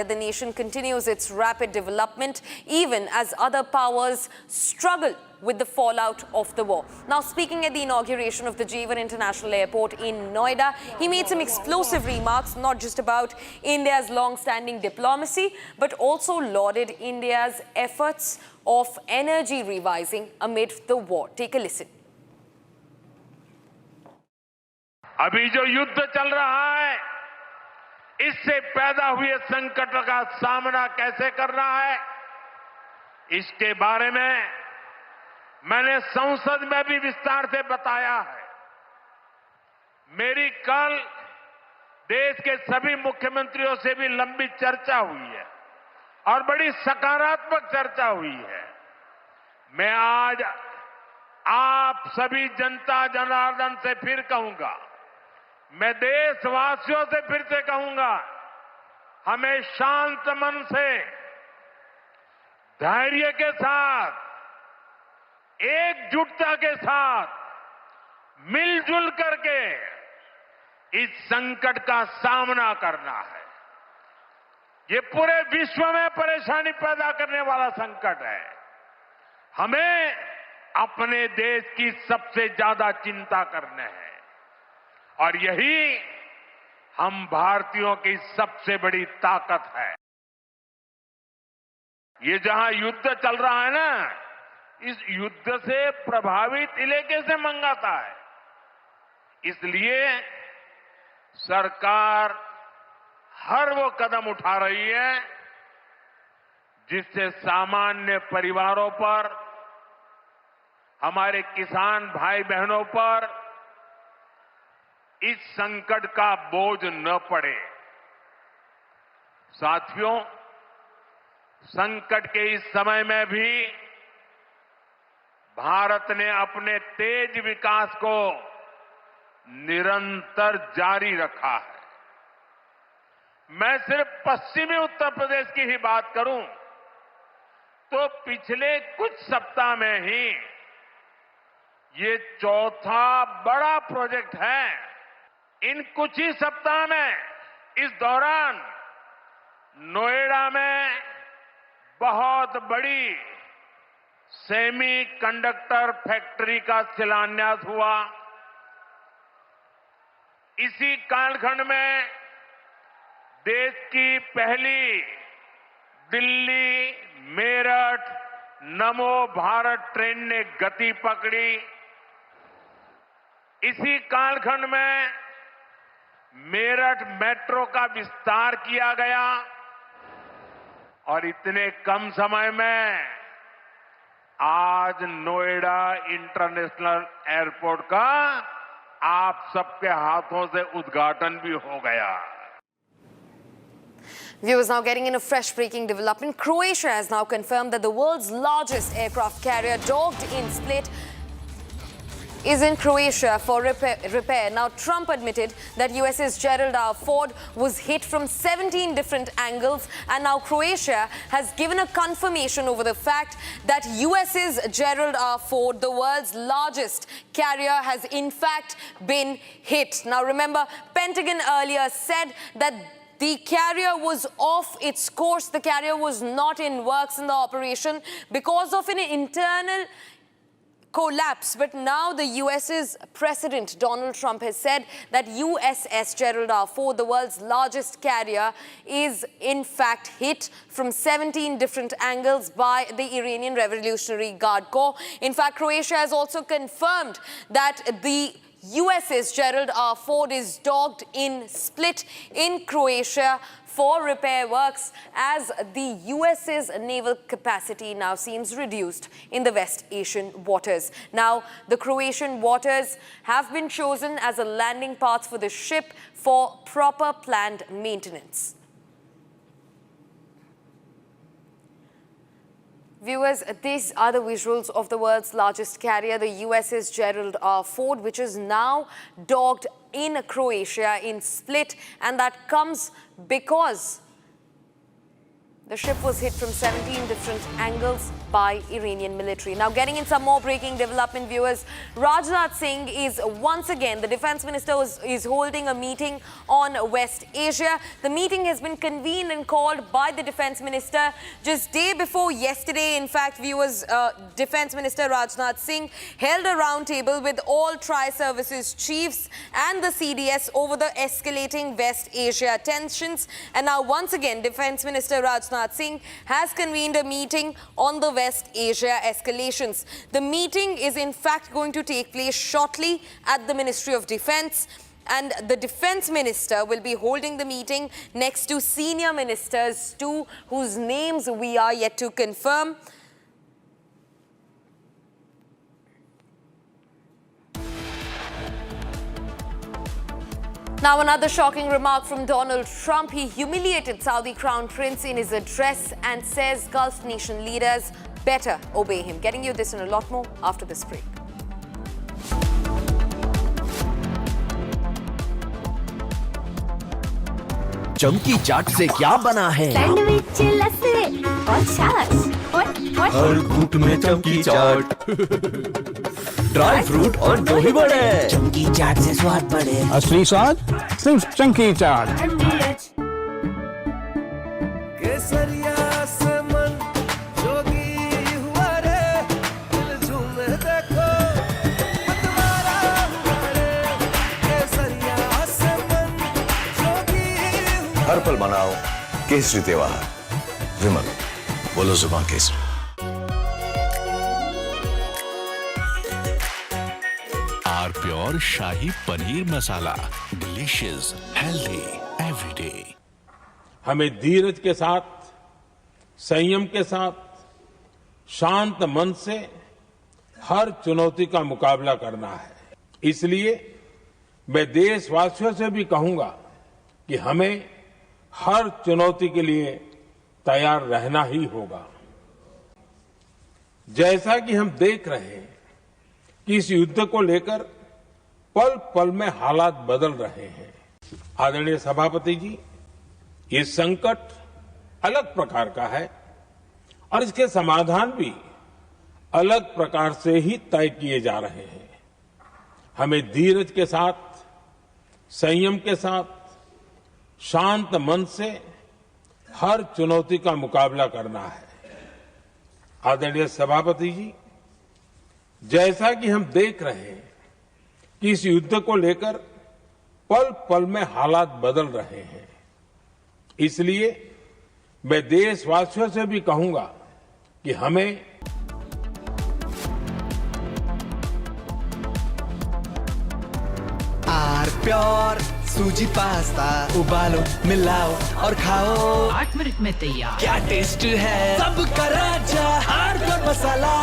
The nation continues its rapid development even as other powers struggle with the fallout of the war. Now, speaking at the inauguration of the Jewar International Airport in Noida, he made some explosive remarks, not just about India's long-standing diplomacy, but also lauded India's efforts of energy revising amid the war. Take a listen. अभी जो युद्ध चल रहा है, इससे पैदा हुए संकट का सामना कैसे करना है, इसके बारे में मैंने संसद में भी विस्तार से बताया है। मेरी कल देश के सभी मुख्यमंत्रियों से भी लंबी चर्चा हुई है और बड़ी सकारात्मक चर्चा हुई है। मैं आज आप सभी जनता जनार्दन से फिर कहूंगा, मैं देशवासियों से फिर से कहूंगा, हमें शांत मन से, धैर्य के साथ, एकजुटता के साथ, मिलजुल करके इस संकट का सामना करना है। ये पूरे विश्व में परेशानी पैदा करने वाला संकट है। हमें अपने देश की सबसे ज्यादा चिंता करने है और यही हम भारतीयों की सबसे बड़ी ताकत है। ये जहां युद्ध चल रहा है ना, इस युद्ध से प्रभावित इलाके से मंगाता है। इसलिए सरकार हर वो कदम उठा रही है जिससे सामान्य परिवारों पर, हमारे किसान भाई बहनों पर इस संकट का बोझ न पड़े। साथियों, संकट के इस समय में भी भारत ने अपने तेज विकास को निरंतर जारी रखा है। मैं सिर्फ पश्चिमी उत्तर प्रदेश की ही बात करूं तो पिछले कुछ सप्ताह में ही ये चौथा बड़ा प्रोजेक्ट है। इन कुछ ही सप्ताह में, इस दौरान नोएडा में बहुत बड़ी सेमी कंडक्टर फैक्ट्री का शिलान्यास हुआ। इसी कालखंड में देश की पहली दिल्ली मेरठ नमो भारत ट्रेन ने गति पकड़ी। इसी कालखंड में मेरठ मेट्रो का विस्तार किया गया और इतने कम समय में आज नोएडा इंटरनेशनल एयरपोर्ट का आप सबके हाथों से उद्घाटन भी हो गया। Viewers, now getting in a fresh breaking development. Croatia has now confirmed that the world's largest aircraft carrier docked in Split is in Croatia for repair. Now, Trump admitted that USS Gerald Ford was hit from 17 different angles, and now Croatia has given a confirmation over the fact that USS Gerald Ford, the world's largest carrier, has in fact been hit. Now, remember, Pentagon earlier said that the carrier was off its course. The carrier was not in works in the operation because of an internal collapse. But now the US's President Donald Trump has said that USS Gerald Ford, the world's largest carrier, is in fact hit from 17 different angles by the Iranian Revolutionary Guard Corps. In fact, Croatia has also confirmed that the USS Gerald Ford is docked in Split in Croatia for repair works as the US's naval capacity now seems reduced in the West Asian waters. Now, the Croatian waters have been chosen as a landing path for the ship for proper planned maintenance. Viewers, these are the visuals of the world's largest carrier, the USS Gerald Ford, which is now docked in Croatia, in Split, and that comes because The ship was hit from 17 different angles by Iranian military. Now, getting in some more breaking development, viewers, Rajnath Singh is once again, the defense minister is holding a meeting on West Asia. The meeting has been convened and called by the defense minister just day before yesterday. In fact, viewers, defense minister Rajnath Singh held a roundtable with all tri-services chiefs and the CDS over the escalating West Asia tensions. And now, once again, defense minister Rajnath Singh has convened a meeting on the West Asia escalations. The meeting is in fact going to take place shortly at the Ministry of Defense, and the defense minister will be holding the meeting next to senior ministers too, whose names we are yet to confirm. Now, another shocking remark from Donald Trump. He humiliated Saudi Crown Prince in his address and says Gulf nation leaders better obey him. Getting you this and a lot more after this break. चमकी चाट से क्या बना है? Sandwich लस्सी और छाछ और हर घूंट में चमकी चाट, ड्राई फ्रूट और दही बड़े। चमकी चाट से स्वाद बढ़े। असली स्वाद सिर्फ चमकी चाट। केसरिया से मन जोगी हुआ रे, दिल झूमे देखो मतवारा हुआ रे। केसरिया से मन जोगी हुआ। हर पल मनाओ केसरी त्योहार। विमल, बोलो जुबान केसरी। Are pure shahi paneer masala, delicious, healthy everyday. हमें धीरज के साथ, संयम के साथ, शांत मन से हर चुनौती का मुकाबला करना है। इसलिए मैं देशवासियों से भी कहूंगा कि हमें हर चुनौती के लिए तैयार रहना ही होगा। जैसा कि हम देख रहे हैं कि इस युद्ध को लेकर पल पल में हालात बदल रहे हैं। आदरणीय सभापति जी, ये संकट अलग प्रकार का है और इसके समाधान भी अलग प्रकार से ही तय किए जा रहे हैं। हमें धीरज के साथ, संयम के साथ, शांत मन से हर चुनौती का मुकाबला करना है। आदरणीय सभापति जी, जैसा कि हम देख रहे हैं कि इस युद्ध को लेकर पल पल में हालात बदल रहे हैं। इसलिए मैं देशवासियों से भी कहूंगा कि हमें आर प्योर सूजी पास्ता उबालो, मिलाओ और खाओ। 8 मिनट में तैयार। क्या टेस्ट है सबका राजा आर प्योर मसाला।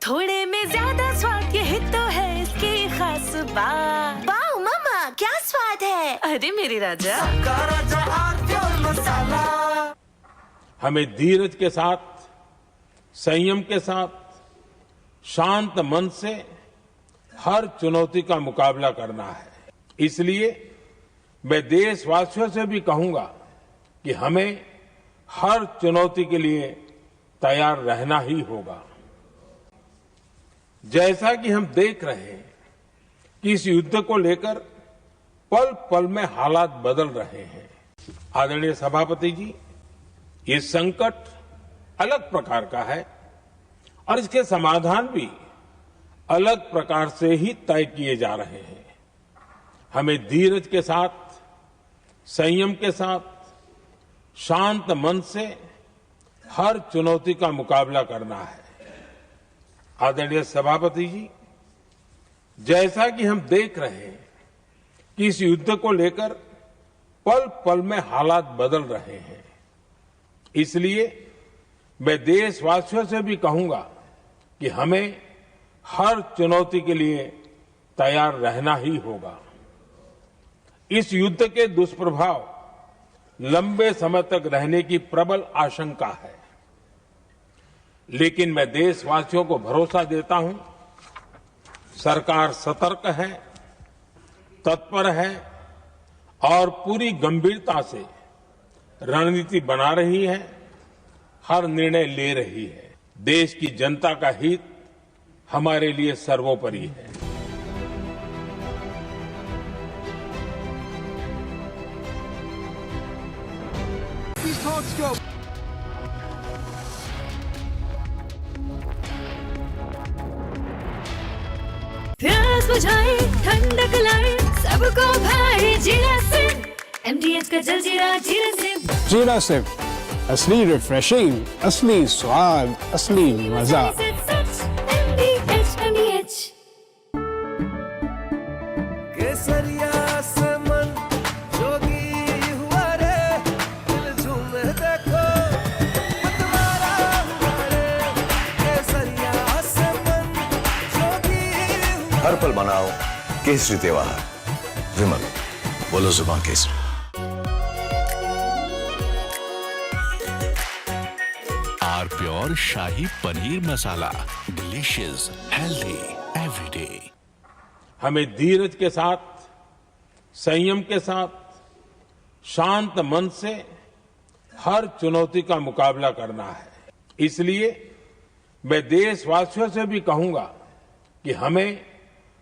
थोड़े में ज्यादा स्वाद, यही तो है इसकी खास बात। वाओ मम्मा, क्या स्वाद है। अरे मेरे राजा, सबका राजा आर प्योर मसाला। हमें धीरज के साथ, संयम के साथ, शांत मन से हर चुनौती का मुकाबला करना है। इसलिए मैं देशवासियों से भी कहूंगा कि हमें हर चुनौती के लिए तैयार रहना ही होगा। जैसा कि हम देख रहे हैं कि इस युद्ध को लेकर पल पल में हालात बदल रहे हैं। आदरणीय सभापति जी, ये संकट अलग प्रकार का है और इसके समाधान भी अलग प्रकार से ही तय किए जा रहे हैं। हमें धीरज के साथ, संयम के साथ, शांत मन से हर चुनौती का मुकाबला करना है। आदरणीय सभापति जी, जैसा कि हम देख रहे हैं कि इस युद्ध को लेकर पल पल में हालात बदल रहे हैं। इसलिए मैं देशवासियों से भी कहूंगा कि हमें हर चुनौती के लिए तैयार रहना ही होगा। इस युद्ध के दुष्प्रभाव लंबे समय तक रहने की प्रबल आशंका है, लेकिन मैं देशवासियों को भरोसा देता हूं, सरकार सतर्क है, तत्पर है और पूरी गंभीरता से रणनीति बना रही है, हर निर्णय ले रही है। देश की जनता का हित हमारे लिए सर्वोपरि है। प्यास बुझाए ठंडक लाए सबको भाई जीरा से MDH का जल जीरा जीरा से जीरा सिर्फ असली रिफ्रेशिंग, असली स्वाद, असली मजा। MDH केसरिया से मन जोगी हुआ रे, दिल झूमे देखो मतवारा हुआ रे। केसरिया से मन जोगी हुआ। हर पल मनाओ केसरी त्योहार। विमल, बोलो जुबान केसरी। Are pure shahi paneer masala, delicious, healthy everyday. हमें धीरज के साथ, संयम के साथ, शांत मन से हर चुनौती का मुकाबला करना है। इसलिए मैं देशवासियों से भी कहूंगा कि हमें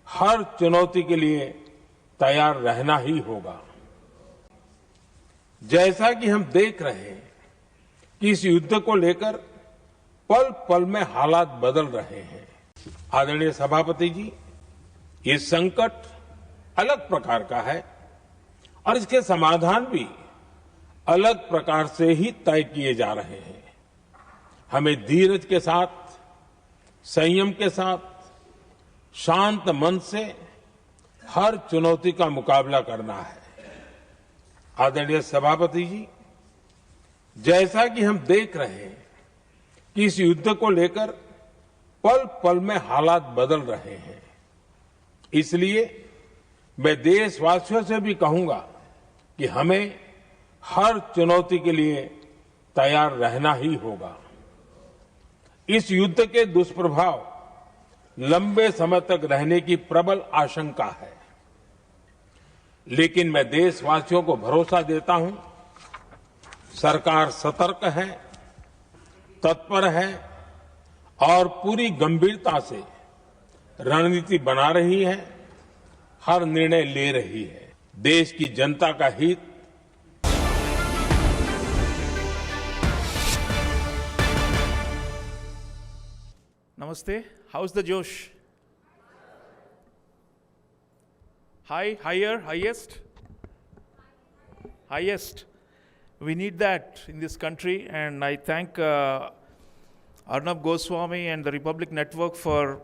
हर चुनौती के लिए तैयार रहना ही होगा। जैसा कि हम देख रहे हैं कि इस युद्ध को लेकर पल पल में हालात बदल रहे हैं। आदरणीय सभापति जी, ये संकट अलग प्रकार का है और इसके समाधान भी अलग प्रकार से ही तय किए जा रहे हैं। हमें धीरज के साथ, संयम के साथ, शांत मन से हर चुनौती का मुकाबला करना है। आदरणीय सभापति जी, जैसा कि हम देख रहे हैं कि इस युद्ध को लेकर पल पल में हालात बदल रहे हैं, इसलिए मैं देशवासियों से भी कहूंगा कि हमें हर चुनौती के लिए तैयार रहना ही होगा। इस युद्ध के दुष्प्रभाव लंबे समय तक रहने की प्रबल आशंका है, लेकिन मैं देशवासियों को भरोसा देता हूं, सरकार सतर्क है, तत्पर है और पूरी गंभीरता से रणनीति बना रही है, हर निर्णय ले रही है। देश की जनता का हित Namaste. How's the Josh? High, higher, highest? Highest. We need that in this country, and I thank Arnab Goswami and the Republic Network for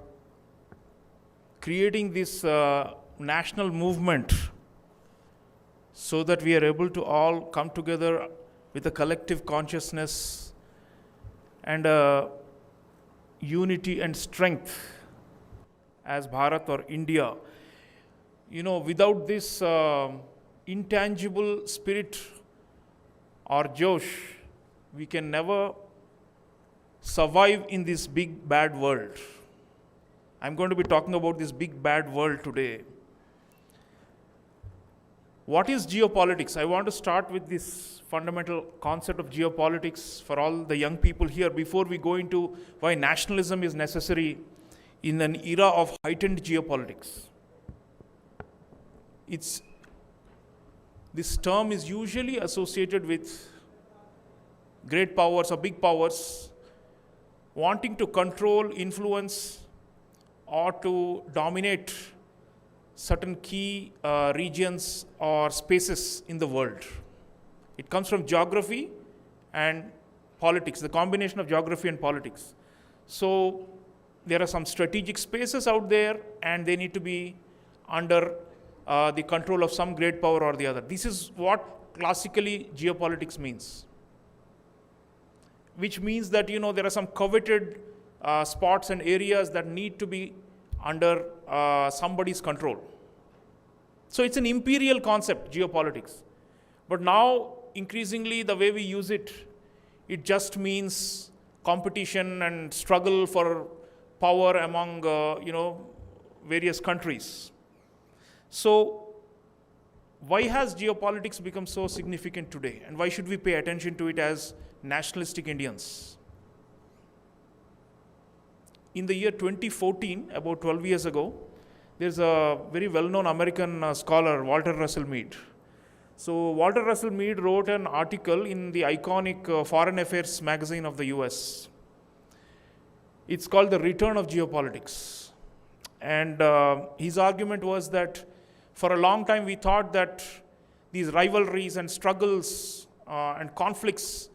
creating this national movement so that we are able to all come together with a collective consciousness and unity and strength as Bharat or India. You know, without this intangible spirit or Josh, we can never survive in this big bad world. I'm going to be talking about this big bad world today. What is geopolitics? I want to start with this fundamental concept of geopolitics for all the young people here before we go into why nationalism is necessary in an era of heightened geopolitics. This term is usually associated with great powers or big powers wanting to control, influence, or to dominate certain key regions or spaces in the world. It comes from geography and politics, the combination of geography and politics. So there are some strategic spaces out there, and they need to be under the control of some great power or the other. This is what classically geopolitics means, which means that, you know, there are some coveted spots and areas that need to be under somebody's control. So it's an imperial concept, geopolitics. But now, increasingly, the way we use it, it just means competition and struggle for power among, various countries. So why has geopolitics become so significant today? And why should we pay attention to it as nationalistic Indians? In the year 2014, about 12 years ago, there's a very well-known American scholar, Walter Russell Mead. So Walter Russell Mead wrote an article in the iconic Foreign Affairs magazine of the US. It's called The Return of Geopolitics. And his argument was that for a long time we thought that these rivalries and struggles and conflicts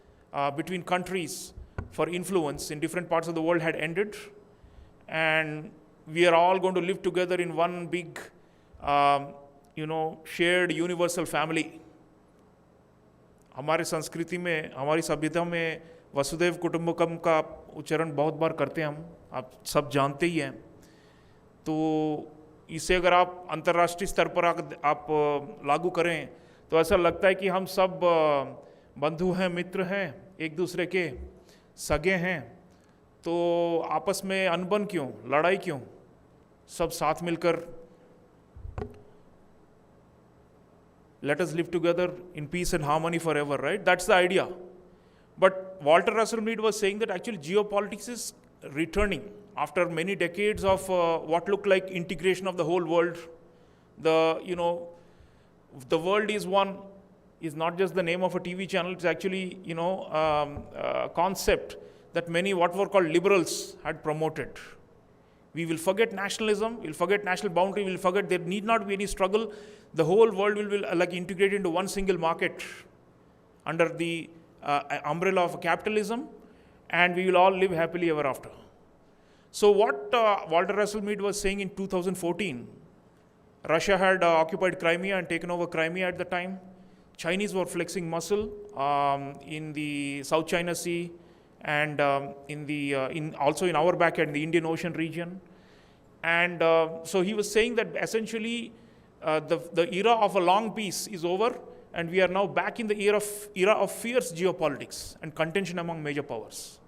between countries for influence in different parts of the world had ended. And we are all going to live together in one big, shared universal family. हमारे संस्कृति में, हमारी सभ्यता में वसुधैव कुटुंबकम का उच्चारण बहुत बार करते हैं हम, आप सब जानते ही हैं. तो इसे अगर आप अंतर्राष्ट्रीय स्तर पर आप लागू करें तो ऐसा लगता है कि हम सब बंधु हैं, मित्र हैं, एक दूसरे के सगे हैं. तो आपस में अनबन क्यों, लड़ाई क्यों, सब साथ मिलकर let us live together in peace and harmony forever, right? That's the idea. But Walter Russell Mead was saying that actually geopolitics is returning after many decades of what looked like integration of the whole world. The world is one, is not just the name of a TV channel, it's actually, a concept that many what were called liberals had promoted. We will forget nationalism, we'll forget national boundary, we'll forget there need not be any struggle. The whole world will be like integrated into one single market under the umbrella of capitalism, and we will all live happily ever after. So what Walter Russell Mead was saying in 2014, Russia had occupied Crimea and taken over Crimea at the time. Chinese were flexing muscle in the South China Sea and also in our backyard in the Indian Ocean region. And so he was saying that essentially the era of a long peace is over, and we are now back in the era of fierce geopolitics and contention among major powers.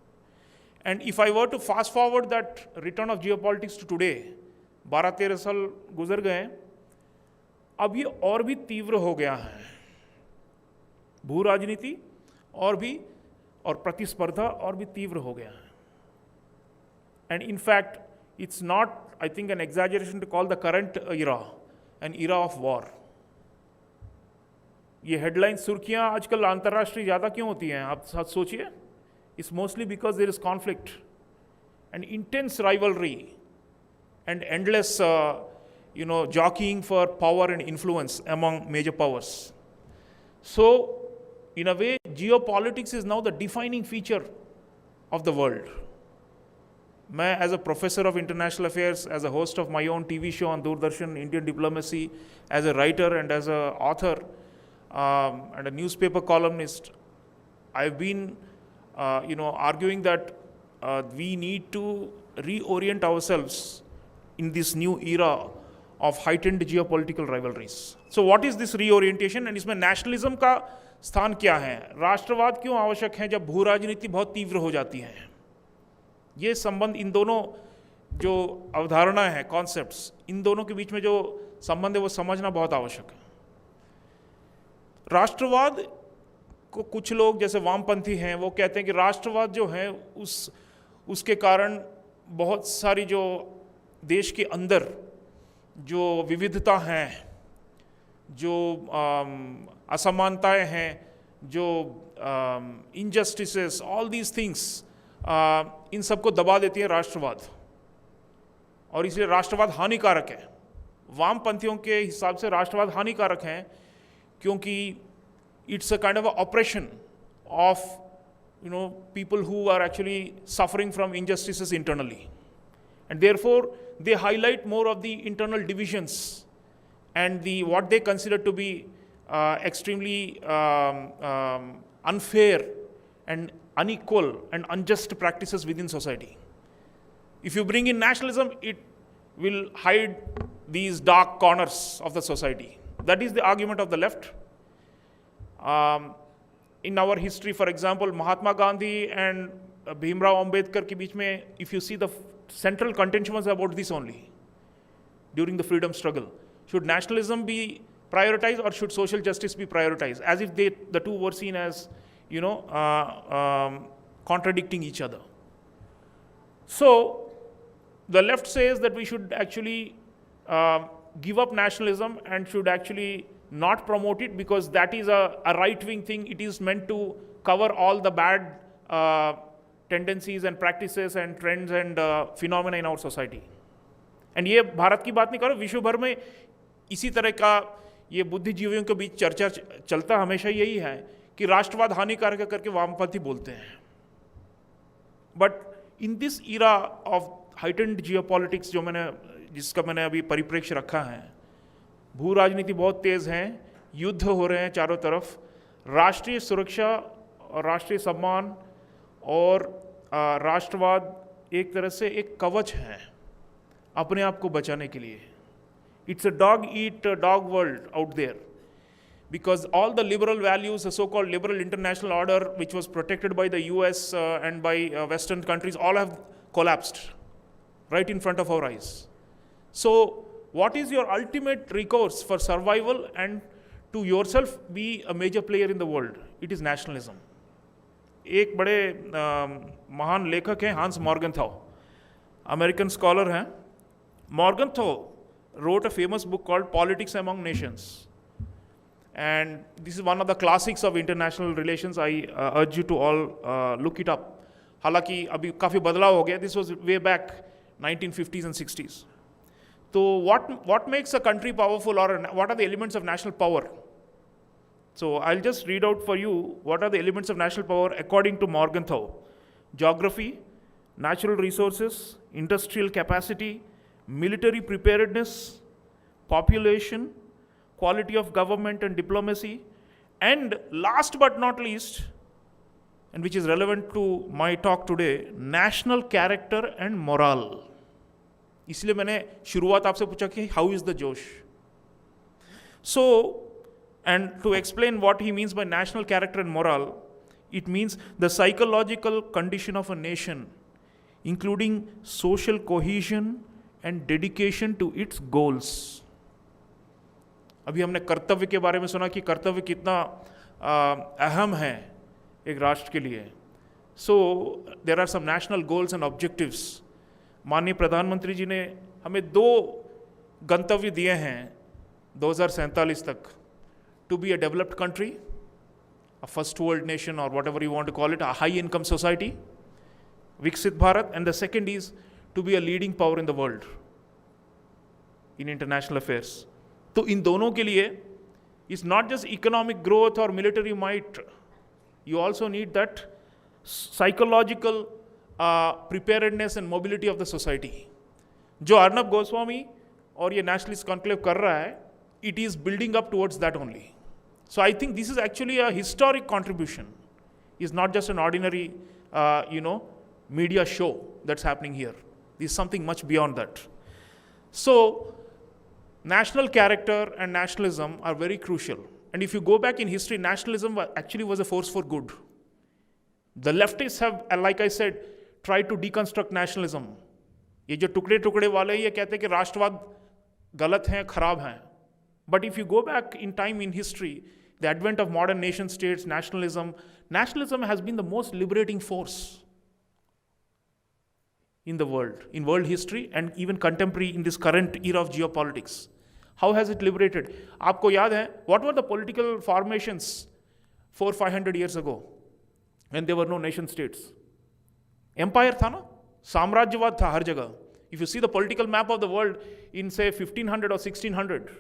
And if I were to fast forward that return of geopolitics to today, 12-13 साल गुजर गए, अब ये और भी तीव्र हो गया है. भू राजनीति और प्रतिस्पर्धा और भी तीव्र हो गया है. And in fact, it's not, I think, an exaggeration to call the current era an era of war. ये हेडलाइन सुर्खियां आजकल अंतर्राष्ट्रीय ज़्यादा क्यों होती हैं, आप साथ सोचिए. It's mostly because there is conflict and intense rivalry and endless jockeying for power and influence among major powers. So in a way, geopolitics is now the defining feature of the world. मैं as a professor of international affairs, as a host of my own TV show on Doordarshan, Indian Diplomacy, as a writer and as an author and a newspaper columnist, I've been arguing that we need to reorient ourselves in this new era of heightened geopolitical rivalries. So what is this reorientation? And इसमें nationalism का स्थान क्या है? राष्ट्रवाद क्यों आवश्यक है जब भू राजनीति बहुत तीव्र हो जाती है? ये संबंध, इन दोनों जो अवधारणा है, कॉन्सेप्ट्स, इन दोनों के बीच में जो संबंध है वो समझना बहुत आवश्यक है. राष्ट्रवाद को कुछ लोग जैसे वामपंथी हैं वो कहते हैं कि राष्ट्रवाद जो है उसके कारण बहुत सारी जो देश के अंदर जो विविधता हैं, जो असमानताएं हैं, जो इनजस्टिसेस, ऑल दीज थिंग्स, इन सबको दबा देती है राष्ट्रवाद, और इसलिए राष्ट्रवाद हानिकारक है. वामपंथियों के हिसाब से राष्ट्रवाद हानिकारक है क्योंकि it's a kind of an oppression of people who are actually suffering from injustices internally, and therefore they highlight more of the internal divisions and what they consider to be extremely unfair and unequal and unjust practices within society. If you bring in nationalism, it will hide these dark corners of the society. That is the argument of the left. In our history, for example, Mahatma Gandhi and Bhimrao Ambedkar ke beech mein, if you see, the central contention was about this only during the freedom struggle. Should nationalism be prioritized or should social justice be prioritized? As if the two were seen as, contradicting each other. So the left says that we should actually give up nationalism and should actually not promote it because that is a right-wing thing. It is meant to cover all the bad tendencies and practices and trends and phenomena in our society. And ये भारत की बात नहीं करो, विश्व भर में इसी तरह का ये बुद्धिजीवियों के बीच चर्चा चलता हमेशा यही है कि राष्ट्रवाद हानिकारक है करके वामपंथी बोलते हैं. But in this era of heightened geopolitics जिसका मैंने अभी परिप्रेक्ष्य रखा है, भू राजनीति बहुत तेज है, युद्ध हो रहे हैं चारों तरफ, राष्ट्रीय सुरक्षा और राष्ट्रीय सम्मान और राष्ट्रवाद एक तरह से एक कवच है अपने आप को बचाने के लिए. It's a dog eat dog world out there because all the liberal values, the so-called liberal international order, which was protected by the US and by Western countries, all have collapsed right in front of our eyes. So what is your ultimate recourse for survival and to yourself be a major player in the world? It is nationalism. एक बड़े महान लेखक हैं हांस मॉर्गनथॉ, American scholar हैं. Morgenthau wrote a famous book called Politics Among Nations. And this is one of the classics of international relations. I urge you to all look it up. हालांकि अभी काफ़ी बदलाव हो गया. This was way back 1950s and 60s. So what makes a country powerful, or what are the elements of national power? So I'll just read out for you what are the elements of national power according to Morgenthau. Geography, natural resources, industrial capacity, military preparedness, population, quality of government and diplomacy, and last but not least, and which is relevant to my talk today, national character and morale. इसलिए मैंने शुरुआत आपसे पूछा कि how is the Josh? So, and to explain what he means by national character and morale, it means the psychological condition of a nation, including social cohesion and dedication to its goals. अभी हमने कर्तव्य के बारे में सुना कि कर्तव्य कितना अहम है एक राष्ट्र के लिए. So there are some national goals and objectives. माननीय प्रधानमंत्री जी ने हमें 2 गंतव्य दिए हैं 2047 तक. To be a developed country, a first world nation, or whatever you want to call it, a high income society, Viksit Bharat, and the second is to be a leading power in the world in international affairs. तो इन दोनों के लिए is not just economic growth or military might, you also need that psychological preparedness and mobility of the society. जो अर्नब गोस्वामी और ये nationalist conclave कर रहा है, it is building up towards that only. So I think this is actually a historic contribution. It's not just an ordinary, media show that's happening here. This is something much beyond that. So national character and nationalism are very crucial. And if you go back in history, nationalism actually was a force for good. The leftists have, like I said, tried to deconstruct nationalism. ये जो टुकड़े टुकड़े वाले ये कहते हैं कि राष्ट्रवाद गलत हैं, खराब हैं. But if you go back in time in history, the advent of modern nation states, nationalism has been the most liberating force in the world, in world history and even contemporary in this current era of geopolitics. How has it liberated? आपको याद है, what were the political formations 400-500 years ago when there were no nation states? Empire था ना, साम्राज्यवाद था हर जगह. If you see the political map of the world in say 1500 or 1600,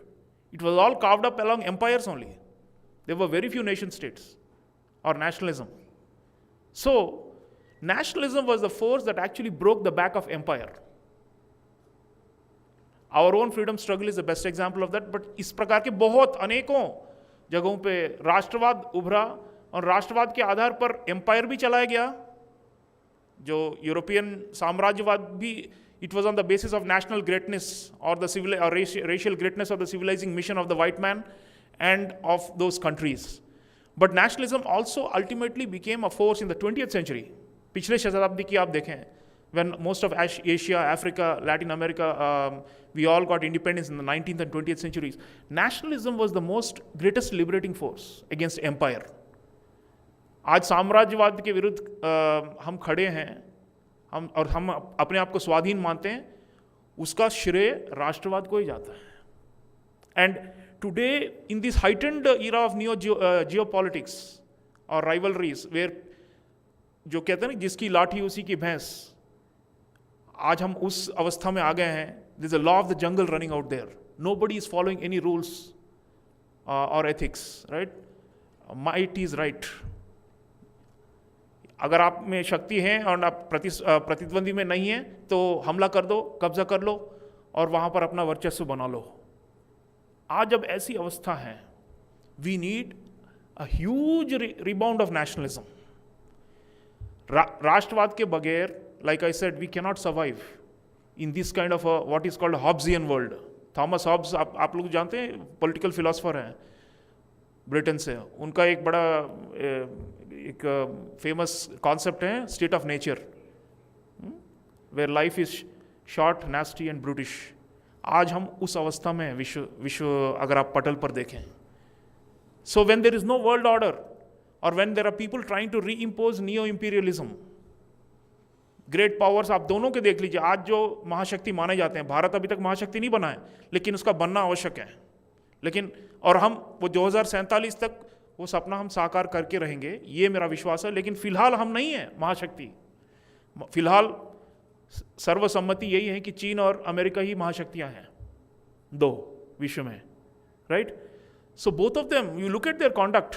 it was all carved up along empires only. There were very few nation states or nationalism. So, nationalism was the force that actually broke the back of empire. Our own freedom struggle is the best example of that, but इस प्रकार के बहुत अनेकों जगहों पे राष्ट्रवाद उभरा और राष्ट्रवाद के आधार पर एम्पायर भी चलाया गया, जो यूरोपियन साम्राज्यवाद भी it was on the basis of national greatness or the racial greatness of the civilizing mission of the white man and of those countries. But nationalism also ultimately became a force in the 20th century. पिछले शताब्दी की आप देखें, when most of Asia, Africa, Latin America, we all got independence in the 19th and 20th centuries. Nationalism was the most greatest liberating force against empire. आज साम्राज्यवाद के विरुद्ध हम खड़े हैं, हम अपने आप को स्वाधीन मानते हैं, उसका श्रेय राष्ट्रवाद को ही जाता है. And today, in this heightened era of geopolitics or rivalries, where जो कहते हैं ना जिसकी लाठी उसी की भैंस, आज हम उस अवस्था में आ गए हैं. There is a law of the jungle running out there. Nobody is following any rules or ethics, right? Might is right. अगर आप में शक्ति है और आप प्रतिद्वंदी में नहीं है तो हमला कर दो, कब्जा कर लो और वहाँ पर अपना वर्चस्व बना लो. आज जब ऐसी अवस्था है, we need a huge rebound of nationalism. राष्ट्रवाद के बगैर, like I said, we cannot survive in this kind of a what is called a Hobbesian world. Thomas Hobbes आप लोग जानते हैं, पॉलिटिकल फिलोसफर हैं ब्रिटेन से. उनका एक बड़ा एक फेमस कॉन्सेप्ट है state of nature, where life is short, nasty and brutish. आज हम उस अवस्था में हैं विश्व अगर आप पटल पर देखें. So when there is no world order और when there are people trying to re impose neo imperialism, great powers आप दोनों के देख लीजिए. आज जो महाशक्ति माने जाते हैं, भारत अभी तक महाशक्ति नहीं बना है, लेकिन उसका बनना आवश्यक है. लेकिन और हम वो 2047 तक वो सपना हम साकार करके रहेंगे, ये मेरा विश्वास है. लेकिन फिलहाल हम नहीं है महाशक्ति. फिलहाल सर्वसम्मति यही है कि चीन और अमेरिका ही महाशक्तियां हैं दो विश्व में, right? So both of them, you look at their conduct,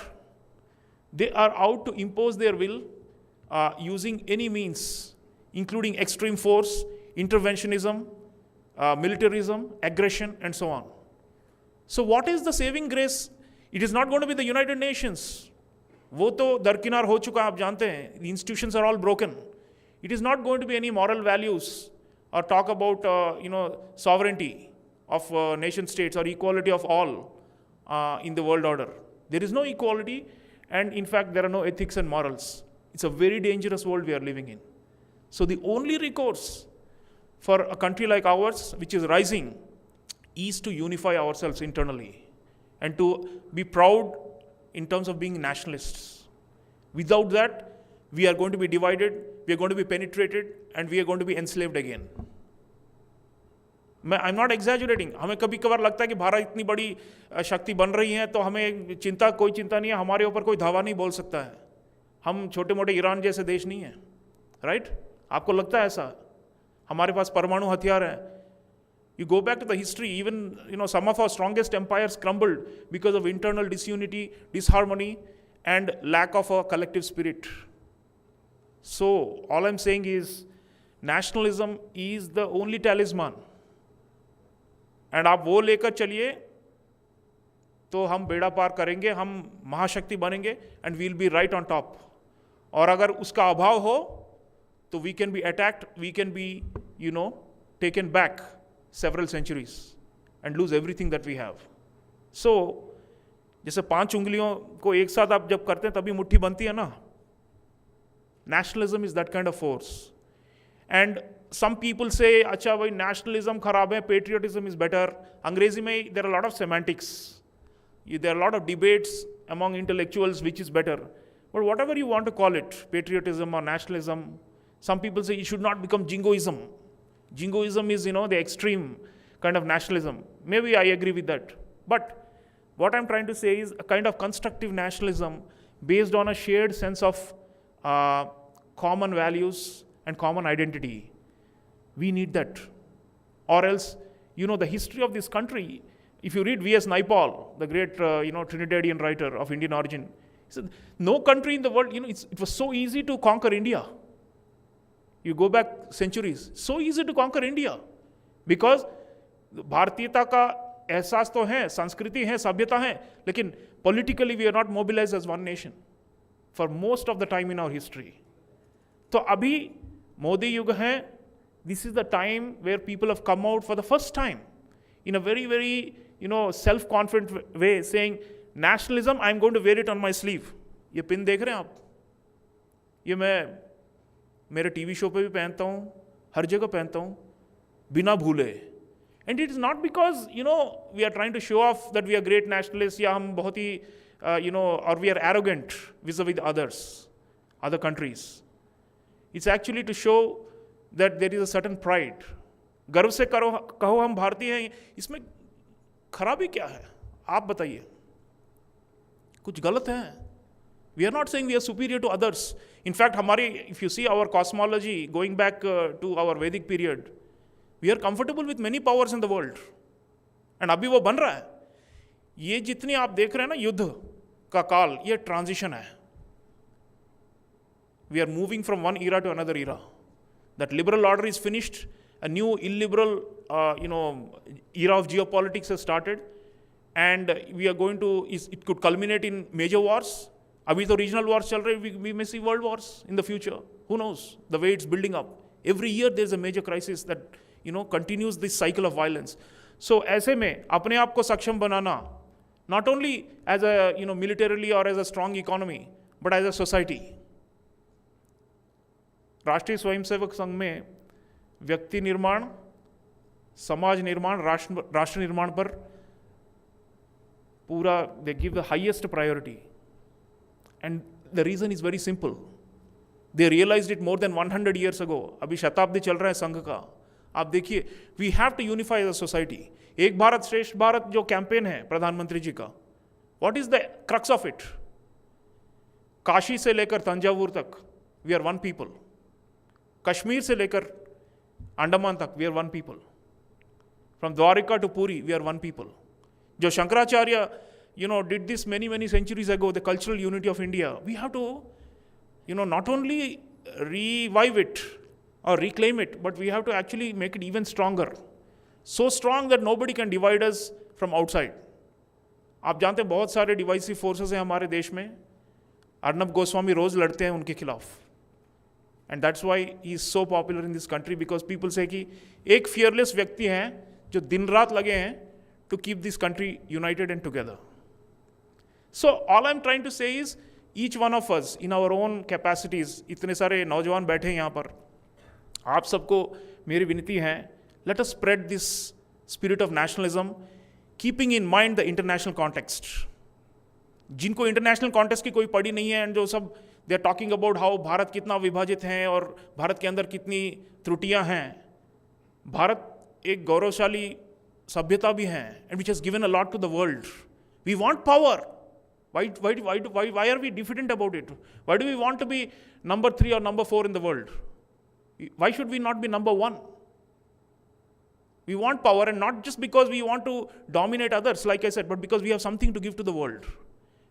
they are out to impose their will using any means, including extreme force, interventionism, militarism, aggression, and so on. So what is the saving grace? It is not going to be the United Nations. वो तो दरकिनार हो चुका, आप जानते हैं. The institutions are all broken. It is not going to be any moral values or talk about sovereignty of nation states or equality of all in the world order. There is no equality, and in fact there are no ethics and morals. It's a very dangerous world we are living in. So the only recourse for a country like ours, which is rising, is to unify ourselves internally and to be proud in terms of being nationalists. Without that, we are going to be divided, we are going to be penetrated, and we are going to be enslaved again. I'm not exaggerating. हमें कभी कभार लगता है कि भारत इतनी बड़ी शक्ति बन रही है तो हमें कोई चिंता नहीं है, हमारे ऊपर कोई धावा नहीं बोल सकता है. हम छोटे मोटे ईरान जैसे देश नहीं हैं, राइट? आपको लगता है ऐसा? हमारे पास परमाणु हथियार हैं. You go back to the history, even some of our strongest empires crumbled because of internal disunity, disharmony, and lack of a collective spirit. So all I'm saying is nationalism is the only talisman. And आप वो लेकर चलिए तो हम बेड़ा पार करेंगे, हम महाशक्ति बनेंगे, and we'll be right on top. और अगर उसका अभाव हो तो we can be attacked, we can be, taken back several centuries and lose everything that we have. So, जैसे 5 उंगलियों को एक साथ आप जब करते हैं तभी मुट्ठी बनती है ना. Nationalism is that kind of force. And some people say, अच्छा भाई nationalism खराब है, patriotism is better. अंग्रेजी में there are a lot of semantics. There are a lot of debates among intellectuals which is better. But whatever you want to call it, patriotism or nationalism, some people say it should not become jingoism. Jingoism is, the extreme kind of nationalism. Maybe I agree with that. But what I'm trying to say is a kind of constructive nationalism based on a shared sense of common values and common identity. We need that. Or else, the history of this country, if you read V.S. Naipaul, the great, Trinidadian writer of Indian origin, he said, no country in the world, it was so easy to conquer India. You go back centuries, so easy to conquer India because भारतीयता का एहसास तो है, संस्कृति है, सभ्यता है, लेकिन politically we are not mobilized as one nation for most of the time in our history. तो अभी मोदी युग है, This is the time where people have come out for the first time in a very, very, self-confident way saying, nationalism, I'm going to wear it on my sleeve. ये pin देख रहे हैं आप? ये मैं मेरे टीवी शो पे भी पहनता हूँ, हर जगह पहनता हूँ, बिना भूले. And it is not because, we are trying to show off that we are great nationalists, या हम बहुत ही, or we are arrogant vis-a-vis others, other countries. It's actually to show that there is a certain pride. गर्व से कहो हम भारतीय हैं, इसमें खराबी क्या है? आप बताइए. कुछ गलत है? We are not saying we are superior to others. In fact, if you see our cosmology going back to our Vedic period, we are comfortable with many powers in the world. And अभी वो बन रहा है. ये जितनी आप देख रहे हैं ना युद्ध का काल, ये transition है. We are moving from one era to another era. That liberal order is finished. A new illiberal, era of geopolitics has started. And we are going to, it could culminate in major wars. अभी तो regional wars चल रहे, we may see world wars in the future. Who knows? The way it's building up. Every year there's a major crisis that, continues this cycle of violence. So ऐसे में अपने आप को सक्षम बनाना, not only as a, militarily or as a strong economy, but as a society. राष्ट्रीय स्वयंसेवक संघ में व्यक्ति निर्माण, समाज निर्माण, राष्ट्र निर्माण पर पूरा, they give the highest priority. And the reason is very simple. They realized it more than 100 years ago. अभी शताब्दी चल रहा है संघ का. आप देखिए, we have to unify as a society. एक भारत श्रेष्ठ भारत जो कैंपेन है प्रधानमंत्री जी का, what is the crux of it? Kashi से लेकर तंजावुर तक, we are one people. Kashmir से लेकर अंडमान तक, we are one people. From Dwarika to Puri, we are one people. जो Shankaracharya, did this many centuries ago, the cultural unity of India, we have to, not only revive it or reclaim it, but we have to actually make it even stronger. So strong that nobody can divide us from outside. आप जानते हैं बहुत सारे divisive forces हैं हमारे देश में. अर्नब गोस्वामी रोज लड़ते हैं उनके खिलाफ. And that's why he is so popular in this country, because people say कि एक fearless व्यक्ति हैं जो दिन रात लगे हैं to keep this country united and together. So all I'm trying to say is, each one of us in our own capacities, इतने सारे नौजवान बैठे हैं यहाँ पर, आप सबको मेरी विनती है, let us spread this spirit of nationalism, keeping in mind the international context. जिनको international context की कोई पड़ी नहीं है, and जो सब they are talking about how Bharat कितना विभाजित है और भारत के अंदर कितनी त्रुटियां हैं. भारत एक गौरवशाली सभ्यता भी है, and which has given a lot to the world. We want power. Why are we diffident about it? Why do we want to be number 3 or number 4 in the world? Why should we not be number 1? We want power, and not just because we want to dominate others, like I said, but because we have something to give to the world.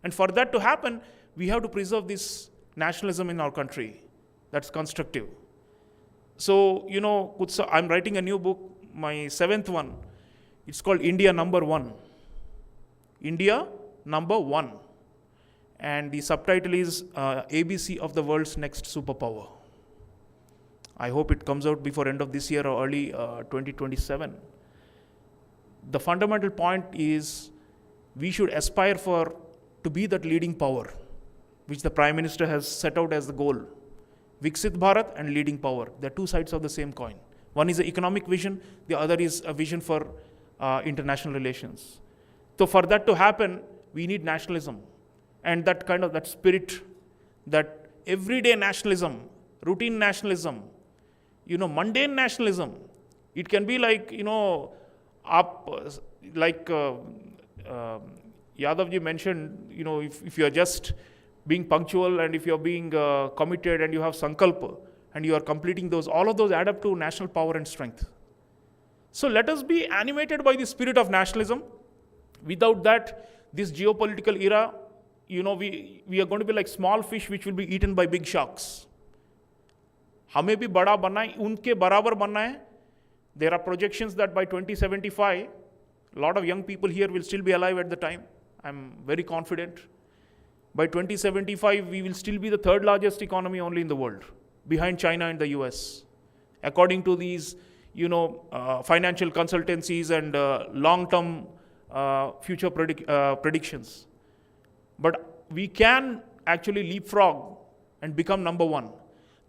And for that to happen, we have to preserve this nationalism in our country. That's constructive. So, I'm writing a new book, my 7th one. It's called India Number 1. India Number 1. And the subtitle is ABC of the World's Next Superpower. I hope it comes out before end of this year or early 2027. The fundamental point is we should aspire to be that leading power, which the Prime Minister has set out as the goal. Viksit Bharat and leading power. They're two sides of the same coin. One is an economic vision, the other is a vision for international relations. So for that to happen, we need nationalism. And that spirit, that everyday nationalism, routine nationalism, mundane nationalism. It can be like, Yadav ji mentioned, if you are just being punctual and if you are being committed and you have sankalpa and you are completing those, all of those add up to national power and strength. So let us be animated by the spirit of nationalism. Without that, this geopolitical era, we are going to be like small fish which will be eaten by big sharks. हमें भी बड़ा बनना है, उनके बराबर बनना है. There are projections that by 2075, a lot of young people here will still be alive at the time. I'm very confident. By 2075, we will still be the 3rd largest economy only in the world, behind China and the US. according to these, financial consultancies and long-term future predictions. But we can actually leapfrog and become number one.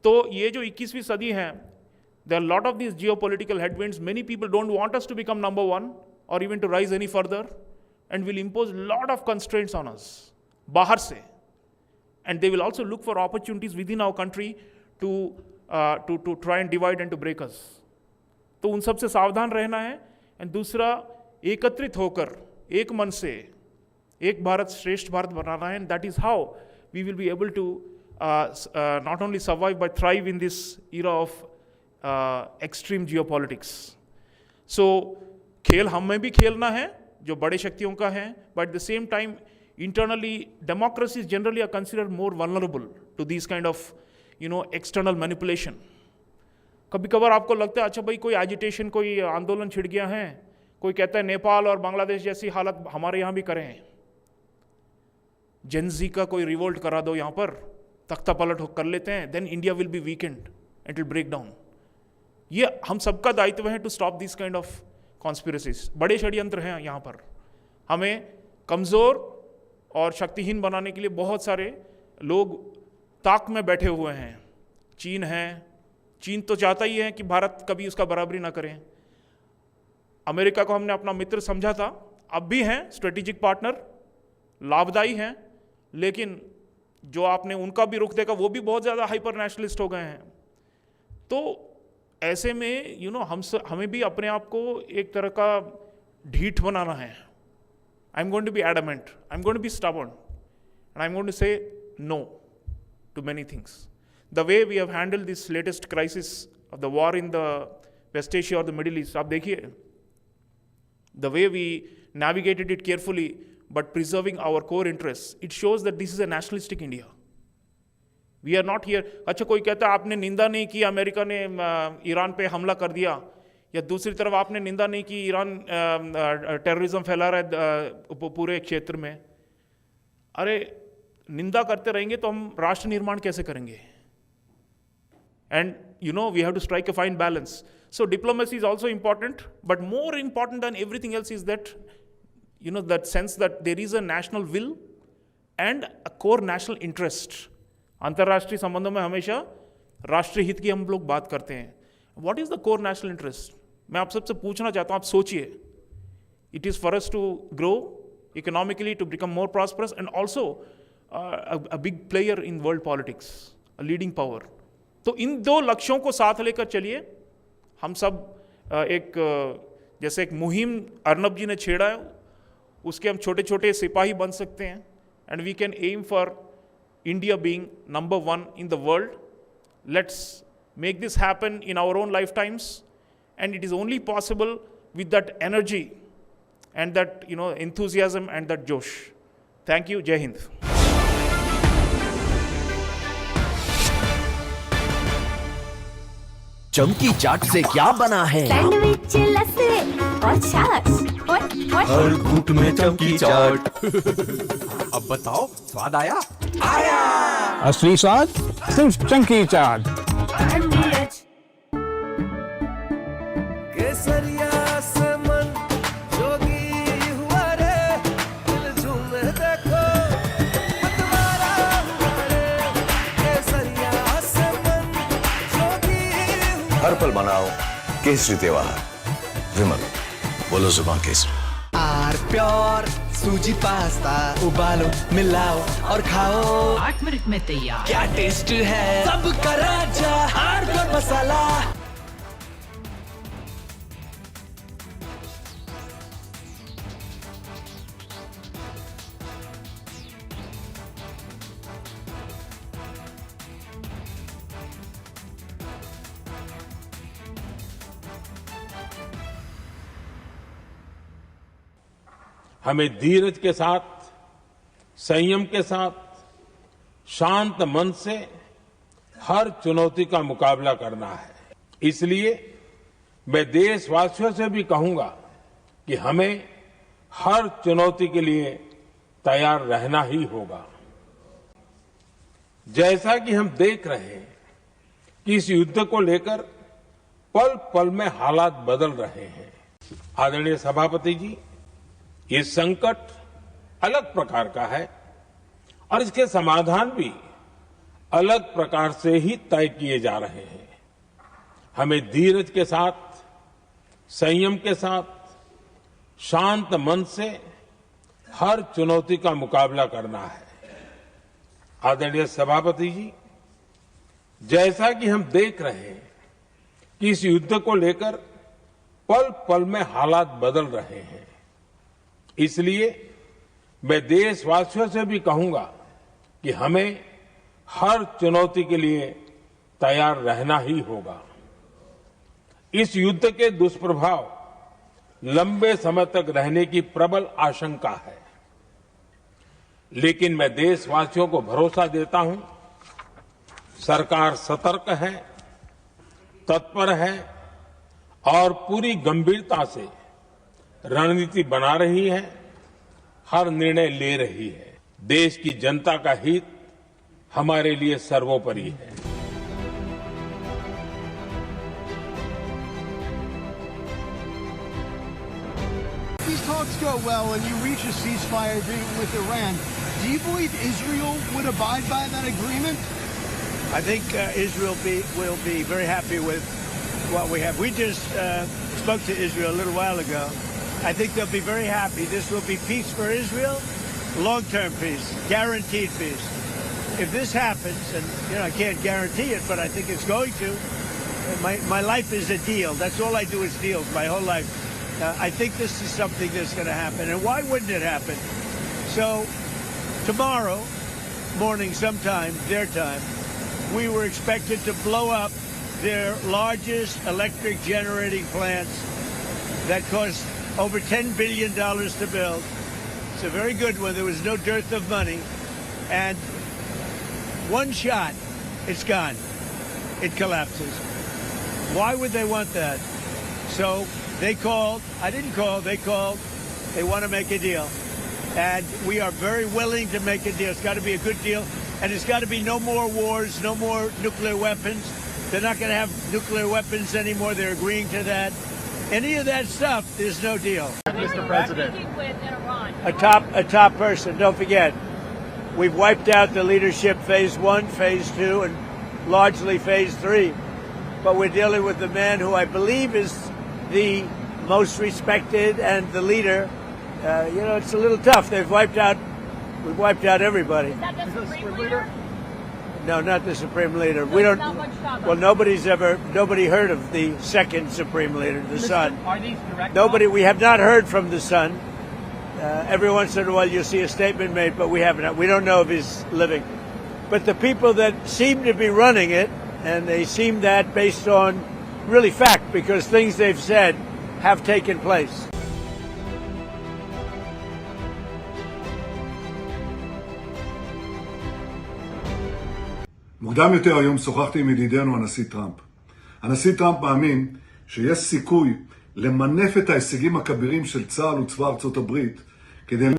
तो ये जो 21वीं सदी है, there are a lot of these geopolitical headwinds. Many people don't want us to become number one or even to rise any further, and will impose a lot of constraints on us, बाहर से. And they will also look for opportunities within our country to try and divide and to break us. तो उन सब से सावधान रहना है. And दूसरा, एकत्रित होकर एक मन से एक भारत श्रेष्ठ भारत बनाना है. And that is how we will be able to not only survive but thrive in this era of extreme geopolitics. So खेल हमें भी खेलना है जो बड़े शक्तियों का है, but at the same time internally democracies generally are considered more vulnerable to these kind of external manipulation. कभी कभार आपको लगता है अच्छा भाई कोई एजिटेशन, कोई आंदोलन छिड़ गया है, कोई कहता है नेपाल और बांग्लादेश जैसी हालत हमारे यहाँ भी करें, जेनजी का कोई रिवोल्ट करा दो यहाँ पर, तख्ता पलट कर लेते हैं, then India will be weakened, it will break down. ये हम सबका दायित्व है to stop this kind of conspiracies. बड़े षड्यंत्र हैं यहाँ पर. हमें कमज़ोर और शक्तिहीन बनाने के लिए बहुत सारे लोग ताक में बैठे हुए हैं. चीन है, चीन तो चाहता ही है कि भारत कभी उसका बराबरी ना करें. अमेरिका को हमने अपना मित्र समझा था, अब भी हैं स्ट्रेटेजिक पार्टनर, लाभदायी हैं, लेकिन जो आपने उनका भी रुख देखा वो भी बहुत ज़्यादा हाइपर नेशनलिस्ट हो गए हैं. तो ऐसे में हमें भी अपने आप को एक तरह का ढीठ बनाना है. I am going to be adamant, I am going to be stubborn, and I am going to say no to many things. The way we have handled this latest crisis of the war in the West Asia or the Middle East, आप देखिए, the way we navigated it carefully but preserving our core interests, it shows that this is a nationalistic India. We are not here. अच्छा कोई कहता है आपने निंदा नहीं की, अमेरिका ने ईरान पे हमला कर दिया, या दूसरी तरफ आपने निंदा नहीं की, ईरान टेररिज्म फैला रहा है पूरे क्षेत्र में. अरे निंदा करते रहेंगे तो हम राष्ट्र निर्माण कैसे करेंगे? And we have to strike a fine balance. So diplomacy is also important, but more important than everything else is that that sense that there is a national will and a core national interest. अंतर्राष्ट्रीय संबंधों में हमेशा राष्ट्रीय हित की हम लोग बात करते हैं. What is the core national interest? मैं आप सबसे पूछना चाहता हूँ, आप सोचिए. It is for us to grow economically, to become more prosperous, and also a big player in world politics, a leading power. तो इन दो लक्ष्यों को साथ लेकर चलिए. हम सब जैसे एक मुहिम अर्नब जी ने छेड़ा है, उसके हम छोटे छोटे सिपाही बन सकते हैं. And we can aim for India being number 1 in the world. Let's make this happen in our own life times, and it is only possible with that energy and that enthusiasm and that josh. Thank you. जय हिंद. चमकी चाट से क्या बना है? Sandwich, लस्सी और छाछ. हर घूंट में चमकी चाट. अब बताओ, स्वाद आया? आया. असली स्वाद सिर्फ चमकी चाट. केसरिया से मन जोगी हुआ रे, दिल झूमे देखो मतवारा हुआ रे. केसरिया से मन जोगी हुआ. हर पल मनाओ केसरी त्योहार. विमल, बोलो जुबान केसरी. आर प्योर सूजी पास्ता, उबालो, मिलाओ और खाओ. 8 मिनट में तैयार. क्या टेस्ट है, सबका राजा आर प्योर मसाला. हमें धीरज के साथ, संयम के साथ, शांत मन से हर चुनौती का मुकाबला करना है. इसलिए मैं देशवासियों से भी कहूंगा कि हमें हर चुनौती के लिए तैयार रहना ही होगा. जैसा कि हम देख रहे हैं कि इस युद्ध को लेकर पल पल में हालात बदल रहे हैं। आदरणीय सभापति जी, ये संकट अलग प्रकार का है और इसके समाधान भी अलग प्रकार से ही तय किए जा रहे हैं। हमें धीरज के साथ, संयम के साथ, शांत मन से हर चुनौती का मुकाबला करना है। आदरणीय सभापति जी, जैसा कि हम देख रहे हैं कि इस युद्ध को लेकर पल पल में हालात बदल रहे हैं, इसलिए मैं देशवासियों से भी कहूंगा कि हमें हर चुनौती के लिए तैयार रहना ही होगा। इस युद्ध के दुष्प्रभाव लंबे समय तक रहने की प्रबल आशंका है, लेकिन मैं देशवासियों को भरोसा देता हूं, सरकार सतर्क है, तत्पर है और पूरी गंभीरता से रणनीति बना रही है, हर निर्णय ले रही है। देश की जनता का हित हमारे लिए सर्वोपरि है। These talks go well and you reach a ceasefire agreement with Iran. Do you believe Israel would abide by that agreement? I think Israel will be very happy with what we have. We just spoke to Israel a little while ago. I think they'll be very happy. This will be peace for Israel, long-term peace, guaranteed peace. If this happens, and I can't guarantee it, but I think it's going to. My life is a deal. That's all I do is deals my whole life. I think this is something that's going to happen. And why wouldn't it happen? So tomorrow morning sometime, their time, we were expected to blow up their largest electric generating plants that cost over $10 billion to build. It's a very good one. There was no dearth of money. And one shot, it's gone. It collapses. Why would they want that? So they called. I didn't call. They called. They want to make a deal. And we are very willing to make a deal. It's got to be a good deal. And it's got to be no more wars, no more nuclear weapons. They're not going to have nuclear weapons anymore. They're agreeing to that. Any of that stuff, there's no deal. Mr. President. A top person. Don't forget, we've wiped out the leadership phase 1, phase 2, and largely phase 3. But we're dealing with the man who I believe is the most respected and the leader. It's a little tough. We've wiped out everybody. Is that the Supreme Leader? No, not the Supreme Leader. We don't. Well, nobody heard of the second Supreme Leader, the son. Are these direct? We have not heard from the son. Every once in a while you'll see a statement made, but we haven't. We don't know if he's living. But the people that seem to be running it, and they seem that based on really fact, because things they've said have taken place. מוקדם יותר היום שוחחתי עם ידידנו הנשיא טראמפ. הנשיא טראמפ מאמין שיש סיכוי למנף את ההישגים הכבירים של צה"ל וצבא ארצות הברית כדי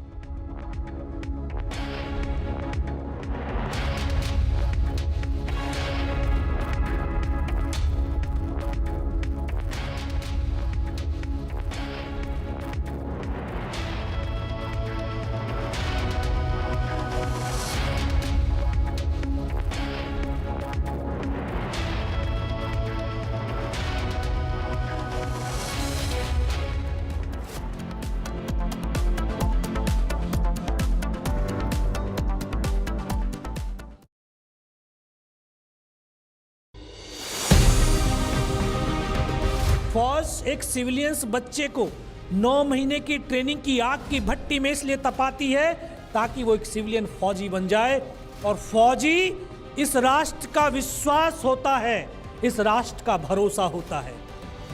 फौज एक civilians बच्चे को 9 महीने की training की आग की भट्टी में इसलिए तपाती है ताकि वो एक सिविलियन फौजी बन जाए, और फौजी इस राष्ट्र का विश्वास होता है, इस राष्ट्र का भरोसा होता है।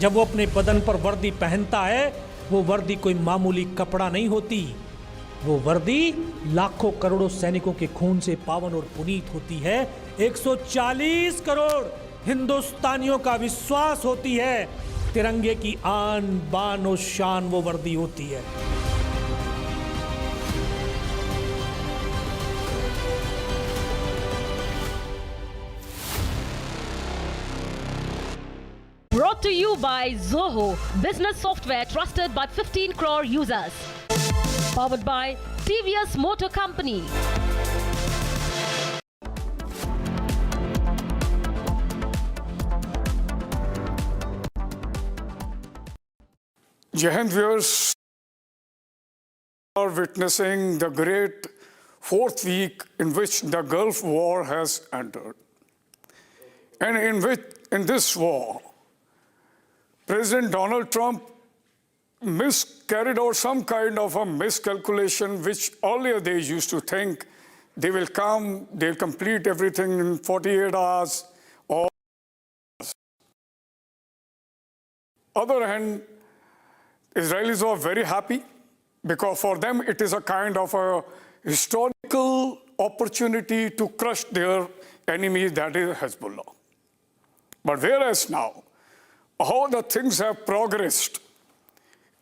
जब वो अपने बदन पर वर्दी पहनता है, वो वर्दी कोई मामूली कपड़ा नहीं होती, वो वर्दी लाखों करोड़ों सैनिकों के खून से पावन और पुनीत होती है। 140 करोड़ हिंदुस्तानियों का विश्वास होती है। तिरंगे की आन बान और शान वो वर्दी होती है। Brought Brought to you by Zoho, business software trusted by 15 crore users. Powered by TVS Motor Company. Jai Hind viewers, are witnessing the great fourth week in which the Gulf War has entered. And in this war, President Donald Trump carried out some kind of a miscalculation, which earlier they used to think they will come, they'll complete everything in 48 hours. Or other hand, Israelis were very happy because for them it is a kind of a historical opportunity to crush their enemy, that is Hezbollah. But whereas now, how the things have progressed,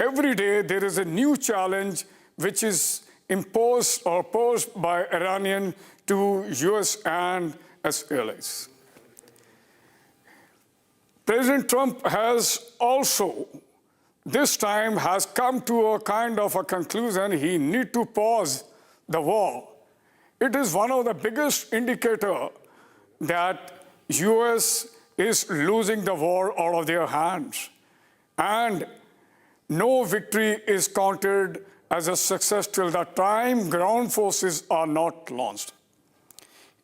every day there is a new challenge which is imposed or posed by Iranian to US and its allies. President Trump has also this time has come to a kind of a conclusion he need to pause the war. It is one of the biggest indicator that US is losing the war out of their hands. And no victory is counted as a success till the time ground forces are not launched.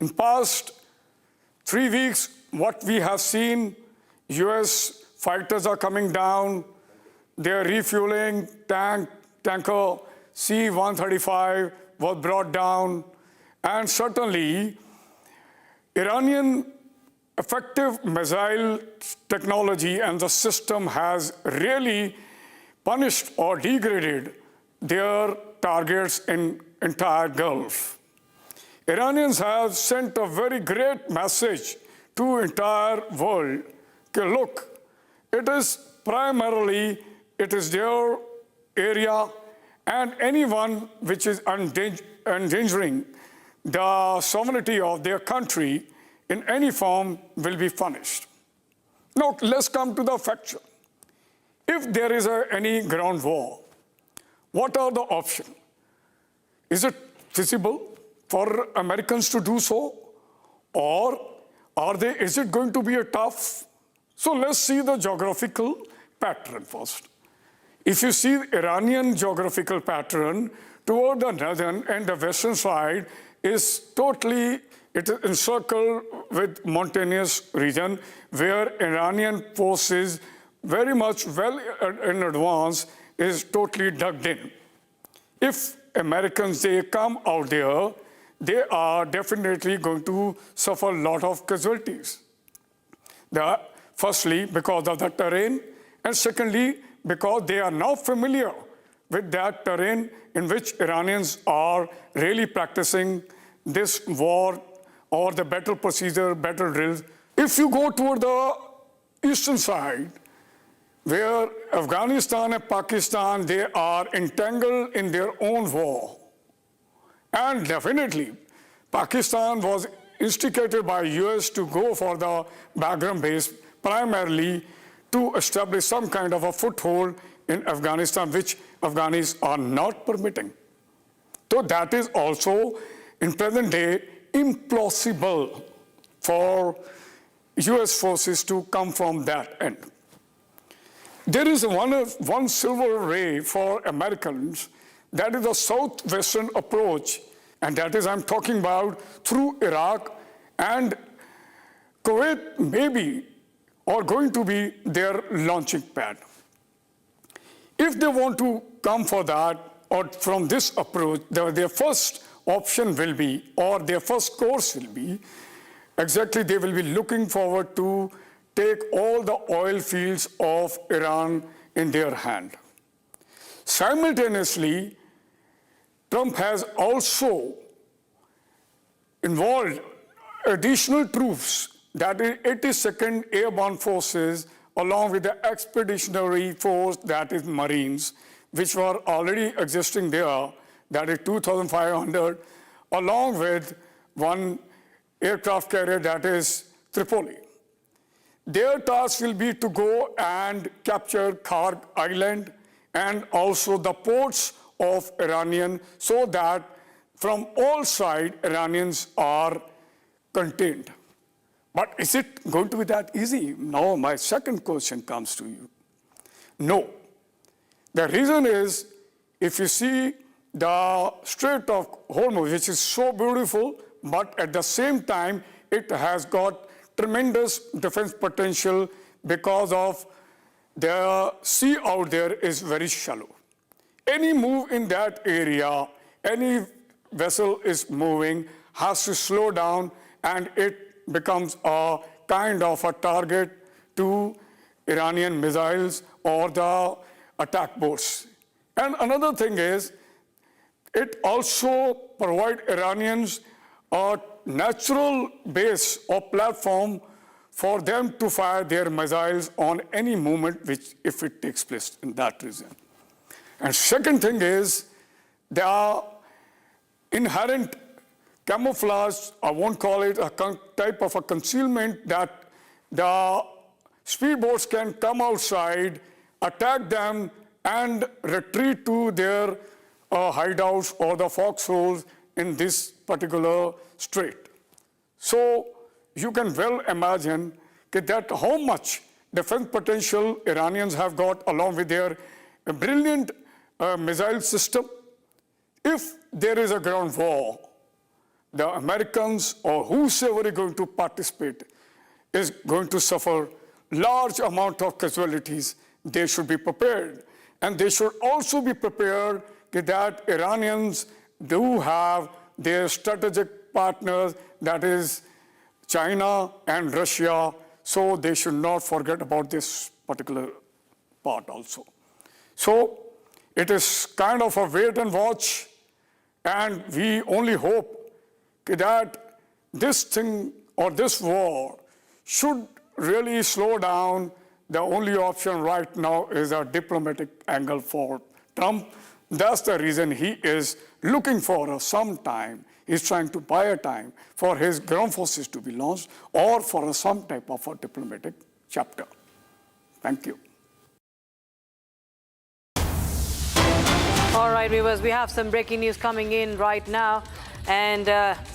In past 3 weeks, what we have seen, US fighters are coming down, they're refueling, tanker C-135 was brought down, and certainly Iranian effective missile technology and the system has really punished or degraded their targets in entire Gulf. Iranians have sent a very great message to entire world. Okay, look, it is primarily their area, and anyone which is endangering the sovereignty of their country in any form will be punished. Now, let's come to the factual. If there is any ground war, what are the options? Is it feasible for Americans to do so? Or is it going to be a tough? So let's see the geographical pattern first. If you see the Iranian geographical pattern, toward the northern and the western side is totally, it is encircled with mountainous region where Iranian forces very much well in advance is totally dug in. If Americans, they come out there, they are definitely going to suffer a lot of casualties. Firstly, because of the terrain, and secondly, because they are now familiar with that terrain in which Iranians are really practicing this war or the battle procedure, battle drills. If you go toward the eastern side, where Afghanistan and Pakistan, they are entangled in their own war. And definitely, Pakistan was instigated by US to go for the Bagram base, primarily to establish some kind of a foothold in Afghanistan, which Afghanis are not permitting. So that is also, in present day, impossible for US forces to come from that end. There is one silver ray for Americans, that is the southwestern approach, and that is, I'm talking about through Iraq, and Kuwait maybe are going to be their launching pad. If they want to come for that, or from this approach, their first option will be, or their first course will be, exactly they will be looking forward to take all the oil fields of Iran in their hand. Simultaneously, Trump has also involved additional troops, that is 82nd Airborne Forces, along with the Expeditionary Force, that is Marines, which were already existing there, that is 2,500, along with one aircraft carrier, that is Tripoli. their task will be to go and capture Kharg Island and also the ports of Iranian, so that from all sides Iranians are contained. But is it going to be that easy? Now my second question comes to you. No. The reason is, if you see the Strait of Hormuz, which is so beautiful, but at the same time, it has got tremendous defense potential because of the sea out there is very shallow. Any move in that area, any vessel is moving, has to slow down, and it becomes a kind of a target to Iranian missiles or the attack boats. And another thing is, it also provides Iranians a natural base or platform for them to fire their missiles on any movement which, if it takes place in that region. And second thing is, there are inherent camouflage, I won't call it a type of a concealment, that the speedboats can come outside, attack them, and retreat to their hideouts or the foxholes in this particular strait. So you can well imagine that how much defense potential Iranians have got along with their brilliant missile system. If there is a ground war, the Americans or whosoever is going to participate is going to suffer large amount of casualties. They should be prepared. And they should also be prepared that Iranians do have their strategic partners, that is China and Russia, so they should not forget about this particular part also. So it is kind of a wait and watch, and we only hope that this thing or this war should really slow down. The only option right now is a diplomatic angle for Trump. That's the reason he is looking for some time. He's trying to buy a time for his ground forces to be launched or for some type of a diplomatic chapter. Thank you. All right, viewers, we have some breaking news coming in right now. And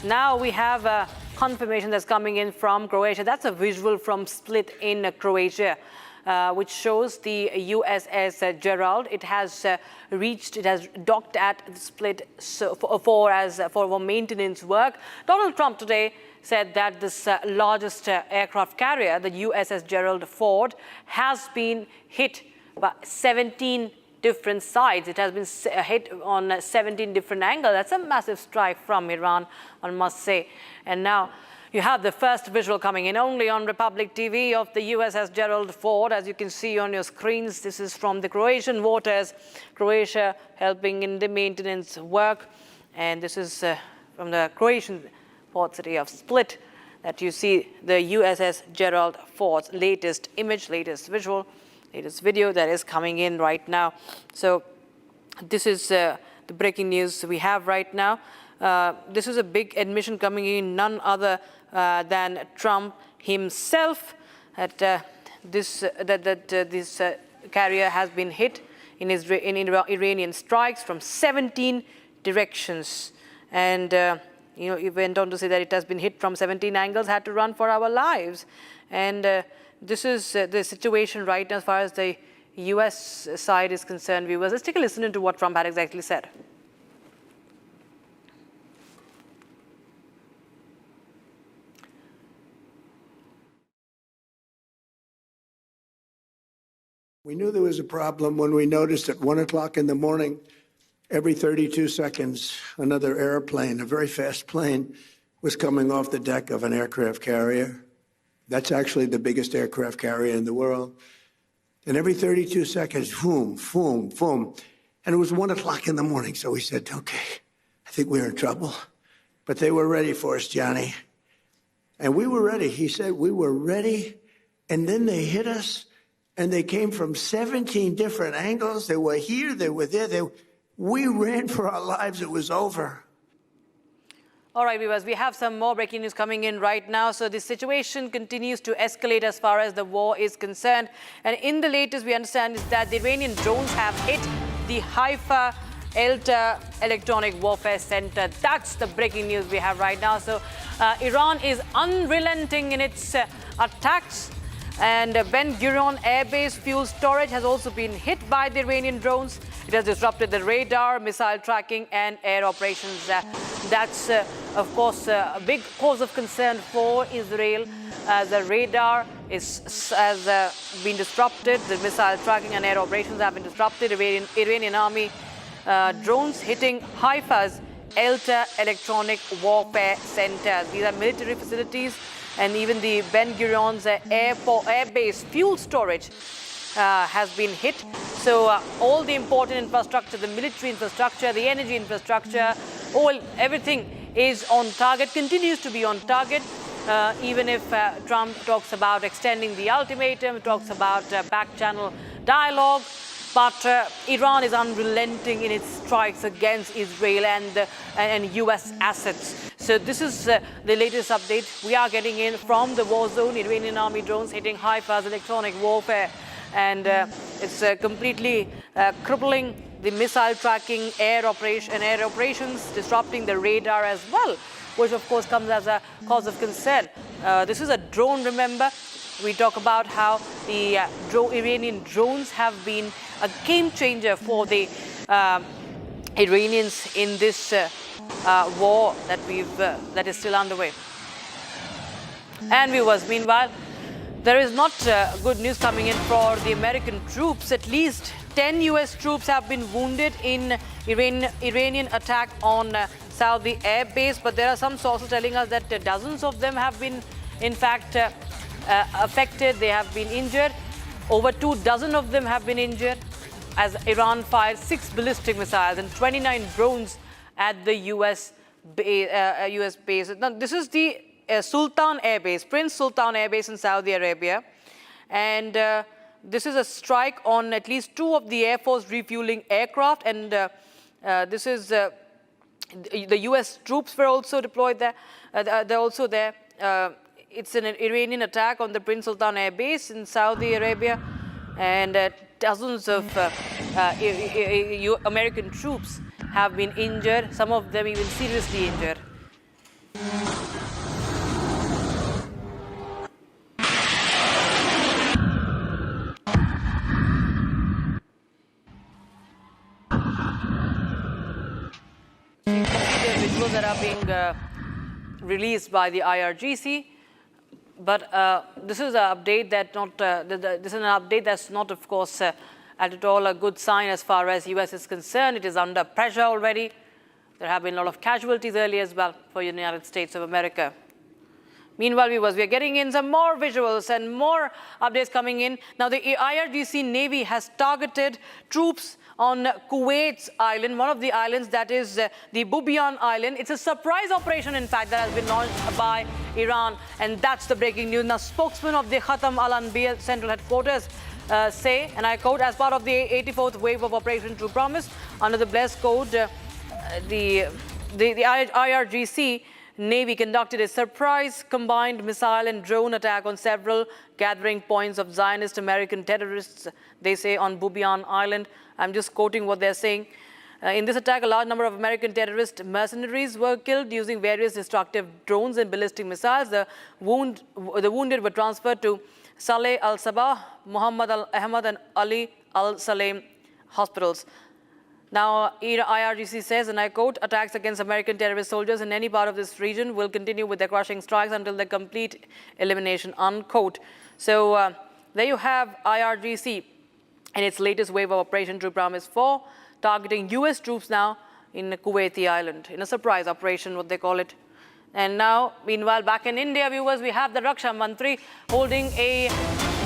now we have a confirmation that's coming in from Croatia. That's a visual from Split in Croatia, which shows the USS Gerald. It has docked at Split for maintenance work. Donald Trump today said that this largest aircraft carrier, the USS Gerald Ford, has been hit by 17 different sides. It has been hit on 17 different angles. That's a massive strike from Iran, one must say. And now you have the first visual coming in only on Republic TV of the USS Gerald Ford. As you can see on your screens, this is from the Croatian waters, Croatia helping in the maintenance work. And this is from the Croatian port city of Split that you see the USS Gerald Ford's latest image, latest visual, latest video that is coming in right now. So this is the breaking news we have right now. This is a big admission coming in, none other than Trump himself, that this carrier has been hit in Iranian strikes from 17 directions. And he went on to say that it has been hit from 17 angles, had to run for our lives. And this is the situation right now as far as the U.S. side is concerned, viewers. Let's take a listen to what Trump had exactly said. We knew there was a problem when we noticed at 1 o'clock in the morning, every 32 seconds, another airplane, a very fast plane, was coming off the deck of an aircraft carrier. That's actually the biggest aircraft carrier in the world. And every 32 seconds, boom, boom, boom. And it was 1 o'clock in the morning, so we said, okay, I think we're in trouble. But they were ready for us, Johnny. And we were ready. He said we were ready, and then they hit us. And they came from 17 different angles. They were here, they were there. We ran for our lives. It was over. All right, viewers, we have some more breaking news coming in right now. So the situation continues to escalate as far as the war is concerned. And in the latest, we understand is that the Iranian drones have hit the Haifa Elta Electronic Warfare Center. That's the breaking news we have right now. So Iran is unrelenting in its attacks. And Ben Gurion Air Base fuel storage has also been hit by the Iranian drones. It has disrupted the radar, missile tracking, and air operations. That's, of course, a big cause of concern for Israel. The radar has been disrupted. The missile tracking and air operations have been disrupted. Iranian army drones hitting Haifa's Elta Electronic Warfare Center. These are military facilities, and even the Ben Gurion's air base fuel storage has been hit. So all the important infrastructure, the military infrastructure, the energy infrastructure, everything is on target, continues to be on target, even if Trump talks about extending the ultimatum, talks about back-channel dialogue. But Iran is unrelenting in its strikes against Israel and U.S. assets. So this is the latest update we are getting in from the war zone. Iranian army drones hitting Haifa's electronic warfare. And it's completely crippling the missile tracking, air operations, disrupting the radar as well, which of course comes as a cause of concern. This is a drone, remember? We talk about how the Iranian drones have been a game changer for the Iranians in this war that is still underway. And viewers, meanwhile, there is not good news coming in for the American troops. At least 10 U.S. troops have been wounded in Iranian attack on Saudi air base. But there are some sources telling us that dozens of them have been, in fact, affected. They have been injured. Over 24 of them have been injured as Iran fired 6 ballistic missiles and 29 drones at the U.S. base. Now, this is the Sultan Air Base, Prince Sultan Air Base in Saudi Arabia. And this is a strike on at least 2 of the Air Force refueling aircraft. And this is the U.S. troops were also deployed there. They're also there. It's an Iranian attack on the Prince Sultan Air Base in Saudi Arabia. And dozens of American troops have been injured, some of them even seriously injured. The visuals that are being released by the IRGC, but this is an update that's not, of course, at all a good sign as far as US is concerned. It is under pressure already. There have been a lot of casualties earlier as well for the United States of America. Meanwhile, viewers, we are getting in some more visuals and more updates coming in. Now, the IRGC Navy has targeted troops on Kuwait's island, one of the islands, that is the Bubiyan Island. It's a surprise operation, in fact, that has been launched by Iran, and that's the breaking news. Now, spokesman of the Khatam al-Anbiya Central Headquarters say, and I quote, as part of the 84th wave of Operation True Promise, under the blessed code, the IRGC Navy conducted a surprise combined missile and drone attack on several gathering points of Zionist American terrorists, they say, on Bubiyan Island. I'm just quoting what they're saying. In this attack, a large number of American terrorist mercenaries were killed using various destructive drones and ballistic missiles. The wounded were transferred to Saleh al-Sabah, Muhammad al-Ahmad, and Ali al-Salem hospitals. Now, IRGC says, and I quote, attacks against American terrorist soldiers in any part of this region will continue with their crushing strikes until their complete elimination, unquote. So there you have IRGC and its latest wave of Operation True Promise 4, targeting US troops now in Kuwaiti Island, in a surprise operation, what they call it. And now, meanwhile, back in India, viewers, we have the Raksha Mantri holding a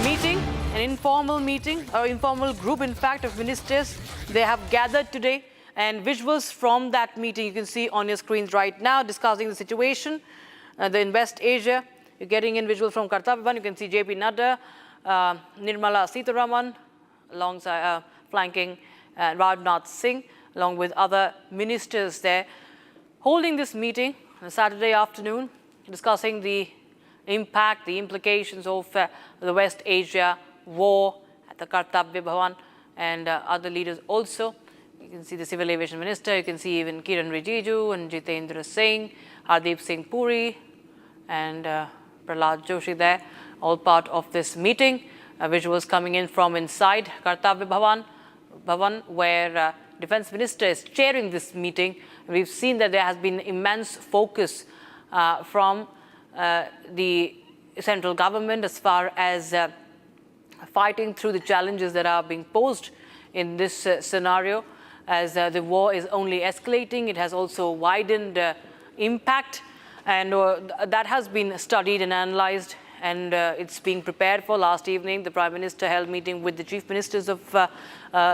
meeting, an informal meeting, or informal group, in fact, of ministers. They have gathered today, and visuals from that meeting you can see on your screens right now, discussing the situation, in West Asia. You're getting in visuals from Kartapavan. You can see JP Nadda, Nirmala Sitharaman, alongside flanking Rajnath Singh, along with other ministers there, holding this meeting on a Saturday afternoon, discussing the impact, the implications of the West Asia war at the Kartavya Bhavan, and other leaders also. You can see the Civil Aviation Minister, you can see even Kiran Rijiju and Jitendra Singh, Hardeep Singh Puri, and Prahlad Joshi there, all part of this meeting. Visuals coming in from inside Kartavya Bhavan, where Defense Minister is chairing this meeting. We've seen that there has been immense focus from the central government as far as fighting through the challenges that are being posed in this scenario. As the war is only escalating, it has also widened impact, and that has been studied and analyzed, and it's being prepared for. Last evening, the Prime Minister held meeting with the Chief Ministers of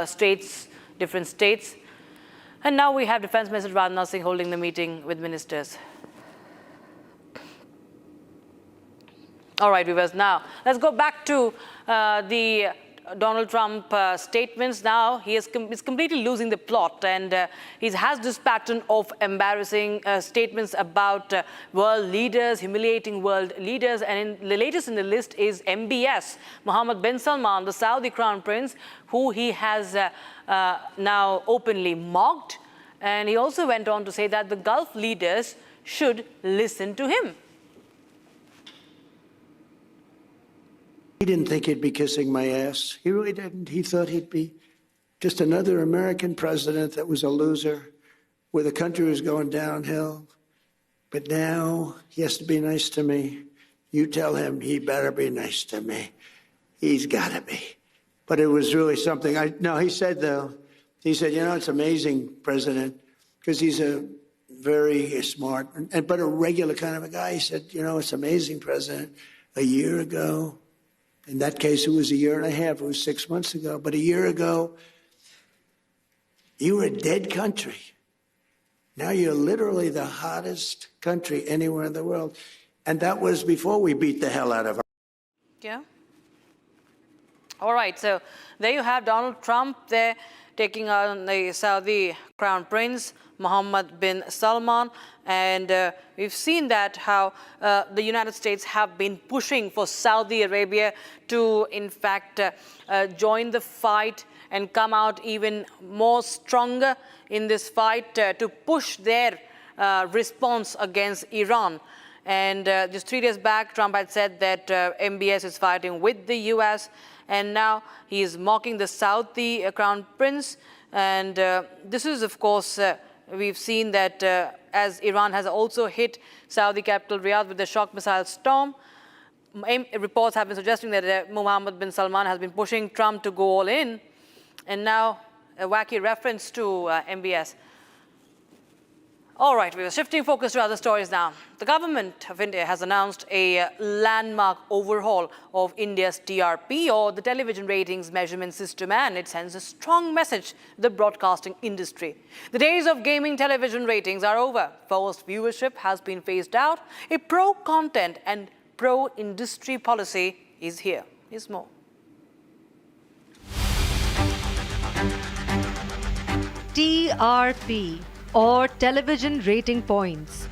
states, different states, and now we have Defense Minister Rajnath Singh holding the meeting with ministers. All right, viewers, now let's go back to the Donald Trump statements. Now he is completely losing the plot, and he has this pattern of embarrassing statements about world leaders, humiliating world leaders, and the latest in the list is MBS, Mohammed bin Salman, the Saudi Crown Prince, who he has now openly mocked, and he also went on to say that the Gulf leaders should listen to him. He didn't think he'd be kissing my ass. He really didn't. He thought he'd be just another American president that was a loser, where the country was going downhill. But now he has to be nice to me. You tell him he better be nice to me. He's got to be. But it was really something. He said, though, it's amazing, President, because he's a very smart, but a regular kind of a guy. He said, it's amazing, President. A year ago, in that case, it was a year and a half. It was 6 months ago. But a year ago, you were a dead country. Now you're literally the hottest country anywhere in the world. And that was before we beat the hell out of her. Yeah. All right. So there you have Donald Trump there taking on the Saudi Crown Prince, Mohammed bin Salman. And we've seen that how the United States have been pushing for Saudi Arabia to, in fact, join the fight and come out even more stronger in this fight to push their response against Iran. And just 3 days back, Trump had said that MBS is fighting with the U.S., and now he is mocking the Saudi Crown Prince. And this is, of course, we've seen that as Iran has also hit Saudi capital Riyadh with the shock missile storm, reports have been suggesting that Mohammed bin Salman has been pushing Trump to go all in. And now a wacky reference to MBS. All right, we are shifting focus to other stories now. The government of India has announced a landmark overhaul of India's TRP, or the television ratings measurement system, and it sends a strong message to the broadcasting industry. The days of gaming television ratings are over. Forced viewership has been phased out. A pro-content and pro-industry policy is here. Here's more. TRP, or television rating points,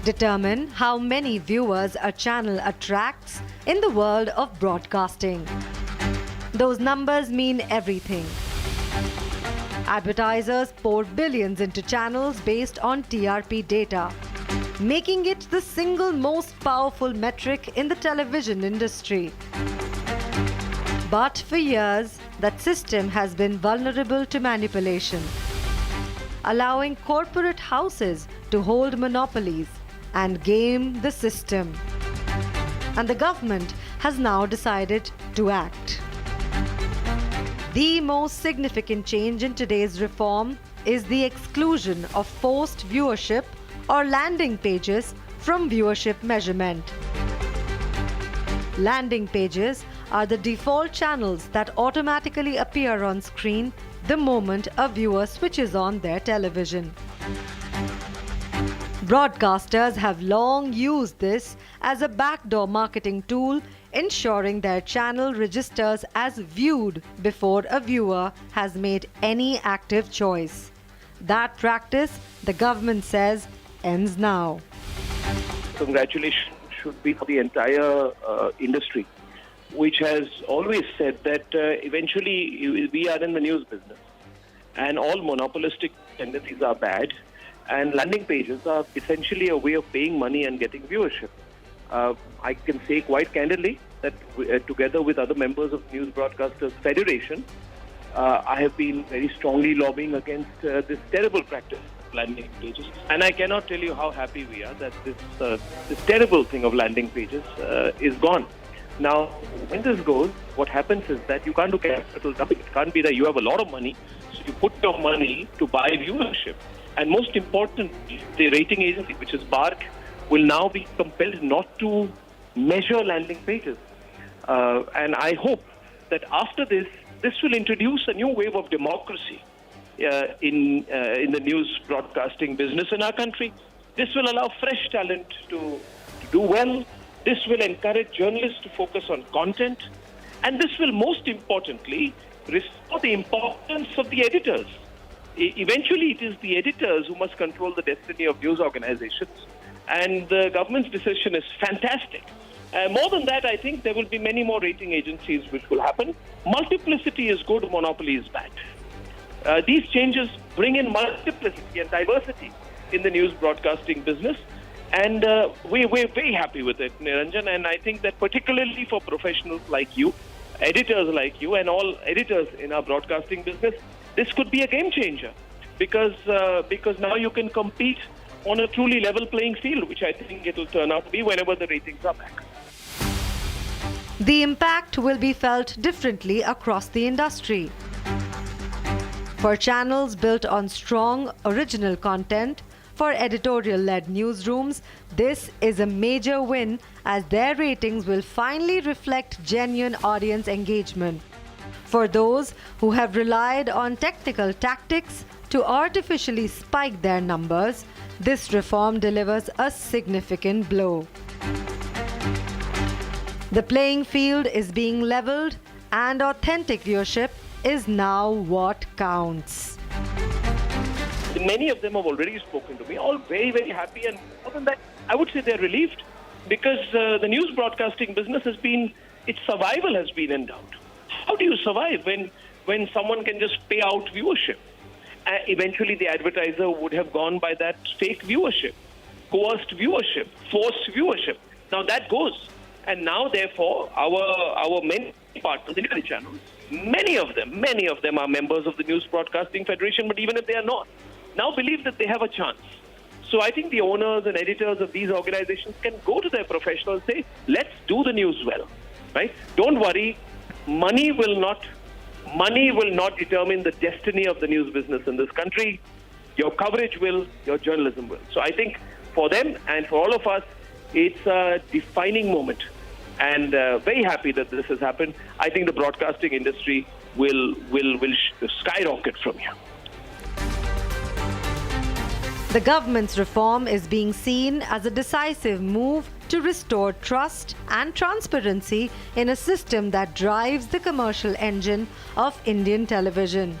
determine how many viewers a channel attracts in the world of broadcasting. Those numbers mean everything. Advertisers pour billions into channels based on TRP data, making it the single most powerful metric in the television industry. But for years, that system has been vulnerable to manipulation, allowing corporate houses to hold monopolies and game the system. And the government has now decided to act. The most significant change in today's reform is the exclusion of forced viewership or landing pages from viewership measurement. Landing pages are the default channels that automatically appear on screen the moment a viewer switches on their television. Broadcasters have long used this as a backdoor marketing tool, ensuring their channel registers as viewed before a viewer has made any active choice. That practice, the government says, ends now. Congratulations should be for the entire industry, which has always said that eventually we are in the news business and all monopolistic tendencies are bad, and landing pages are essentially a way of paying money and getting viewership. I can say quite candidly that together with other members of News Broadcasters Federation, I have been very strongly lobbying against this terrible practice of landing pages. And I cannot tell you how happy we are that this terrible thing of landing pages is gone. Now, when this goes, what happens is that you can't do capital dumping. It can't be that you have a lot of money, so you put your money to buy viewership. And most importantly, the rating agency, which is BARC, will now be compelled not to measure landing pages. And I hope that after this will introduce a new wave of democracy in the news broadcasting business in our country. This will allow fresh talent to do well. This will encourage journalists to focus on content. And this will most importantly restore the importance of the editors. Eventually, it is the editors who must control the destiny of news organizations. And the government's decision is fantastic. More than that, I think there will be many more rating agencies which will happen. Multiplicity is good, monopoly is bad. These changes bring in multiplicity and diversity in the news broadcasting business. And we're very happy with it, Niranjan. And I think that particularly for professionals like you, editors like you, and all editors in our broadcasting business, this could be a game changer. Because now you can compete on a truly level playing field, which I think it will turn out to be whenever the ratings are back. The impact will be felt differently across the industry. For channels built on strong original content, for editorial-led newsrooms, this is a major win as their ratings will finally reflect genuine audience engagement. For those who have relied on technical tactics to artificially spike their numbers, this reform delivers a significant blow. The playing field is being leveled and authentic viewership is now what counts. Many of them have already spoken to me, all very, very happy, and more than that, I would say they're relieved because the news broadcasting business its survival has been in doubt. How do you survive when someone can just pay out viewership? Eventually, the advertiser would have gone by that fake viewership, coerced viewership, forced viewership. Now that goes. And now, therefore, our many partners in the channels, many of them are members of the News Broadcasting Federation, but even if they are not, now believe that they have a chance. So I think the owners and editors of these organizations can go to their professionals and say, let's do the news well, right? Don't worry, money will not determine the destiny of the news business in this country. Your coverage will, your journalism will. So I think for them and for all of us, it's a defining moment. And very happy that this has happened. I think the broadcasting industry will skyrocket from here. The government's reform is being seen as a decisive move to restore trust and transparency in a system that drives the commercial engine of Indian television.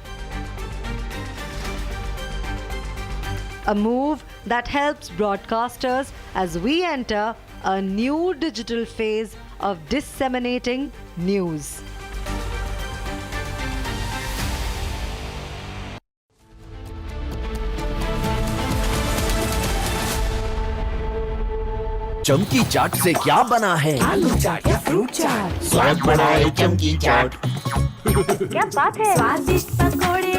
A move that helps broadcasters as we enter a new digital phase of disseminating news. चमकी चाट से क्या बना है? आलू चाट या fruit चाट, स्वाद बढ़ाए चमकी चाट। क्या बात है? स्वादिष्ट पकोड़े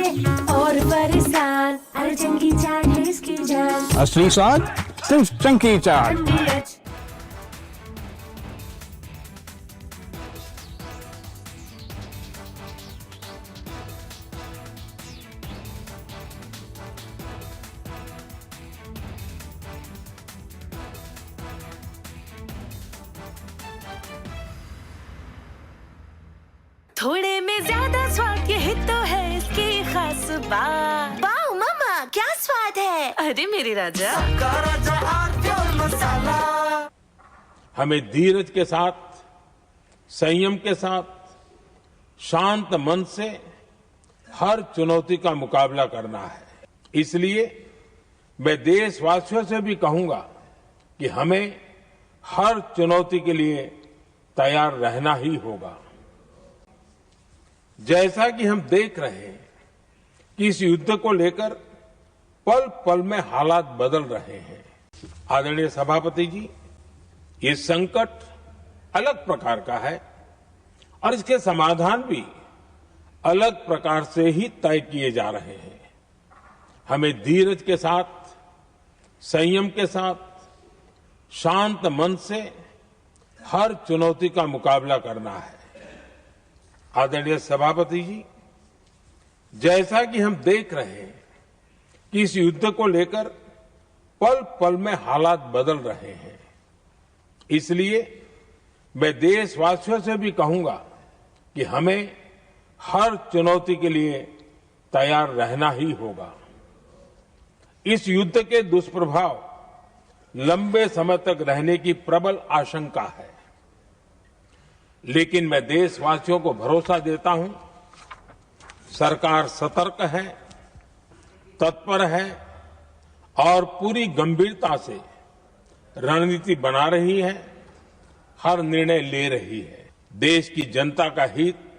और बरसान, अरे चंकी चाट है इसकी जान। असली स्वाद सिर्फ चंकी चाट। थोड़े में ज्यादा स्वाद, यही तो है इसकी खास बात। वाओ मामा, क्या स्वाद है? अरे मेरे राजा, हमें धीरज के साथ, संयम के साथ, शांत मन से हर चुनौती का मुकाबला करना है। इसलिए मैं देशवासियों से भी कहूंगा कि हमें हर चुनौती के लिए तैयार रहना ही होगा। जैसा कि हम देख रहे हैं कि इस युद्ध को लेकर पल पल में हालात बदल रहे हैं। आदरणीय सभापति जी, ये संकट अलग प्रकार का है और इसके समाधान भी अलग प्रकार से ही तय किए जा रहे हैं। हमें धीरज के साथ, संयम के साथ, शांत मन से हर चुनौती का मुकाबला करना है। आदरणीय सभापति जी, जैसा कि हम देख रहे हैं कि इस युद्ध को लेकर पल पल में हालात बदल रहे हैं, इसलिए मैं देशवासियों से भी कहूंगा कि हमें हर चुनौती के लिए तैयार रहना ही होगा। इस युद्ध के दुष्प्रभाव लंबे समय तक रहने की प्रबल आशंका है, लेकिन मैं देशवासियों को भरोसा देता हूं, सरकार सतर्क है, तत्पर है और पूरी गंभीरता से रणनीति बना रही है, हर निर्णय ले रही है। देश की जनता का हित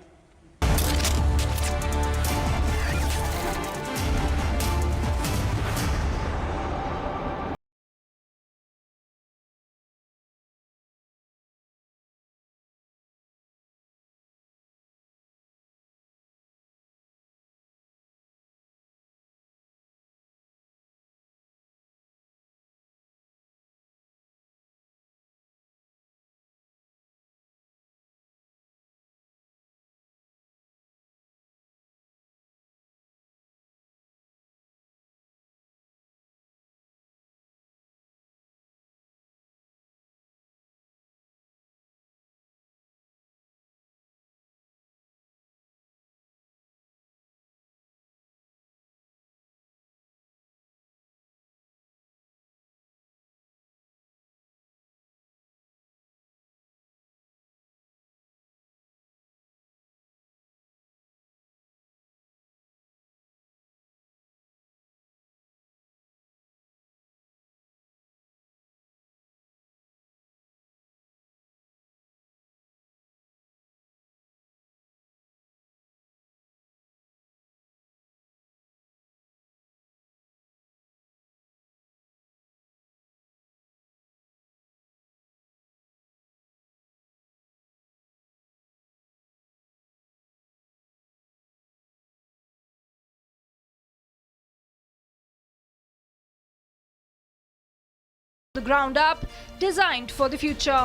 the ground up, designed for the future.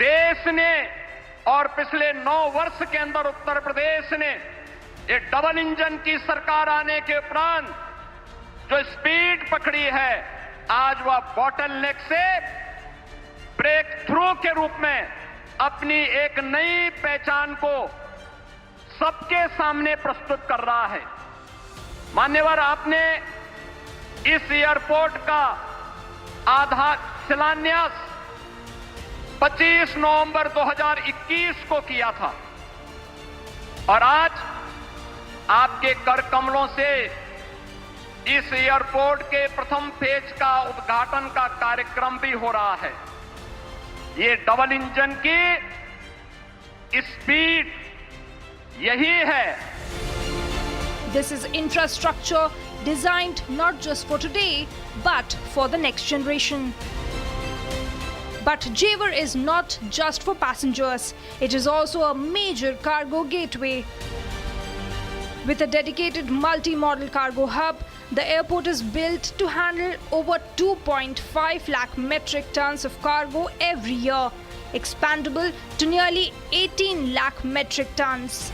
देश ने और पिछले 9 वर्ष के अंदर उत्तर प्रदेश ने ये डबल इंजन की सरकार आने के उपरांत जो स्पीड पकड़ी है, आज वह बॉटलनेक से ब्रेक थ्रू के रूप में अपनी एक नई पहचान को सबके सामने प्रस्तुत कर रहा है। मान्यवर, आपने इस एयरपोर्ट का आधार शिलान्यास 25 नवंबर 2021 को किया था और आज आपके कर कमलों से इस एयरपोर्ट के प्रथम फेज का उद्घाटन का कार्यक्रम भी हो रहा है। ये डबल इंजन की स्पीड यही है। This is infrastructure designed not just for today, but for the next generation. But Jewar is not just for passengers. It is also a major cargo gateway. With a dedicated multi-modal cargo hub, the airport is built to handle over 2.5 lakh metric tons of cargo every year, expandable to nearly 18 lakh metric tons.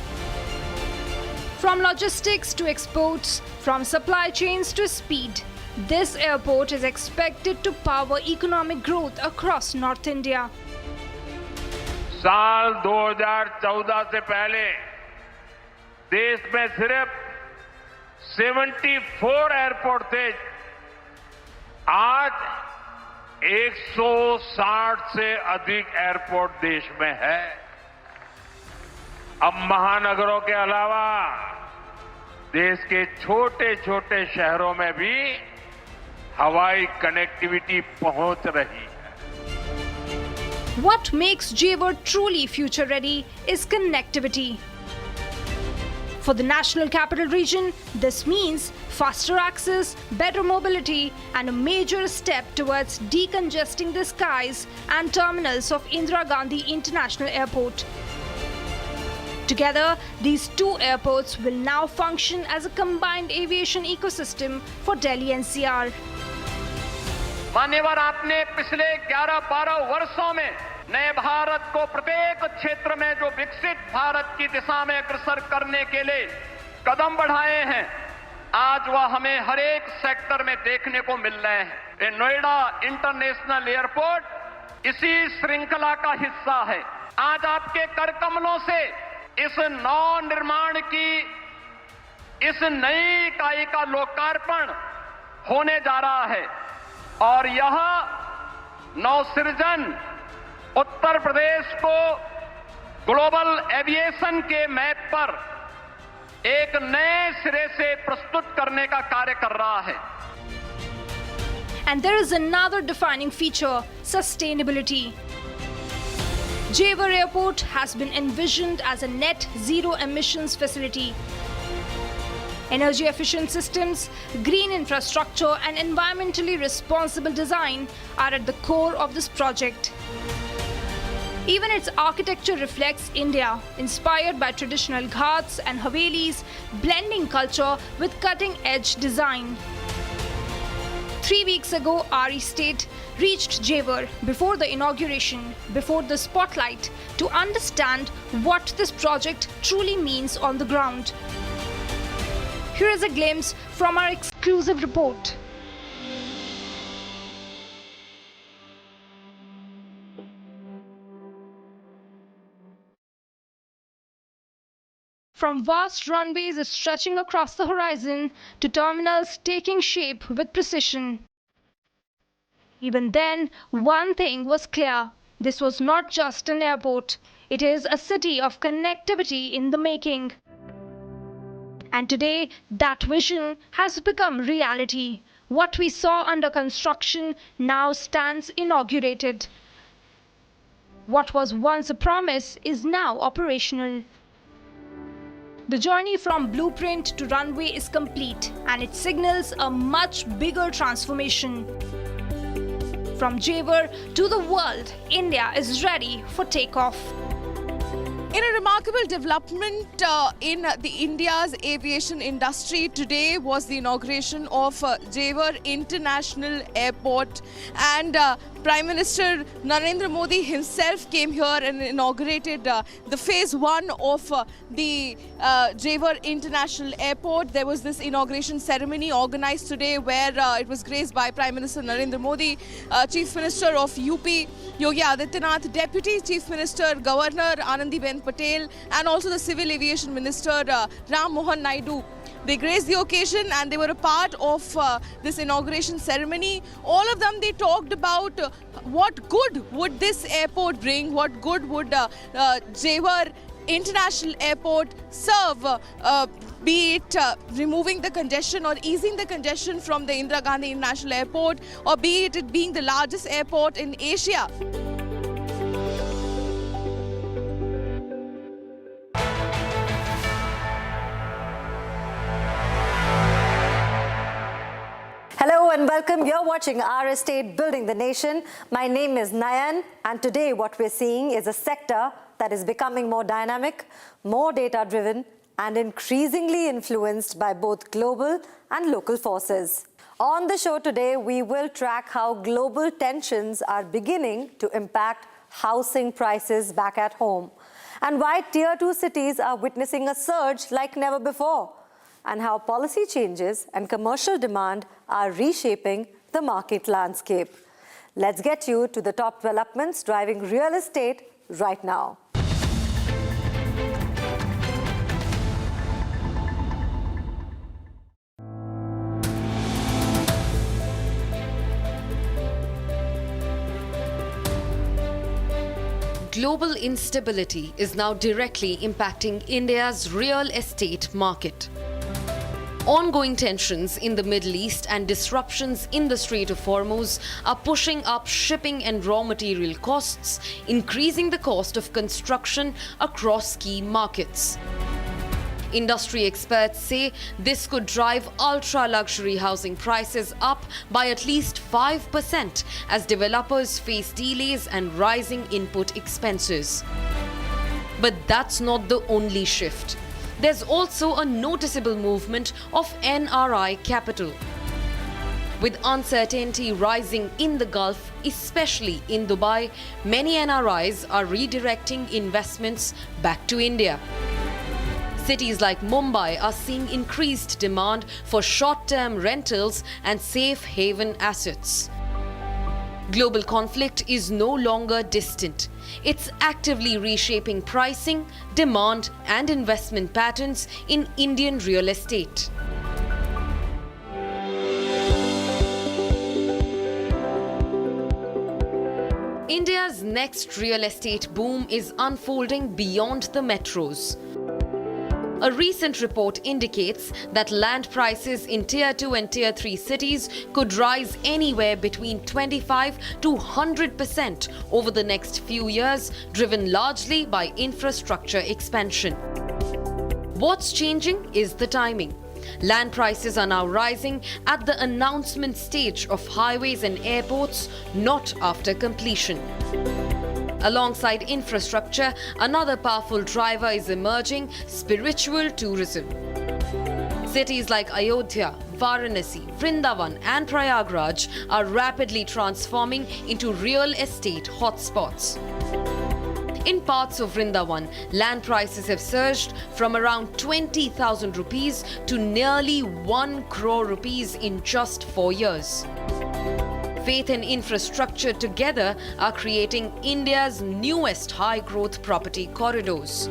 From logistics to exports, from supply chains to speed, this airport is expected to power economic growth across North India. साल 2014 से पहले देश में सिर्फ 74 airport थे। आज 160 से अधिक एयरपोर्ट देश में है। अब महानगरों के अलावा देश के छोटे छोटे शहरों में भी हवाई कनेक्टिविटी पहुंच रही है। What makes Jewar truly future ready is connectivity. For the national capital region, this means faster access, better mobility, and a major step towards decongesting the skies and terminals of Indira Gandhi International Airport. Together, these two airports will now function as a combined aviation ecosystem for Delhi NCR. मान्यवर, आपने पिछले 11-12 वर्षों में नए भारत को प्रत्येक क्षेत्र में जो विकसित भारत की दिशा में अग्रसर करने के लिए कदम बढ़ाए हैं, आज वह हमें हर एक सेक्टर में देखने को मिल रहे हैं। नोएडा इंटरनेशनल एयरपोर्ट इसी श्रृंखला का हिस्सा है। आज आपके कर कमलों से इस नव निर्माण की इस नई इकाई का लोकार्पण होने जा रहा है और यह नवसृजन उत्तर प्रदेश को ग्लोबल एविएशन के मैप पर एक नए सिरे से प्रस्तुत करने का कार्य कर रहा है। And there is another defining feature, sustainability. Jewar Airport has been envisioned as a net zero emissions facility. Energy efficient systems, green infrastructure, and environmentally responsible design are at the core of this project. Even its architecture reflects India, inspired by traditional ghats and havelis, blending culture with cutting-edge design. 3 weeks ago, RE State reached Jewar before the inauguration, before the spotlight, to understand what this project truly means on the ground. Here is a glimpse from our exclusive report. From vast runways stretching across the horizon to terminals taking shape with precision. Even then, one thing was clear. This was not just an airport. It is a city of connectivity in the making. And today, that vision has become reality. What we saw under construction now stands inaugurated. What was once a promise is now operational. The journey from blueprint to runway is complete, and it signals a much bigger transformation. From Jewar to the world, India is ready for takeoff. In a remarkable development in the India's aviation industry, today was the inauguration of Jewar International Airport, and Prime Minister Narendra Modi himself came here and inaugurated the phase 1 of the Jewar International Airport. There was this inauguration ceremony organized today where it was graced by Prime Minister Narendra Modi, Chief Minister of UP Yogi Adityanath, Deputy Chief Minister Governor Anandiben Patel, and also the Civil Aviation Minister Ram Mohan Naidu. They graced the occasion and they were a part of this inauguration ceremony. All of them, they talked about what good would this airport bring, what good would Jewar International Airport serve, be it removing the congestion or easing the congestion from the Indira Gandhi International Airport, or be it being the largest airport in Asia. Hello and welcome. You're watching Our Estate Building the Nation. My name is Nayan, and today what we're seeing is a sector that is becoming more dynamic, more data-driven, and increasingly influenced by both global and local forces. On the show today, we will track how global tensions are beginning to impact housing prices back at home, and why Tier 2 cities are witnessing a surge like never before, and how policy changes and commercial demand are reshaping the market landscape. Let's get you to the top developments driving real estate right now. Global instability is now directly impacting India's real estate market. Ongoing tensions in the Middle East and disruptions in the Strait of Hormuz are pushing up shipping and raw material costs, increasing the cost of construction across key markets. Industry experts say this could drive ultra-luxury housing prices up by at least 5% as developers face delays and rising input expenses. But that's not the only shift. There's also a noticeable movement of NRI capital. With uncertainty rising in the Gulf, especially in Dubai, many NRIs are redirecting investments back to India. Cities like Mumbai are seeing increased demand for short-term rentals and safe haven assets. Global conflict is no longer distant. It's actively reshaping pricing, demand, and investment patterns in Indian real estate. India's next real estate boom is unfolding beyond the metros. A recent report indicates that land prices in Tier 2 and Tier 3 cities could rise anywhere between 25 to 100% over the next few years, driven largely by infrastructure expansion. What's changing is the timing. Land prices are now rising at the announcement stage of highways and airports, not after completion. Alongside infrastructure, another powerful driver is emerging: spiritual tourism. Cities like Ayodhya, Varanasi, Vrindavan, and Prayagraj are rapidly transforming into real estate hotspots. In parts of Vrindavan, land prices have surged from around 20,000 rupees to nearly 1 crore rupees in just 4 years. Faith and infrastructure together are creating India's newest high-growth property corridors.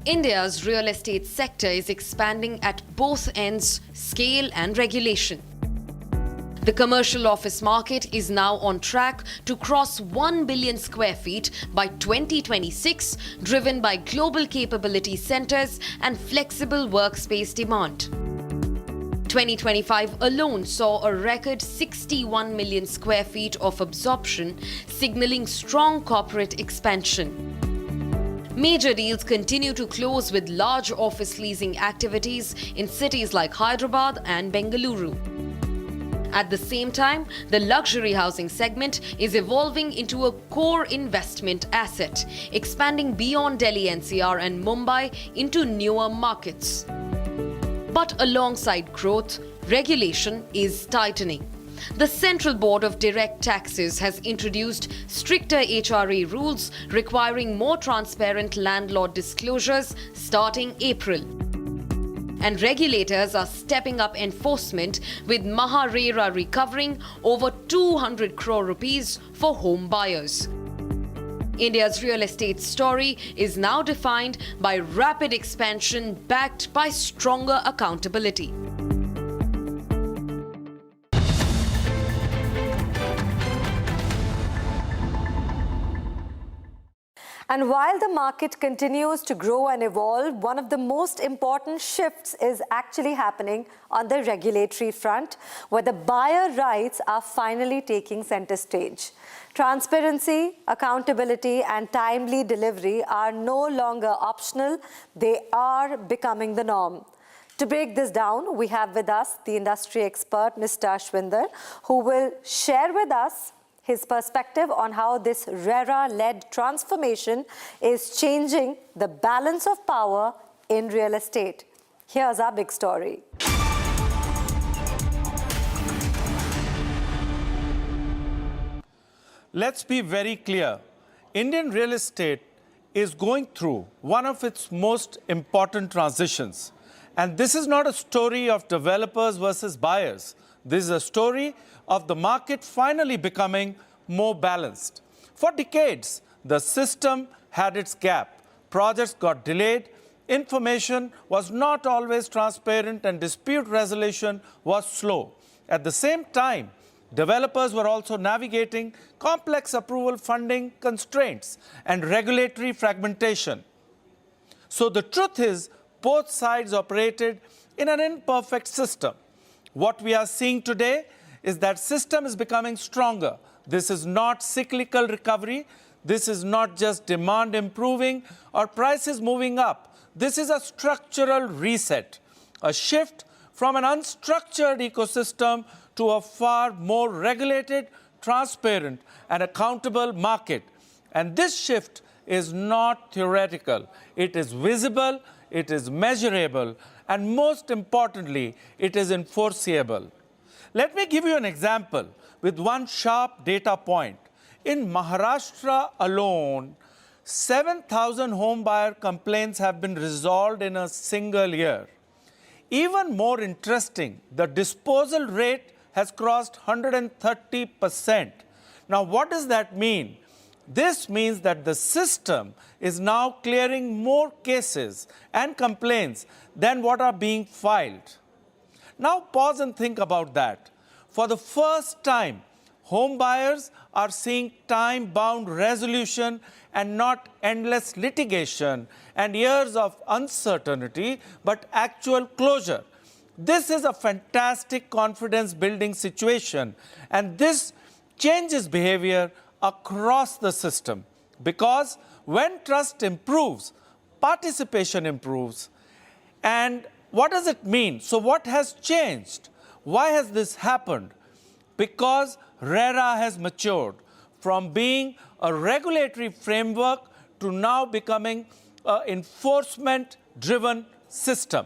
India's real estate sector is expanding at both ends, scale and regulation. The commercial office market is now on track to cross 1 billion square feet by 2026, driven by global capability centers and flexible workspace demand. 2025 alone saw a record 61 million square feet of absorption, signaling strong corporate expansion. Major deals continue to close with large office leasing activities in cities like Hyderabad and Bengaluru. At the same time, the luxury housing segment is evolving into a core investment asset, expanding beyond Delhi NCR and Mumbai into newer markets. But alongside growth, regulation is tightening. The Central Board of Direct Taxes has introduced stricter HRA rules requiring more transparent landlord disclosures starting April. And regulators are stepping up enforcement, with Maharera recovering over 200 crore rupees for home buyers. India's real estate story is now defined by rapid expansion backed by stronger accountability. And while the market continues to grow and evolve, one of the most important shifts is actually happening on the regulatory front, where the buyer rights are finally taking center stage. Transparency, accountability, and timely delivery are no longer optional. They are becoming the norm. To break this down, we have with us the industry expert, Mr. Ashwinder, who will share with us his perspective on how this RERA-led transformation is changing the balance of power in real estate. Here's our big story. Let's be very clear. Indian real estate is going through one of its most important transitions. And this is not a story of developers versus buyers. This is a story of the market finally becoming more balanced. For decades, the system had its gap. Projects got delayed, information was not always transparent, and dispute resolution was slow. At the same time, Developers were also navigating complex approval funding constraints and regulatory fragmentation. So the truth is, both sides operated in an imperfect system. What we are seeing today is that system is becoming stronger. This is not cyclical recovery. This is not just demand improving or prices moving up. This is a structural reset, a shift from an unstructured ecosystem to a far more regulated, transparent, and accountable market. And this shift is not theoretical. It is visible, it is measurable, and most importantly, it is enforceable. Let me give you an example with one sharp data point. In Maharashtra alone, 7,000 home buyer complaints have been resolved in a single year. Even more interesting, the disposal rate has crossed 130%. Now, what does that mean? This means that the system is now clearing more cases and complaints than what are being filed. Now, pause and think about that. For the first time, home buyers are seeing time-bound resolution and not endless litigation and years of uncertainty, but actual closure. This is a fantastic confidence-building situation, and this changes behavior across the system, because when trust improves, participation improves. And what does it mean? So what has changed? Why has this happened? Because RERA has matured from being a regulatory framework to now becoming an enforcement-driven system.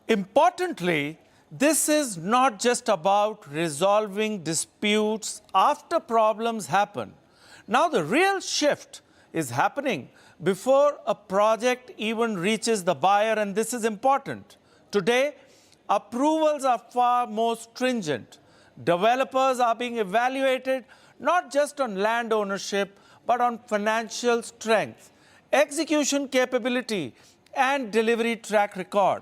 Importantly, this is not just about resolving disputes after problems happen. Now the real shift is happening before a project even reaches the buyer, and this is important. Today, approvals are far more stringent. Developers are being evaluated not just on land ownership, but on financial strength, execution capability, and delivery track record.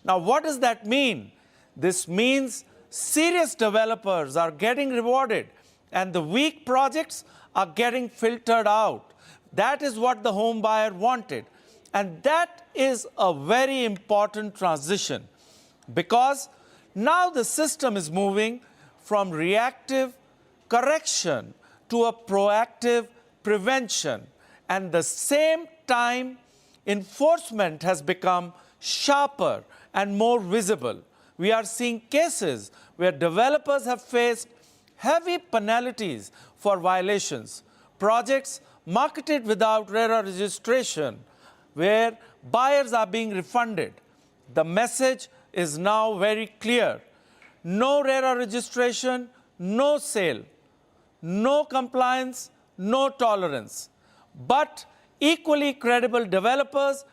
Now, what does that mean? This means serious developers are getting rewarded and the weak projects are getting filtered out. That is what the home buyer wanted. And that is a very important transition, because now the system is moving from reactive correction to a proactive prevention. And at the same time, enforcement has become sharper and more visible. We are seeing cases where developers have faced heavy penalties for violations. Projects marketed without RERA registration, where buyers are being refunded. The message is now very clear. No RERA registration, no sale. No compliance, no tolerance. But equally credible developers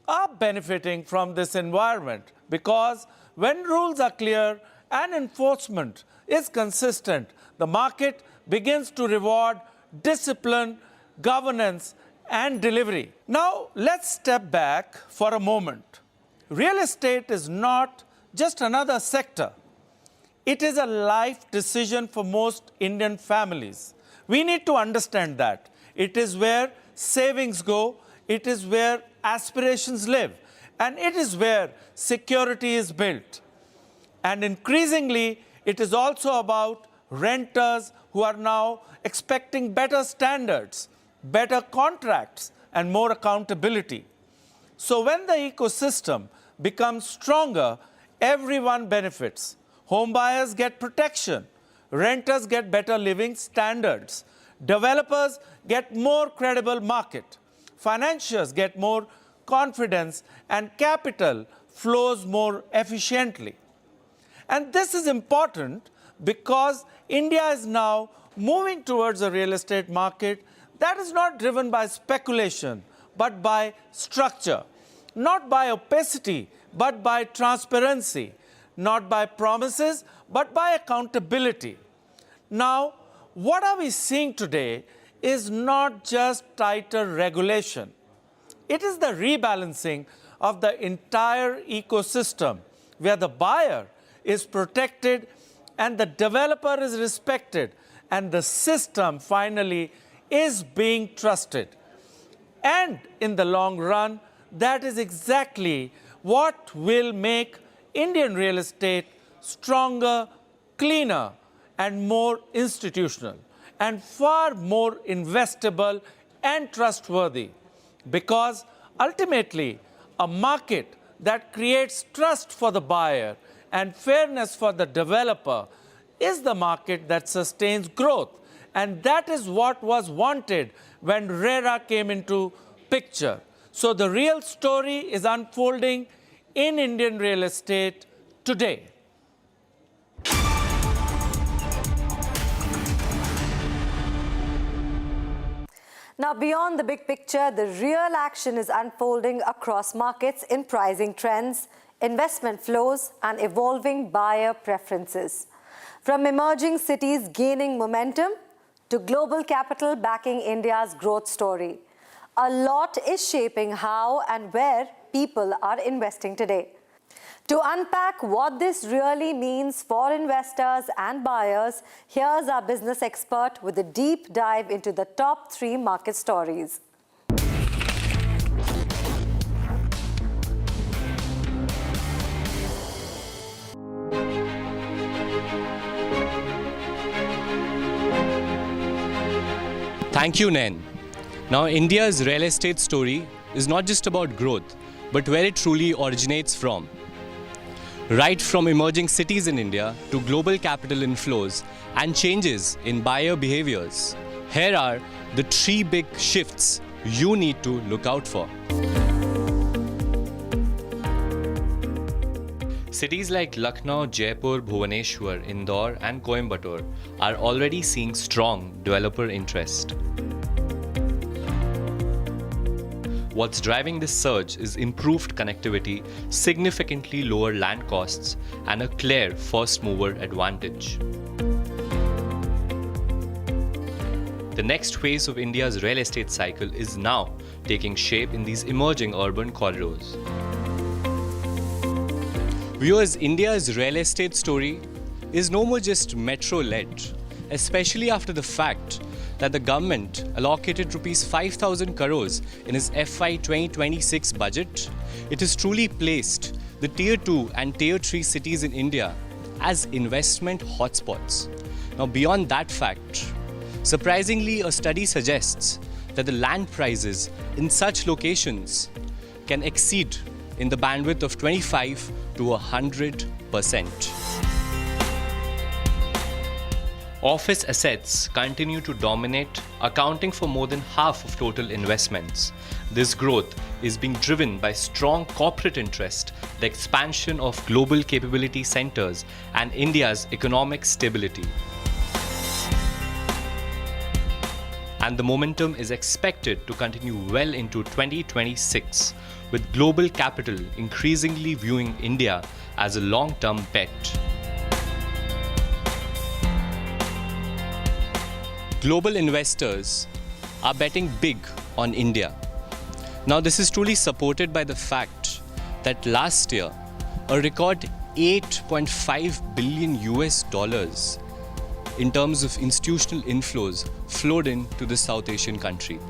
are benefiting from this environment, because when rules are clear and enforcement is consistent, the market begins to reward discipline, governance, and delivery. Now, let's step back for a moment. Real estate is not just another sector. It is a life decision for most Indian families. We need to understand that. It is where savings go, it is where aspirations live, and it is where security is built. And increasingly, it is also about renters who are now expecting better standards, better contracts, and more accountability. So when the ecosystem becomes stronger, everyone benefits. Home buyers get protection, renters get better living standards, developers get more credible market, financiers get more confidence, and capital flows more efficiently. And this is important because India is now moving towards a real estate market that is not driven by speculation, but by structure, not by opacity, but by transparency, not by promises, but by accountability. Now, what are we seeing today is not just tighter regulation. It is the rebalancing of the entire ecosystem, where the buyer is protected and the developer is respected, and the system finally is being trusted. And in the long run, that is exactly what will make Indian real estate stronger, cleaner, and more institutional, and far more investable and trustworthy. Because ultimately, a market that creates trust for the buyer and fairness for the developer is the market that sustains growth. And that is what was wanted when RERA came into picture. So the real story is unfolding in Indian real estate today. Now, beyond the big picture, the real action is unfolding across markets in pricing trends, investment flows, and evolving buyer preferences. From emerging cities gaining momentum to global capital backing India's growth story, a lot is shaping how and where people are investing today. To unpack what this really means for investors and buyers, here's our business expert with a deep dive into the top 3 market stories. Thank you, Nain. Now, India's real estate story is not just about growth, but where it truly originates from. Right from emerging cities in India to global capital inflows and changes in buyer behaviors, here are the 3 big shifts you need to look out for. Cities like Lucknow, Jaipur, Bhubaneswar, Indore and Coimbatore are already seeing strong developer interest. What's driving this surge is improved connectivity, significantly lower land costs, and a clear first-mover advantage. The next phase of India's real estate cycle is now taking shape in these emerging urban corridors. Viewers, India's real estate story is no more just metro-led, especially after the fact that the government allocated rupees 5,000 crores in its FY 2026 budget. It has truly placed the Tier 2 and Tier 3 cities in India as investment hotspots. Now, beyond that fact, surprisingly, a study suggests that the land prices in such locations can exceed in the bandwidth of 25 to 100%. Office assets continue to dominate, accounting for more than half of total investments. This growth is being driven by strong corporate interest, the expansion of global capability centers, and India's economic stability. And the momentum is expected to continue well into 2026, with global capital increasingly viewing India as a long-term bet. Global investors are betting big on India. Now, this is truly supported by the fact that last year, a record $8.5 billion in terms of institutional inflows flowed into the South Asian country.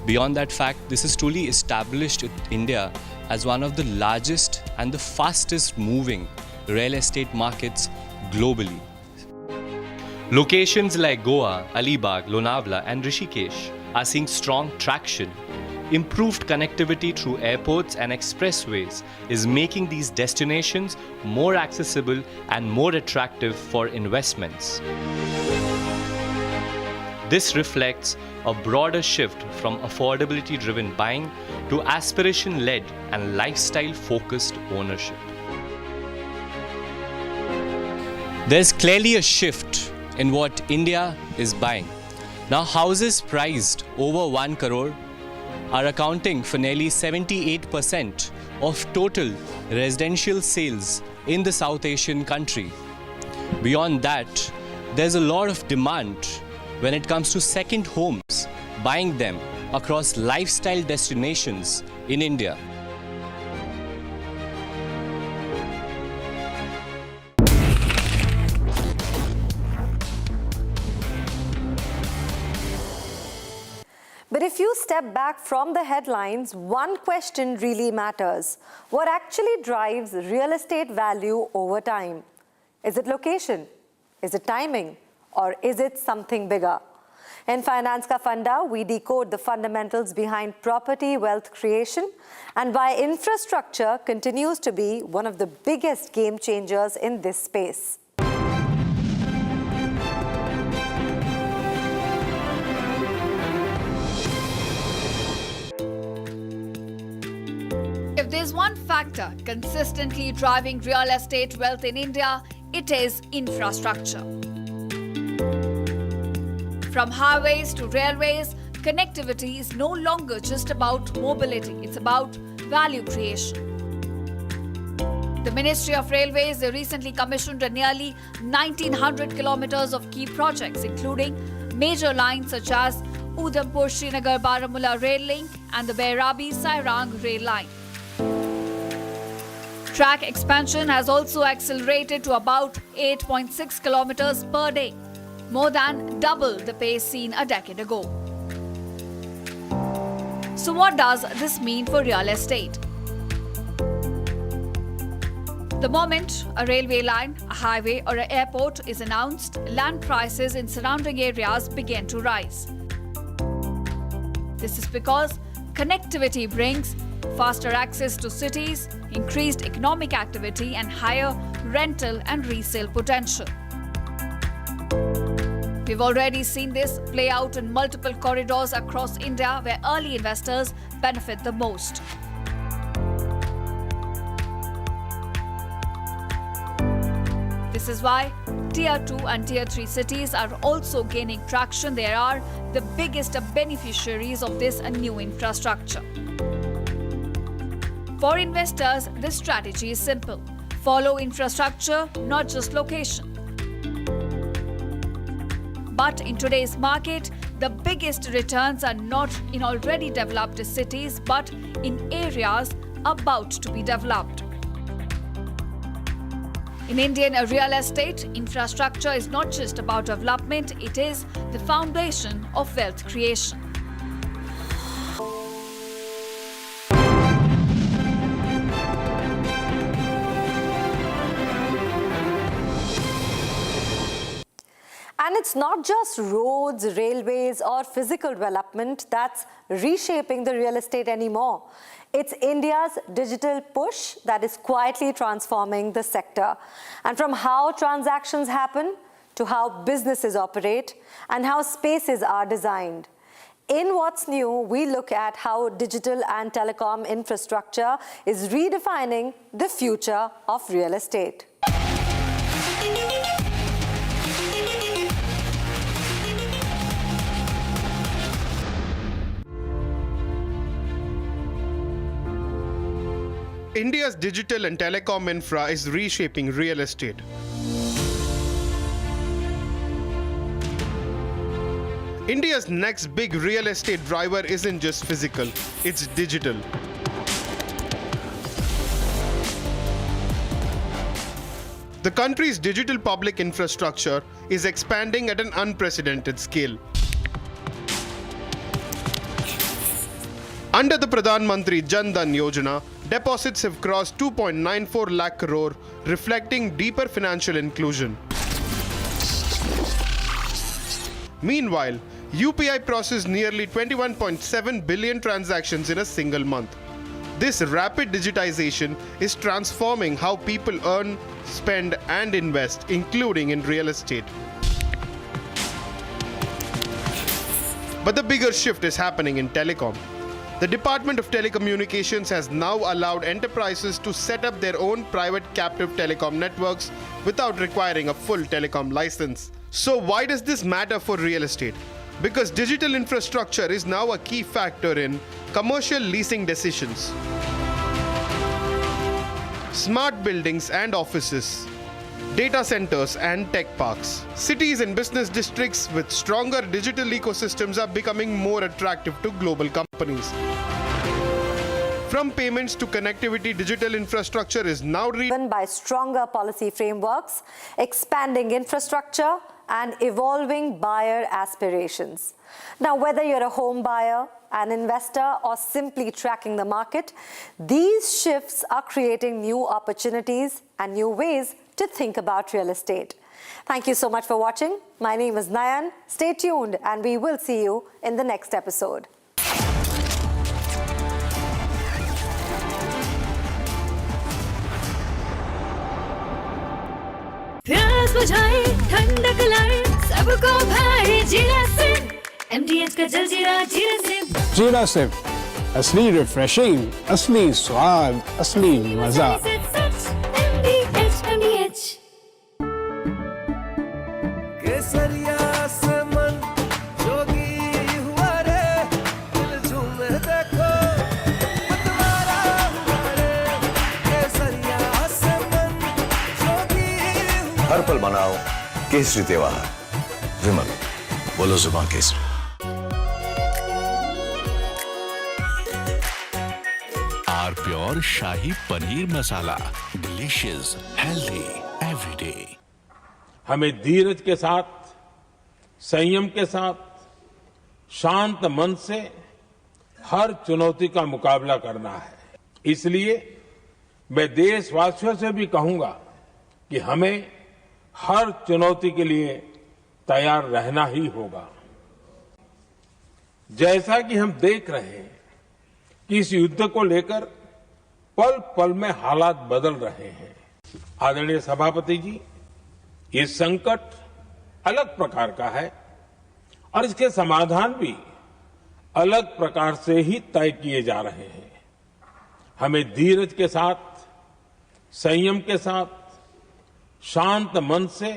Beyond that fact, this has truly established India as one of the largest and the fastest moving real estate markets globally. Locations like Goa, Alibag, Lonavala and Rishikesh are seeing strong traction. Improved connectivity through airports and expressways is making these destinations more accessible and more attractive for investments. This reflects a broader shift from affordability-driven buying to aspiration-led and lifestyle-focused ownership. There's clearly a shift in what India is buying. Now, houses priced over 1 crore are accounting for nearly 78% of total residential sales in the South Asian country. Beyond that, there's a lot of demand when it comes to second homes, buying them across lifestyle destinations in India. step back from the headlines, one question really matters. What actually drives real estate value over time? Is it location? Is it timing? Or is it something bigger? In Finance Ka Funda, we decode the fundamentals behind property wealth creation and why infrastructure continues to be one of the biggest game changers in this space. If there's one factor consistently driving real estate wealth in India, it is infrastructure. From highways to railways, connectivity is no longer just about mobility, it's about value creation. The Ministry of Railways recently commissioned nearly 1,900 kilometers of key projects, including major lines such as Udhampur-Srinagar-Baramulla rail link and the Bairabi-Sairang rail line. Track expansion has also accelerated to about 8.6 kilometers per day, more than double the pace seen a decade ago. So what does this mean for real estate? The moment a railway line, a highway or an airport is announced, land prices in surrounding areas begin to rise. This is because connectivity brings faster access to cities, increased economic activity and higher rental and resale potential. We've already seen this play out in multiple corridors across India where early investors benefit the most. This is why Tier 2 and Tier 3 cities are also gaining traction. They are the biggest beneficiaries of this new infrastructure. For investors, this strategy is simple. Follow infrastructure, not just location. But in today's market, the biggest returns are not in already developed cities, but in areas about to be developed. In Indian real estate, infrastructure is not just about development, it is the foundation of wealth creation. And it's not just roads, railways, or physical development that's reshaping the real estate anymore. It's India's digital push that is quietly transforming the sector. And from how transactions happen to how businesses operate and how spaces are designed. In What's New, we look at how digital and telecom infrastructure is redefining the future of real estate. India's digital and telecom infra is reshaping real estate. India's next big real estate driver isn't just physical, it's digital. The country's digital public infrastructure is expanding at an unprecedented scale. Under the Pradhan Mantri Jan Dhan Yojana, deposits have crossed 2.94 lakh crore, reflecting deeper financial inclusion. Meanwhile, UPI processed nearly 21.7 billion transactions in a single month. This rapid digitization is transforming how people earn, spend, and invest, including in real estate. But the bigger shift is happening in telecom. The Department of Telecommunications has now allowed enterprises to set up their own private captive telecom networks without requiring a full telecom license. So why does this matter for real estate? Because digital infrastructure is now a key factor in commercial leasing decisions. Smart buildings and offices, data centers and tech parks. Cities and business districts with stronger digital ecosystems are becoming more attractive to global companies. From payments to connectivity, digital infrastructure is now driven by stronger policy frameworks, expanding infrastructure, and evolving buyer aspirations. Now, whether you're a home buyer, an investor, or simply tracking the market, these shifts are creating new opportunities and new ways to think about real estate. Thank you so much for watching. My name is Nayan. Stay tuned and we will see you in the next episode. प्यास बुझाए ठंडक लाए सबको भाए जीरा SIM MDH का जलजीरा जीरा SIM जीरा सिर्फ असली रिफ्रेशिंग, असली स्वाद, असली मजा। MDH केसरिया से मन जोगी हुआ रे, दिल झूमे देखो मतवारा हुआ रे। केसरिया से मन जोगी हुआ। हर पल मनाओ केसरी त्योहार। विमल, बोलो जुबान केसरी। Are pure shahi paneer masala, delicious, healthy everyday. हमें धीरज के साथ, संयम के साथ, शांत मन से हर चुनौती का मुकाबला करना है। इसलिए मैं देशवासियों से भी कहूंगा कि हमें हर चुनौती के लिए तैयार रहना ही होगा। जैसा कि हम देख रहे हैं कि इस युद्ध को लेकर पल पल में हालात बदल रहे हैं। आदरणीय सभापति जी, ये संकट अलग प्रकार का है और इसके समाधान भी अलग प्रकार से ही तय किए जा रहे हैं। हमें धीरज के साथ, संयम के साथ, शांत मन से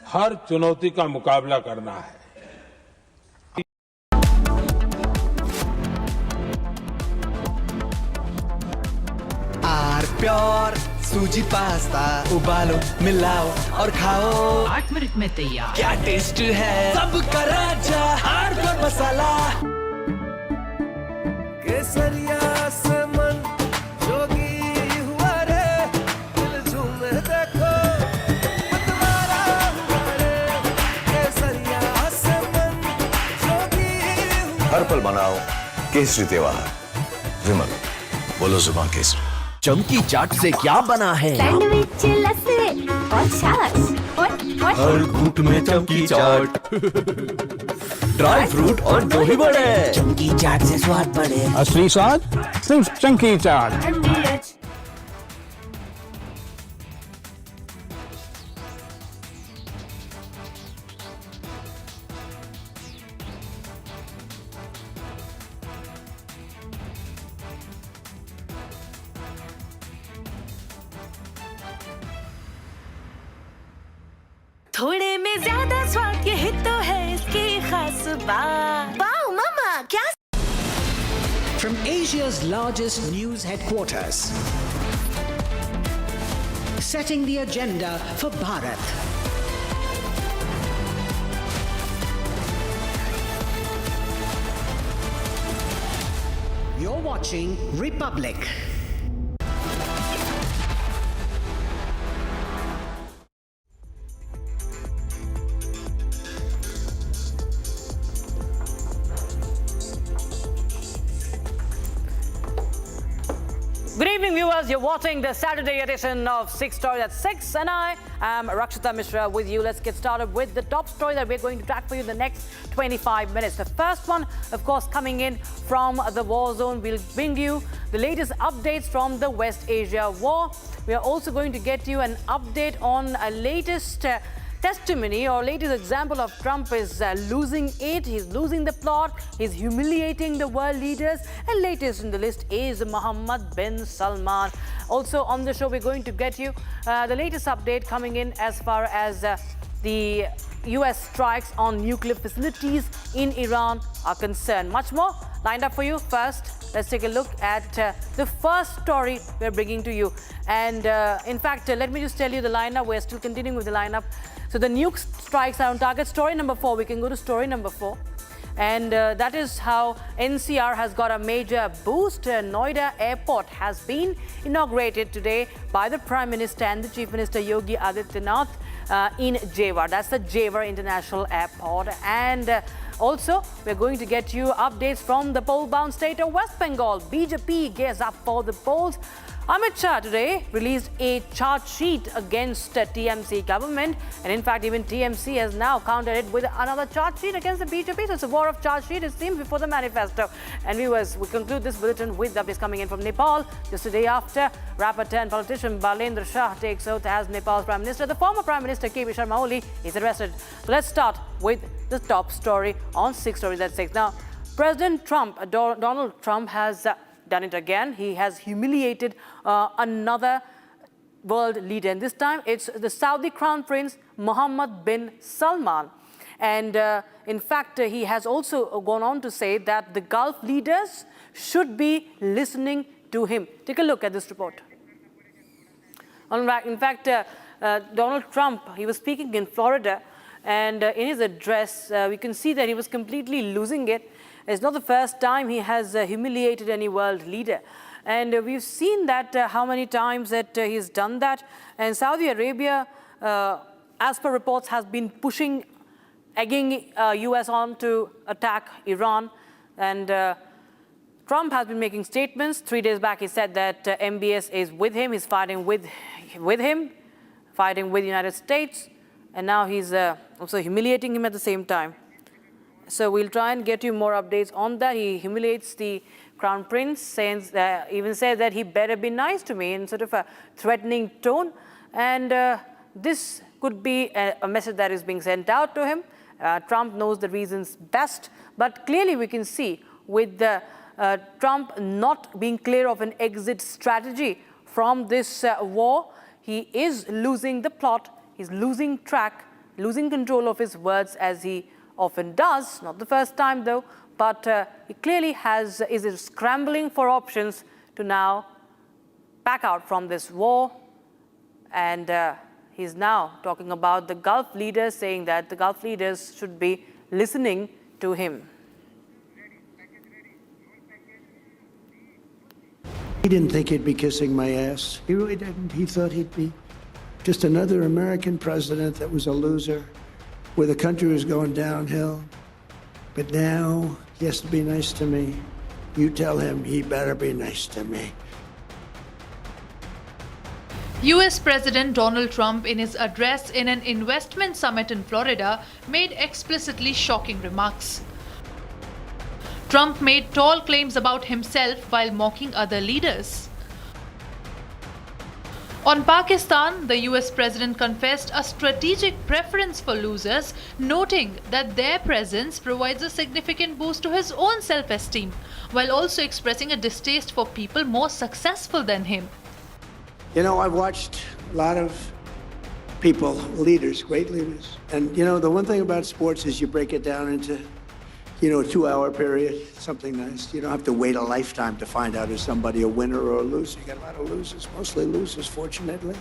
हर चुनौती का मुकाबला करना है। आर प्योर सूजी पास्ता उबालो, मिलाओ और खाओ। 8 मिनट में तैयार। क्या टेस्ट है सबका राजा आर प्योर मसाला। केसरिया से मन जोगी हुआ रे, दिल झूमे देखो मतवारा हुआ रे। केसरिया से मन जोगी हुआ। हर पल मनाओ केसरी त्योहार। विमल, बोलो जुबान केसरी। चमकी चाट से क्या बना है? सैंडविच, लस्सी और छाछ और हर घूंट में चमकी चाट। ड्राई फ्रूट और दही बड़े। चमकी चाट से स्वाद बढ़े। असली स्वाद सिर्फ चंकी चाट। MDH थोड़े में ज्यादा स्वाद, यही तो है इसकी खास बात। वाओ मामा, क्या? From Asia's largest news headquarters, setting the agenda for Bharat. You're watching Republic. Good evening, viewers. You're watching the Saturday edition of 6 Stories at 6, and I am Rakshita Mishra with you. Let's get started with the top story that we're going to track for you in the next 25 minutes. The first one, of course, coming in from the war zone. We'll bring you the latest updates from the West Asia war. We are also going to get you an update on a latest testimony or latest example of Trump is losing it. He's losing the plot. He's humiliating the world leaders. And latest in the list is Mohammed bin Salman. Also on the show, we're going to get you the latest update coming in as far as the US strikes on nuclear facilities in Iran are concerned. Much more lined up for you. First, let's take a look at the first story we're bringing to you. And in fact, let me just tell you the lineup. We're still continuing with the lineup. So the nuke strikes are on target. Story number 4. We can go to story number 4. And that is how NCR has got a major boost. Noida Airport has been inaugurated today by the Prime Minister and the Chief Minister Yogi Adityanath in Jewar. That's the Jewar International Airport. And Also, we're going to get you updates from the poll-bound state of West Bengal. BJP gears up for the polls. Amit Shah today released a charge sheet against TMC government, and in fact even TMC has now countered it with another charge sheet against the BJP. So it's a war of charge sheet, it seems, before the manifesto. And viewers, we conclude this bulletin with updates coming in from Nepal. Just a day after rapper turned politician Balendra Shah takes oath as Nepal's Prime Minister, the former Prime Minister KP Sharma Oli is arrested. So let's start with the top story on 6 Stories at 6. Now, President Trump, Donald Trump has done it again. He has humiliated another world leader, and this time it's the Saudi Crown Prince Mohammed bin Salman. And in fact, he has also gone on to say that the Gulf leaders should be listening to him. Take a look at this report. In fact, Donald Trump, he was speaking in Florida, and in his address, we can see that he was completely losing it. It's not the first time he has humiliated any world leader. And we've seen that how many times that he's done that. And Saudi Arabia, as per reports, has been egging US on to attack Iran. And Trump has been making statements. 3 days back, he said that MBS is with him. He's fighting with him, fighting with the United States. And now he's also humiliating him at the same time. So we'll try and get you more updates on that. He humiliates the Crown Prince, even says that he better be nice to me in sort of a threatening tone. And this could be a message that is being sent out to him. Trump knows the reasons best. But clearly we can see with Trump not being clear of an exit strategy from this war, he is losing the plot. He's losing track, losing control of his words, as he often does. Not the first time though, but he clearly is scrambling for options to now back out from this war. And he's now talking about the Gulf leaders, saying that the Gulf leaders should be listening to him. He didn't think he'd be kissing my ass. He really didn't. He thought he'd be just another American president that was a loser, where the country was going downhill. But now he has to be nice to me. You tell him he better be nice to me. US President Donald Trump, in his address in an investment summit in Florida, made explicitly shocking remarks. Trump made tall claims about himself while mocking other leaders. On Pakistan, the US president confessed a strategic preference for losers, noting that their presence provides a significant boost to his own self-esteem, while also expressing a distaste for people more successful than him. You know, I've watched a lot of people, leaders, great leaders. And, you know, the one thing about sports is you break it down into, you know, a 2-hour period, something nice. You don't have to wait a lifetime to find out if somebody a winner or a loser. You got a lot of losers, mostly losers, fortunately.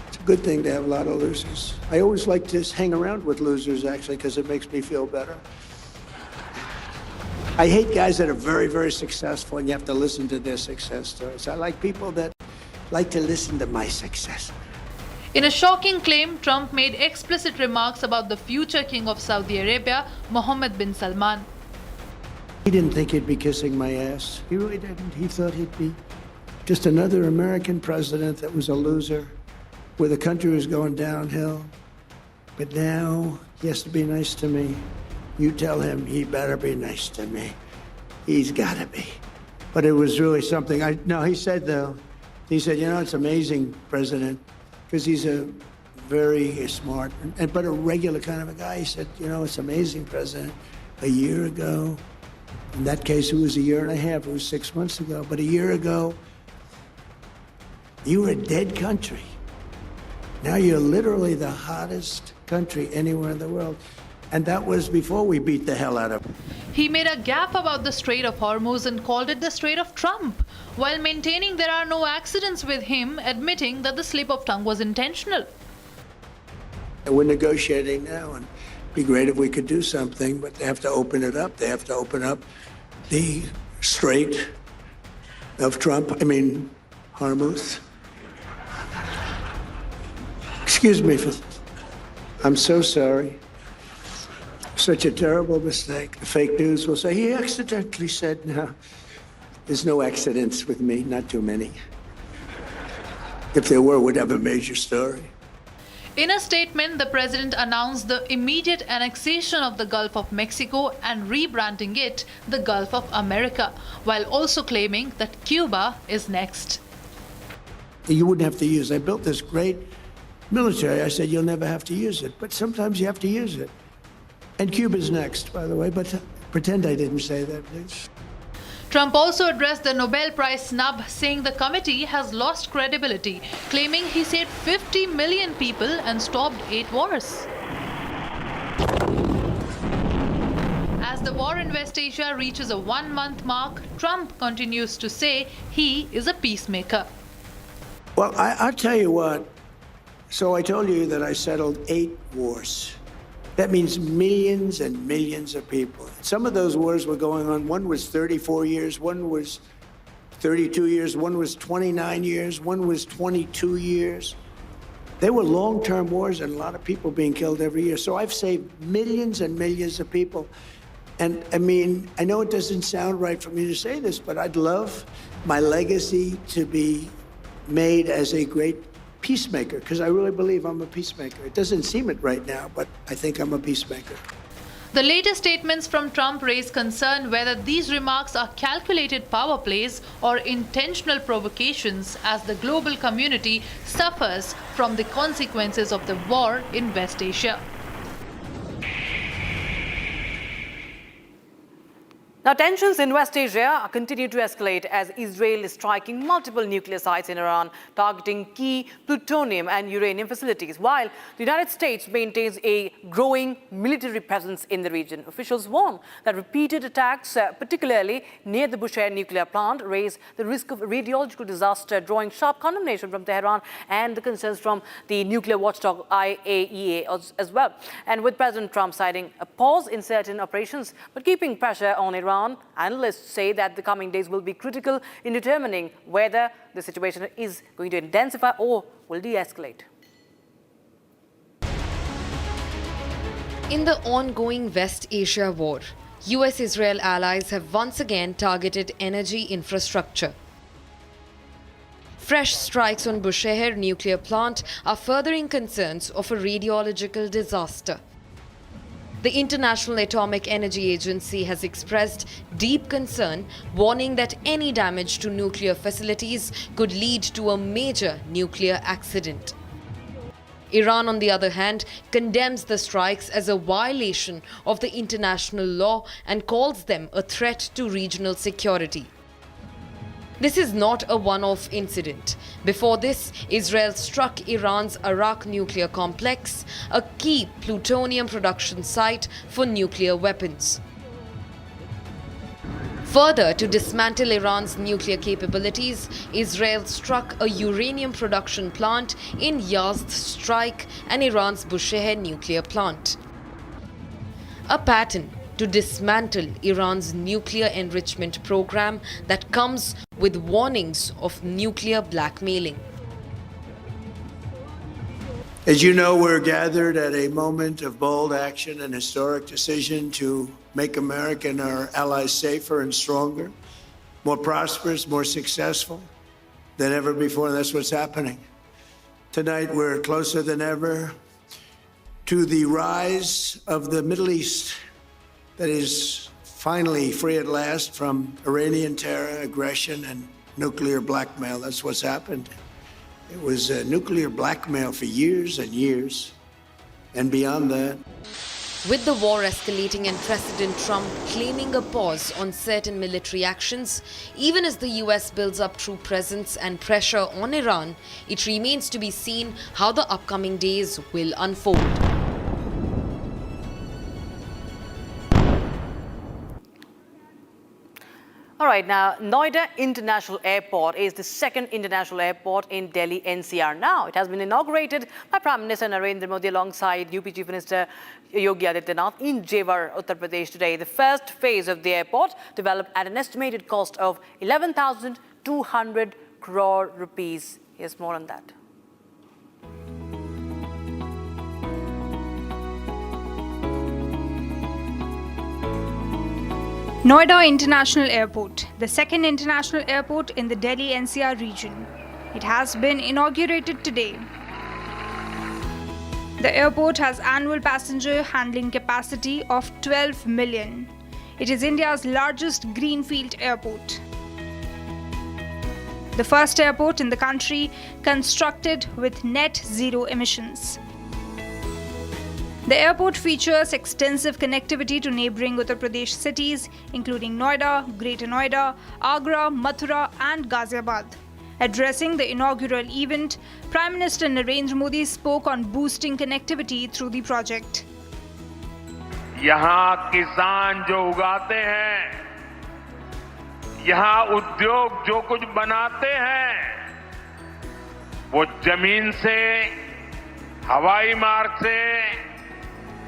It's a good thing to have a lot of losers. I always like to hang around with losers, actually, because it makes me feel better. I hate guys that are very, very successful and you have to listen to their success stories. I like people that like to listen to my success. In a shocking claim, Trump made explicit remarks about the future king of Saudi Arabia, Mohammed bin Salman. He didn't think he'd be kissing my ass. He really didn't. He thought he'd be just another American president that was a loser, where the country was going downhill. But now he has to be nice to me. You tell him he better be nice to me. He's got to be. But it was really something. He said, you know, it's amazing, President, because he's a very smart, but a regular kind of a guy. He said, you know, it's amazing, President. A year ago, in that case, it was a year and a half, it was 6 months ago, but a year ago, you were a dead country. Now you're literally the hottest country anywhere in the world. And that was before we beat the hell out of him. He made a gaffe about the Strait of Hormuz and called it the Strait of Trump, while maintaining there are no accidents, with him admitting that the slip of tongue was intentional. We're negotiating now, and it'd be great if we could do something, but they have to open it up. They have to open up the Strait of Hormuz. Excuse me, I'm so sorry. such a terrible mistake. The fake news will say he accidentally said, no. There's no accidents with me, not too many. If there were, we'd have a major story. In a statement, the president announced the immediate annexation of the Gulf of Mexico and rebranding it the Gulf of America, while also claiming that Cuba is next. You wouldn't have to use it. I built this great military. I said, you'll never have to use it, but sometimes you have to use it. And Cuba's next, by the way, but pretend I didn't say that, please. Trump also addressed the Nobel Prize snub, saying the committee has lost credibility, claiming he saved 50 million people and stopped 8 wars. As the war in West Asia reaches a 1-month mark, Trump continues to say he is a peacemaker. Well, I'll tell you what. So I told you that I settled 8 wars. That means millions and millions of people. Some of those wars were going on. One was 34 years, one was 32 years, one was 29 years, one was 22 years. They were long-term wars and a lot of people being killed every year. So I've saved millions and millions of people. And I mean, I know it doesn't sound right for me to say this, but I'd love my legacy to be made as a great peacemaker, because I really believe I'm a peacemaker. It doesn't seem it right now, but I think I'm a peacemaker. The latest statements from Trump raise concern whether these remarks are calculated power plays or intentional provocations as the global community suffers from the consequences of the war in West Asia. Now, tensions in West Asia continue to escalate as Israel is striking multiple nuclear sites in Iran, targeting key plutonium and uranium facilities, while the United States maintains a growing military presence in the region. Officials warn that repeated attacks, particularly near the Bushehr nuclear plant, raise the risk of a radiological disaster, drawing sharp condemnation from Tehran and the concerns from the nuclear watchdog IAEA as well. And with President Trump citing a pause in certain operations, but keeping pressure on Iran, analysts say that the coming days will be critical in determining whether the situation is going to intensify or will de-escalate. In the ongoing West Asia war, US-Israel allies have once again targeted energy infrastructure. Fresh strikes on Bushehr nuclear plant are furthering concerns of a radiological disaster. The International Atomic Energy Agency has expressed deep concern, warning that any damage to nuclear facilities could lead to a major nuclear accident. Iran, on the other hand, condemns the strikes as a violation of the international law and calls them a threat to regional security. This is not a one-off incident. Before this, Israel struck Iran's Arak nuclear complex, a key plutonium production site for nuclear weapons. Further, to dismantle Iran's nuclear capabilities, Israel struck a uranium production plant in Yazd strike and Iran's Bushehr nuclear plant. A pattern to dismantle Iran's nuclear enrichment program that comes with warnings of nuclear blackmailing. As you know, we're gathered at a moment of bold action and historic decision to make America and our allies safer and stronger, more prosperous, more successful than ever before. That's what's happening. Tonight, we're closer than ever to the rise of the Middle East that is finally free at last from Iranian terror, aggression, and nuclear blackmail. That's what's happened. It was nuclear blackmail for years and years, and beyond that. With the war escalating and President Trump claiming a pause on certain military actions, even as the US builds up troop presence and pressure on Iran, it remains to be seen how the upcoming days will unfold. All right, now, Noida International Airport is the second international airport in Delhi NCR now. It has been inaugurated by Prime Minister Narendra Modi alongside UP Chief Minister Yogi Adityanath in Jewar, Uttar Pradesh today. The first phase of the airport developed at an estimated cost of 11,200 crore rupees. Here's more on that. Noida International Airport, the second international airport in the Delhi NCR region. It has been inaugurated today. The airport has annual passenger handling capacity of 12 million. It is India's largest greenfield airport. The first airport in the country constructed with net zero emissions. The airport features extensive connectivity to neighboring Uttar Pradesh cities, including Noida, Greater Noida, Agra, Mathura, and Ghaziabad. Addressing the inaugural event, Prime Minister Narendra Modi spoke on boosting connectivity through the project. यहाँ किसान जो उगाते हैं, यहाँ उद्योग जो कुछ बनाते हैं, वो जमीन से, हवाई मार्ग से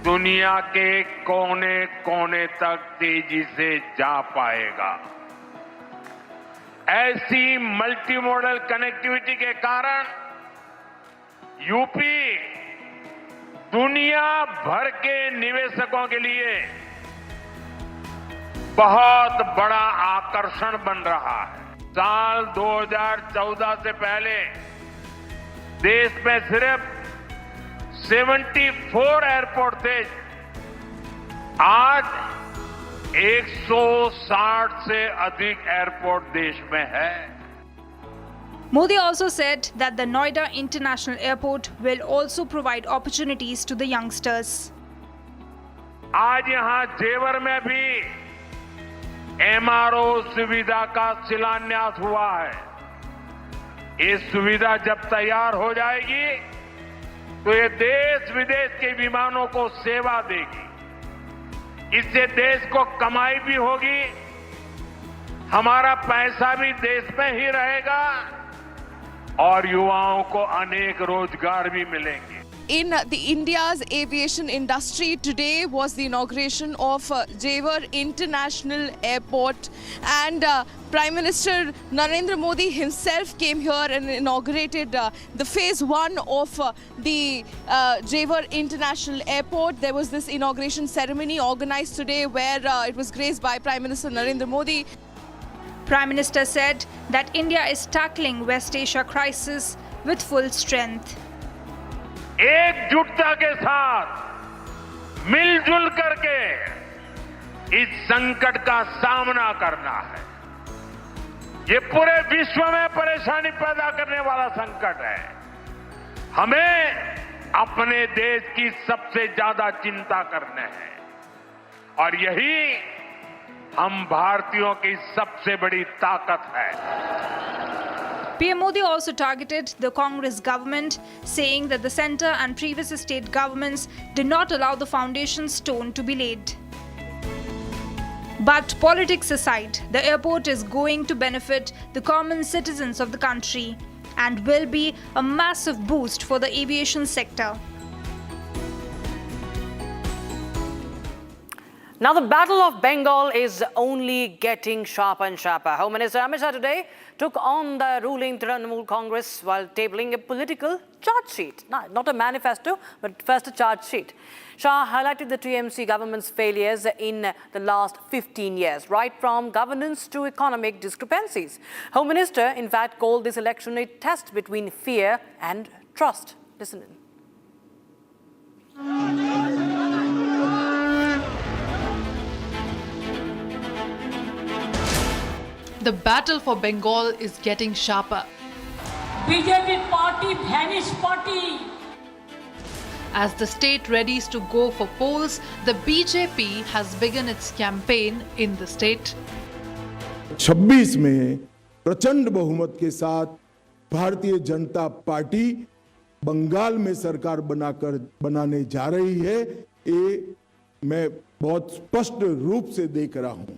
दुनिया के कोने-कोने तक तेजी से जा पाएगा। ऐसी मल्टी मॉडल कनेक्टिविटी के कारण यूपी दुनिया भर के निवेशकों के लिए बहुत बड़ा आकर्षण बन रहा है। साल 2014 से पहले देश में सिर्फ 74 एयरपोर्ट थे, आज 160 से अधिक एयरपोर्ट देश में है। Modi also said that the Noida International Airport will also provide opportunities to the youngsters. आज यहां जेवर में भी MRO सुविधा का शिलान्यास हुआ है। ये सुविधा जब तैयार हो जाएगी तो ये देश विदेश के विमानों को सेवा देगी। इससे देश को कमाई भी होगी, हमारा पैसा भी देश में ही रहेगा और युवाओं को अनेक रोजगार भी मिलेंगे। In the India's aviation industry, today was the inauguration of Jewar International Airport, and Prime Minister Narendra Modi himself came here and inaugurated the phase 1 of the Jewar International Airport. There was this inauguration ceremony organized today where it was graced by Prime Minister Narendra Modi. Prime Minister said that India is tackling West Asia crisis with full strength. एकजुटता के साथ मिलजुल करके इस संकट का सामना करना है। ये पूरे विश्व में परेशानी पैदा करने वाला संकट है। हमें अपने देश की सबसे ज्यादा चिंता करना है और यही हम भारतीयों की सबसे बड़ी ताकत है। PM Modi also targeted the Congress government, saying that the centre and previous state governments did not allow the foundation stone to be laid. But politics aside, the airport is going to benefit the common citizens of the country and will be a massive boost for the aviation sector. Now the Battle of Bengal is only getting sharper and sharper. Home Minister Amit Shah today took on the ruling Trinamool Congress while tabling a political charge sheet. Not a manifesto, but first a charge sheet. Shah highlighted the TMC government's failures in the last 15 years, right from governance to economic discrepancies. Home Minister, in fact, called this election a test between fear and trust. Listen in. The battle for Bengal is getting sharper. BJP party, vanished party. As the state readies to go for polls, the BJP has begun its campaign in the state. 26 में प्रचंड बहुमत के साथ Bharatiya Janata party Bengal में सरकार बनाने जा रही है, ये मैं बहुत स्पष्ट रूप से देख रहा हूं।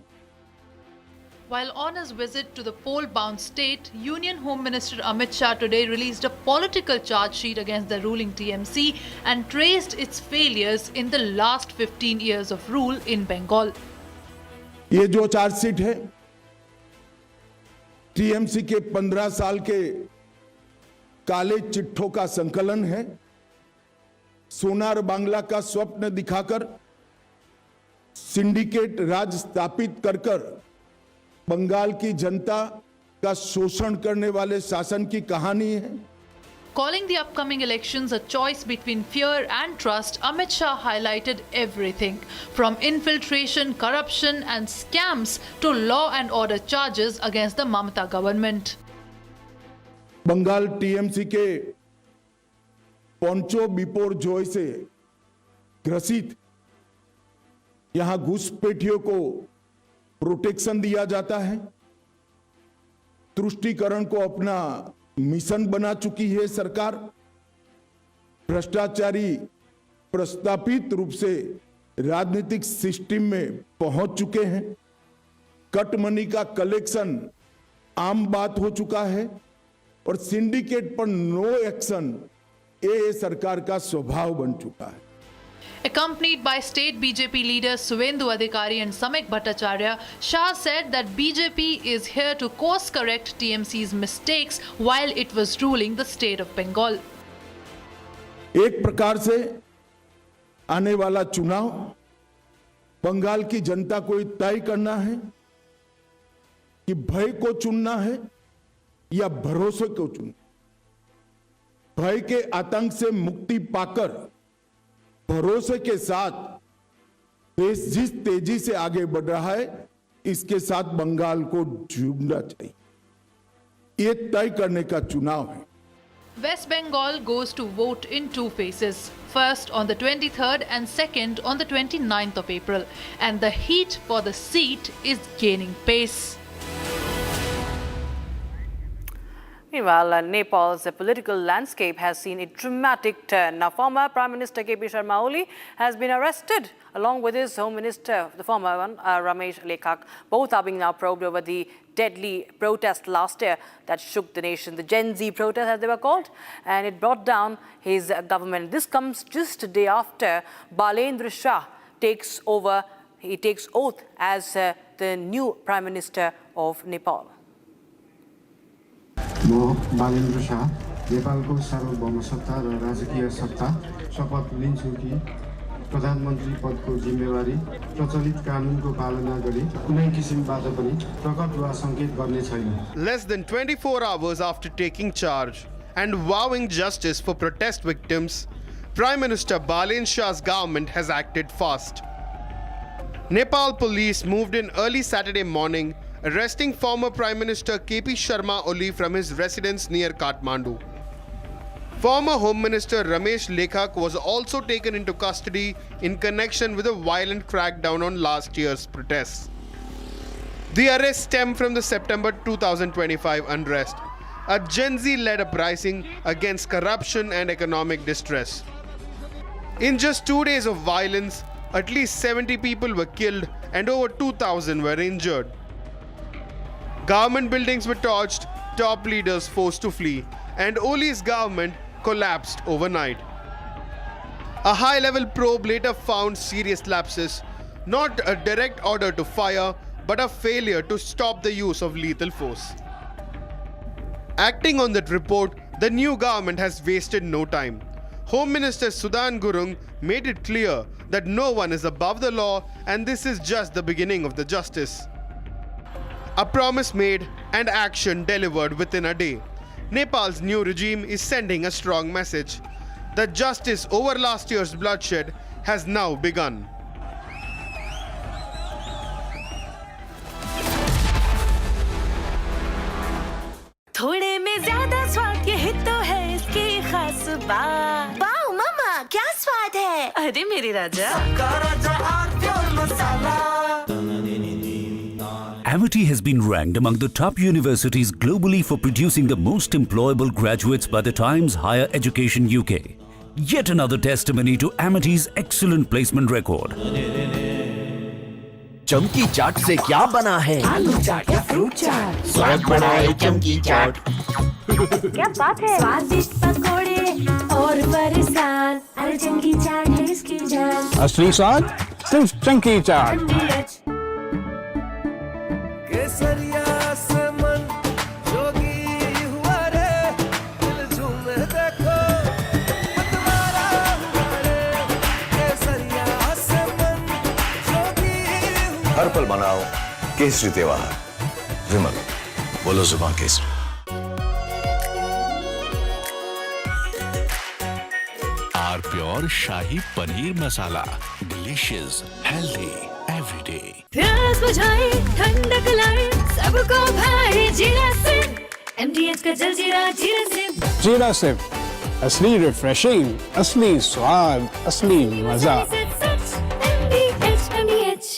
While on his visit to the poll-bound state, Union Home Minister Amit Shah today released a political charge sheet against the ruling TMC and traced its failures in the last 15 years of rule in Bengal. ये जो charge sheet है, TMC के 15 साल के काले चिट्ठों का संकलन है। सोनार बांग्ला का स्वप्न दिखाकर सिंडिकेट राज स्थापित कर बंगाल की जनता का शोषण करने वाले शासन की कहानी है। Calling the upcoming elections a choice between fear and trust, Amit Shah highlighted everything from infiltration, corruption and scams to law and order charges against the Mamata government. Bengal TMC के पोंचो बिपोर जॉय से ग्रसित यहां घुसपैठियों को प्रोटेक्शन दिया जाता है, तुष्टीकरण को अपना मिशन बना चुकी है सरकार। भ्रष्टाचारी प्रस्तापित रूप से राजनीतिक सिस्टम में पहुंच चुके हैं। कट मनी का कलेक्शन आम बात हो चुका है और सिंडिकेट पर नो एक्शन ये सरकार का स्वभाव बन चुका है। Accompanied by state BJP leaders Suvendu Adhikari and Samik Bhattacharya, Shah said that BJP is here to course correct TMC's mistakes while it was ruling the state of Bengal. एक प्रकार से आने वाला चुनाव बंगाल की जनता को तय करना है कि भय को चुनना है या भरोसे को चुनना। भय के आतंक से मुक्ति पाकर भरोसे के साथ देश जिस तेजी से आगे बढ़ रहा है इसके साथ बंगाल को जुड़ना चाहिए। ये तय करने का चुनाव है। West Bengal goes to vote in two phases. First on the 23rd and second on the 29th of April. And the heat for the seat is gaining pace. Meanwhile, Nepal's political landscape has seen a dramatic turn. Now, former Prime Minister KP Sharma Oli has been arrested along with his Home Minister, the former one, Ramesh Lekhak. Both are being now probed over the deadly protest last year that shook the nation, the Gen Z protest as they were called, and it brought down his government. This comes just a day after Balendra Shah takes over, he takes oath as the new Prime Minister of Nepal. म बालेन्द्र शाह नेपालको सार्वभौम सत्ता र राजकीय सत्ता शपथ लिन्छु कि प्रधानमन्त्री पदको जिम्मेवारी प्रचलित कानुनको पालना गरी कुनै किसिमबाट पनि प्रकट वा संकेत गर्ने छैन। Less than 24 hours after taking charge and vowing justice for protest victims, Prime Minister Balendra Shah's government has acted fast. Nepal police moved in early Saturday morning, arresting former Prime Minister KP Sharma Oli from his residence near Kathmandu. Former Home Minister Ramesh Lekhak was also taken into custody in connection with a violent crackdown on last year's protests. The arrests stem from the September 2025 unrest, a Gen Z-led uprising against corruption and economic distress. In just 2 days of violence, at least 70 people were killed and over 2,000 were injured. Government buildings were torched, top leaders forced to flee, and Oli's government collapsed overnight. A high-level probe later found serious lapses, not a direct order to fire, but a failure to stop the use of lethal force. Acting on that report, the new government has wasted no time. Home Minister Sudan Gurung made it clear that no one is above the law and this is just the beginning of the justice. A promise made and action delivered within a day. Nepal's new regime is sending a strong message that justice over last year's bloodshed has now begun. थोड़े में ज्यादा स्वाद यही तो है इसकी खास बात। वाओ मामा क्या स्वाद है? अरे मेरे राजा। Amity has been ranked among the top universities globally for producing the most employable graduates by the Times Higher Education UK. Yet another testimony to Amity's excellent placement record. चमकी चाट से क्या बना है? आलू चाट या फ्रूट चाट? स्वाद बढ़ाए चमकी चाट। क्या बात है? स्वादिष्ट पकोड़े और फरसान, अरे चमकी चाट है इसकी जान। असली स्वाद सिर्फ चमकी चाट। केसरिया से मन जोगी हुआ रे, दिल झूमे देखो मतवारा हुआ रे। केसरिया से मन जोगी केसरी त्योहार विमल, बोलो जुबान केसरी। Are pure shahi paneer masala, delicious, healthy, everyday. प्यास बुझाए, ठंडक लाए, सबको भाए जीरा सिम। MDH का जलजीरा जीरा सिम। जीरा सिम, असली रिफ्रेशिंग, असली स्वाद, असली मजा। MDH।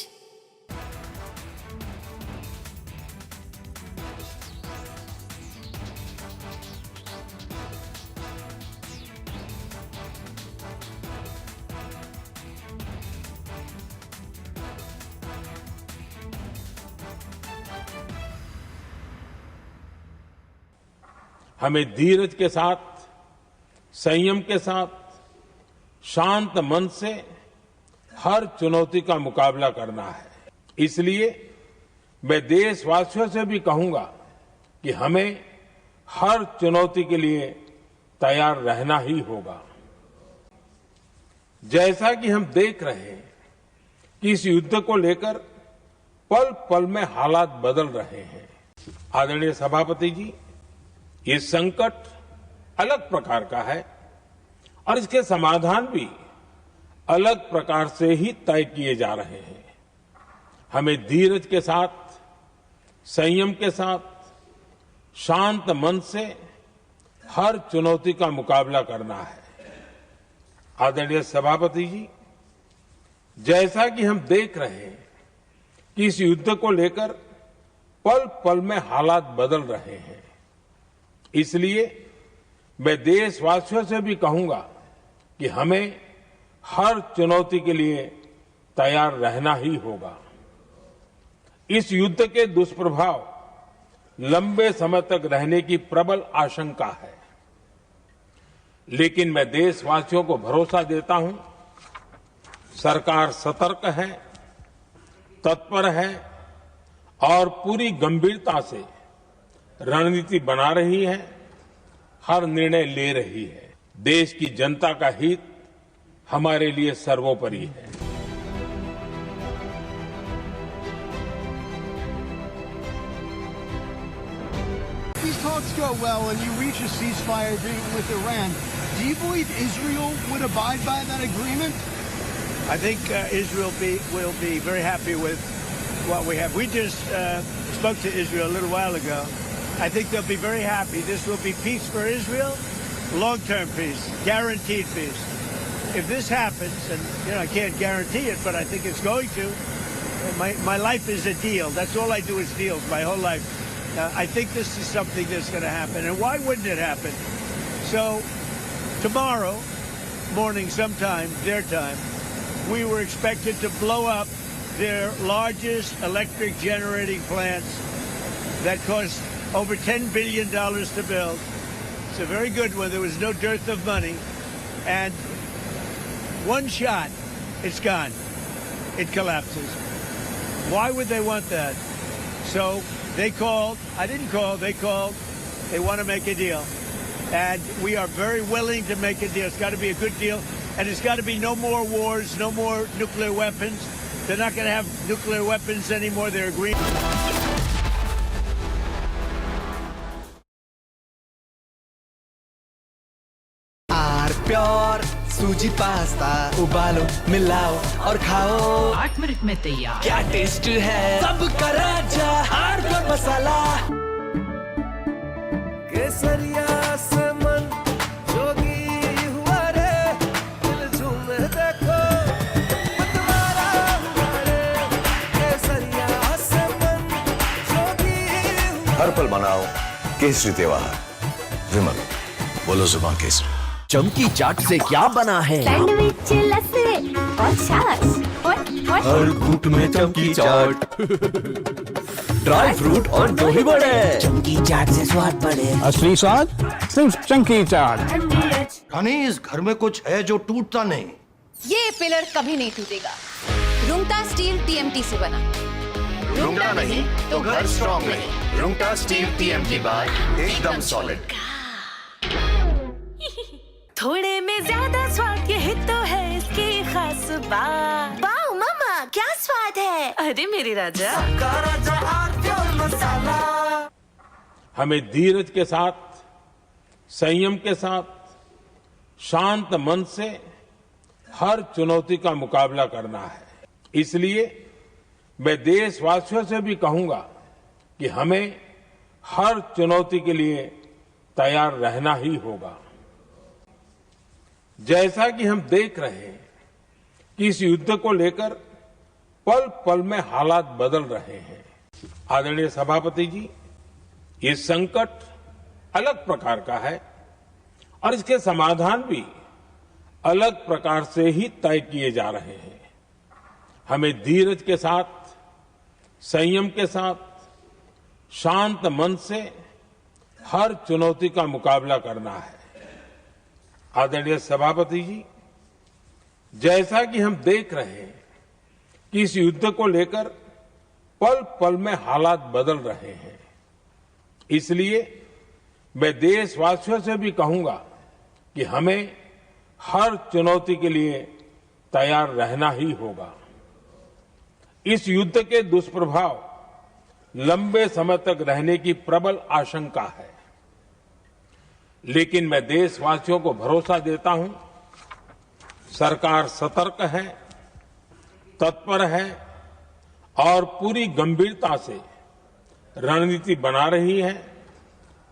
हमें धीरज के साथ, संयम के साथ, शांत मन से हर चुनौती का मुकाबला करना है। इसलिए मैं देशवासियों से भी कहूंगा कि हमें हर चुनौती के लिए तैयार रहना ही होगा। जैसा कि हम देख रहे हैं कि इस युद्ध को लेकर पल पल में हालात बदल रहे हैं। आदरणीय सभापति जी, ये संकट अलग प्रकार का है और इसके समाधान भी अलग प्रकार से ही तय किए जा रहे हैं। हमें धीरज के साथ, संयम के साथ, शांत मन से हर चुनौती का मुकाबला करना है। आदरणीय सभापति जी, जैसा कि हम देख रहे हैं कि इस युद्ध को लेकर पल पल में हालात बदल रहे हैं। इसलिए मैं देशवासियों से भी कहूंगा कि हमें हर चुनौती के लिए तैयार रहना ही होगा। इस युद्ध के दुष्प्रभाव लंबे समय तक रहने की प्रबल आशंका है, लेकिन मैं देशवासियों को भरोसा देता हूं, सरकार सतर्क है, तत्पर है और पूरी गंभीरता से रणनीति बना रही है, हर निर्णय ले रही है। देश की जनता का हित हमारे लिए सर्वोपरि है। These talks go well and you reach a ceasefire agreement with Iran. Do you believe Israel would abide by that agreement? I think Israel will be very happy with what we have. We just spoke to Israel a little while ago. I think they'll be very happy. This will be peace for Israel, long-term peace, guaranteed peace. If this happens, and I can't guarantee it, but I think it's going to. My life is a deal. That's all I do is deals my whole life. I think this is something that's going to happen. And why wouldn't it happen? So tomorrow morning sometime, their time, we were expected to blow up their largest electric generating plants that cost over $10 billion to build. It's a very good one. There was no dearth of money. And one shot, it's gone. It collapses. Why would they want that? So they called. I didn't call. They called. They want to make a deal. And we are very willing to make a deal. It's got to be a good deal. And it's got to be no more wars, no more nuclear weapons. They're not going to have nuclear weapons anymore. They're agreeing. Pure सूजी pasta उबालो, मिलाओ और खाओ। 8 minute में तैयार। क्या test है, सबका राजा are pure मसाला। केसरिया से मन जोगी हुआ रे, दिल झूम देखो मतवारा हुआ रे। केसरिया से मन जोगी हुआ। हर पल मनाओ केसरी त्योहार विमल, बोलो जुबान केसरी। चमकी चाट से क्या बना है? सैंडविच, लस्सी और छाछ। हर घूंट में चमकी चाट। ड्राई फ्रूट और दही बड़े। चमकी चाट से स्वाद बढ़े। असली स्वाद सिर्फ चंकी चाट। रानी, इस घर में कुछ है जो टूटता नहीं। ये पिलर कभी नहीं टूटेगा। रुंगटा स्टील TMT से बना। रुंगटा नहीं तो घर स्ट्रॉन्ग नहीं। रुंगटा स्टील TMT बार एकदम सॉलिड। थोड़े में ज्यादा स्वाद, यही तो है इसकी खास बात। वाओ मम्मा, क्या स्वाद है? अरे मेरे राजा। हमें धीरज के साथ, संयम के साथ, शांत मन से हर चुनौती का मुकाबला करना है। इसलिए मैं देशवासियों से भी कहूंगा कि हमें हर चुनौती के लिए तैयार रहना ही होगा। जैसा कि हम देख रहे हैं कि इस युद्ध को लेकर पल पल में हालात बदल रहे हैं। आदरणीय सभापति जी, ये संकट अलग प्रकार का है और इसके समाधान भी अलग प्रकार से ही तय किए जा रहे हैं। हमें धीरज के साथ, संयम के साथ, शांत मन से हर चुनौती का मुकाबला करना है। आदरणीय सभापति जी, जैसा कि हम देख रहे हैं कि इस युद्ध को लेकर पल पल में हालात बदल रहे हैं। इसलिए मैं देशवासियों से भी कहूंगा कि हमें हर चुनौती के लिए तैयार रहना ही होगा। इस युद्ध के दुष्प्रभाव लंबे समय तक रहने की प्रबल आशंका है, लेकिन मैं देशवासियों को भरोसा देता हूं, सरकार सतर्क है, तत्पर है और पूरी गंभीरता से रणनीति बना रही है,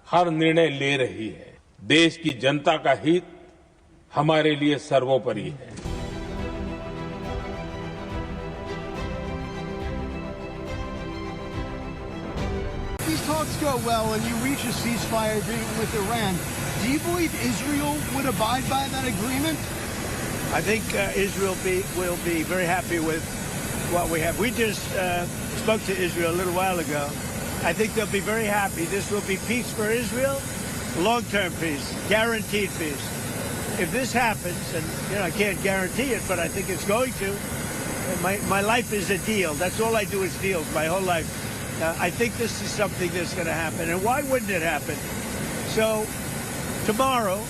हर निर्णय ले रही है। देश की जनता का हित हमारे लिए सर्वोपरि है। These talks go well and you reach a ceasefire agreement with Iran. Do you believe Israel would abide by that agreement? I think Israel will be very happy with what we have. We just spoke to Israel a little while ago. I think they'll be very happy. This will be peace for Israel, long-term peace, guaranteed peace. If this happens, and I can't guarantee it, but I think it's going to. My life is a deal. That's all I do is deals my whole life. I think this is something that's going to happen. And why wouldn't it happen? So tomorrow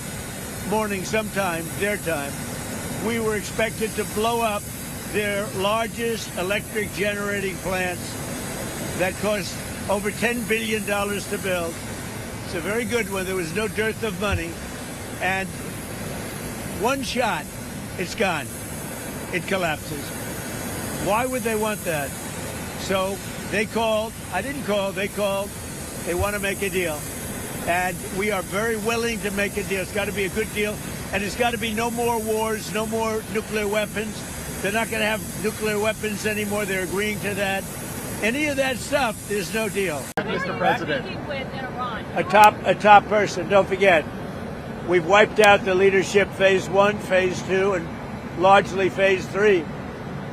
morning sometime, their time, we were expected to blow up their largest electric generating plants that cost over $10 billion to build. It's a very good one. There was no dearth of money. And one shot, it's gone. It collapses. Why would they want that? So they called. I didn't call. They called. They want to make a deal. And we are very willing to make a deal. It's got to be a good deal. And it's got to be no more wars, no more nuclear weapons. They're not going to have nuclear weapons anymore. They're agreeing to that. Any of that stuff, there's no deal. Mr. President. A top person. Don't forget, we've wiped out the leadership phase 1, phase 2, and largely phase 3.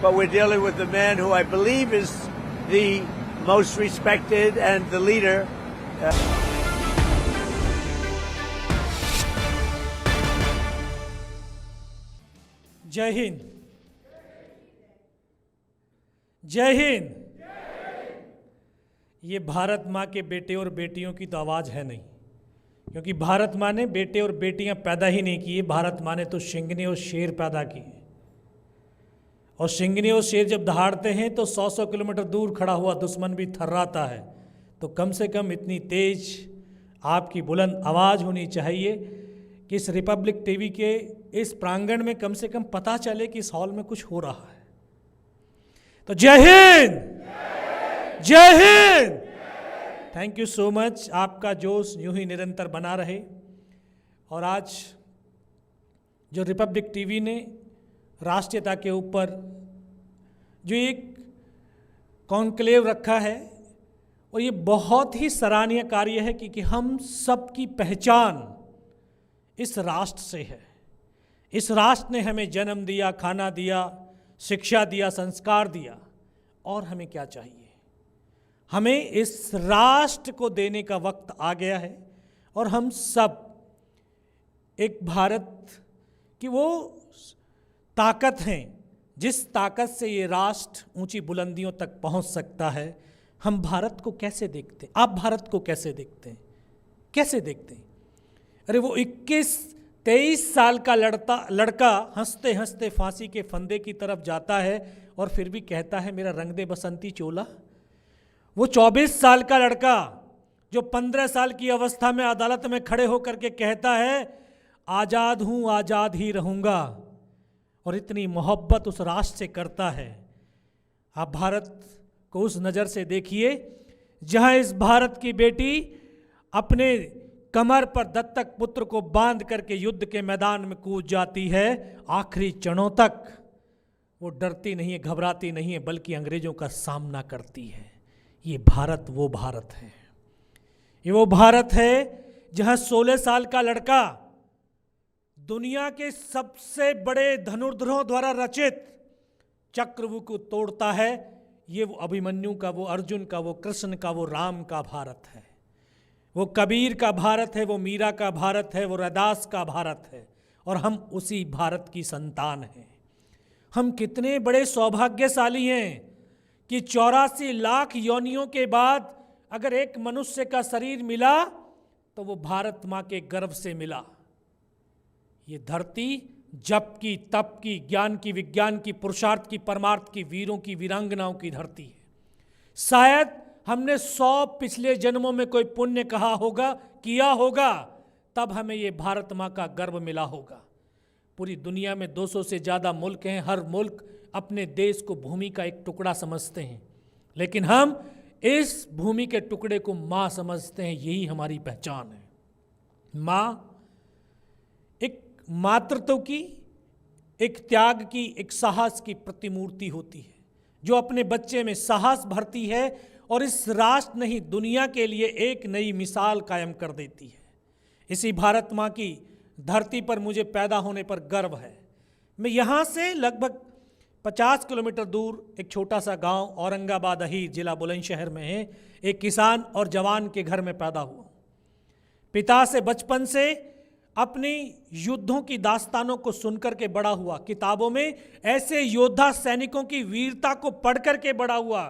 But we're dealing with the man who I believe is the most respected and the leader. जय हिंद। जय हिंद। ये भारत माँ के बेटे और बेटियों की तो आवाज़ है नहीं, क्योंकि भारत माँ ने बेटे और बेटियां पैदा ही नहीं किए। भारत माँ ने तो शिंगने और शेर पैदा किए, और शिंगने और शेर जब दहाड़ते हैं तो 100-100 किलोमीटर दूर खड़ा हुआ दुश्मन भी थर्राता है। तो कम से कम इतनी तेज आपकी बुलंद आवाज़ होनी चाहिए कि इस रिपब्लिक टीवी के इस प्रांगण में कम से कम पता चले कि इस हॉल में कुछ हो रहा है। तो जय हिंद, जय Hind. Thank you so much. आपका जोश यूं ही निरंतर बना रहे। और आज जो रिपब्लिक टीवी ने राष्ट्रीयता के ऊपर जो एक कॉन्क्लेव रखा है, और ये बहुत ही सराहनीय कार्य है कि हम सबकी पहचान इस राष्ट्र से है। इस राष्ट्र ने हमें जन्म दिया, खाना दिया, शिक्षा दिया, संस्कार दिया, और हमें क्या चाहिए? हमें इस राष्ट्र को देने का वक्त आ गया है। और हम सब एक भारत की वो ताकत हैं जिस ताकत से ये राष्ट्र ऊंची बुलंदियों तक पहुंच सकता है। हम भारत को कैसे देखते हैं? आप भारत को कैसे देखते हैं? कैसे देखते हैं? अरे वो 21 23 साल का लड़का हंसते हंसते फांसी के फंदे की तरफ जाता है और फिर भी कहता है मेरा रंग दे बसंती चोला। वो 24 साल का लड़का जो 15 साल की अवस्था में अदालत में खड़े होकर के कहता है आज़ाद हूँ, आज़ाद ही रहूँगा, और इतनी मोहब्बत उस राष्ट्र से करता है। आप भारत को उस नज़र से देखिए जहाँ इस भारत की बेटी अपने कमर पर दत्तक पुत्र को बांध करके युद्ध के मैदान में कूद जाती है। आखिरी क्षणों तक वो डरती नहीं है, घबराती नहीं है, बल्कि अंग्रेजों का सामना करती है। ये भारत वो भारत है, ये वो भारत है जहां 16 साल का लड़का दुनिया के सबसे बड़े धनुर्धरों द्वारा रचित चक्रव्यूह को तोड़ता है। ये वो अभिमन्यु का, वो अर्जुन का, वो कृष्ण का, वो राम का भारत है, वो कबीर का भारत है, वो मीरा का भारत है, वो रैदास का भारत है, और हम उसी भारत की संतान हैं। हम कितने बड़े सौभाग्यशाली हैं कि 84 लाख योनियों के बाद अगर एक मनुष्य का शरीर मिला तो वो भारत माँ के गर्भ से मिला। ये धरती जप की, तप की, ज्ञान की, विज्ञान की, पुरुषार्थ की, परमार्थ की, वीरों की, वीरांगनाओं की धरती है। शायद हमने 100 पिछले जन्मों में कोई पुण्य किया होगा, तब हमें ये भारत माँ का गर्भ मिला होगा। पूरी दुनिया में 200 से ज़्यादा मुल्क हैं, हर मुल्क अपने देश को भूमि का एक टुकड़ा समझते हैं, लेकिन हम इस भूमि के टुकड़े को माँ समझते हैं। यही हमारी पहचान है। माँ एक मातृत्व की, एक त्याग की, एक साहस की प्रतिमूर्ति होती है, जो अपने बच्चे में साहस भरती है और इस राष्ट्र नहीं दुनिया के लिए एक नई मिसाल कायम कर देती है। इसी भारत माँ की धरती पर मुझे पैदा होने पर गर्व है। मैं यहाँ से लगभग 50 किलोमीटर दूर एक छोटा सा गांव औरंगाबाद अहीर जिला बुलंदशहर में है, एक किसान और जवान के घर में पैदा हुआ। पिता से बचपन से अपनी युद्धों की दास्तानों को सुनकर के बड़ा हुआ, किताबों में ऐसे योद्धा सैनिकों की वीरता को पढ़ करके बड़ा हुआ,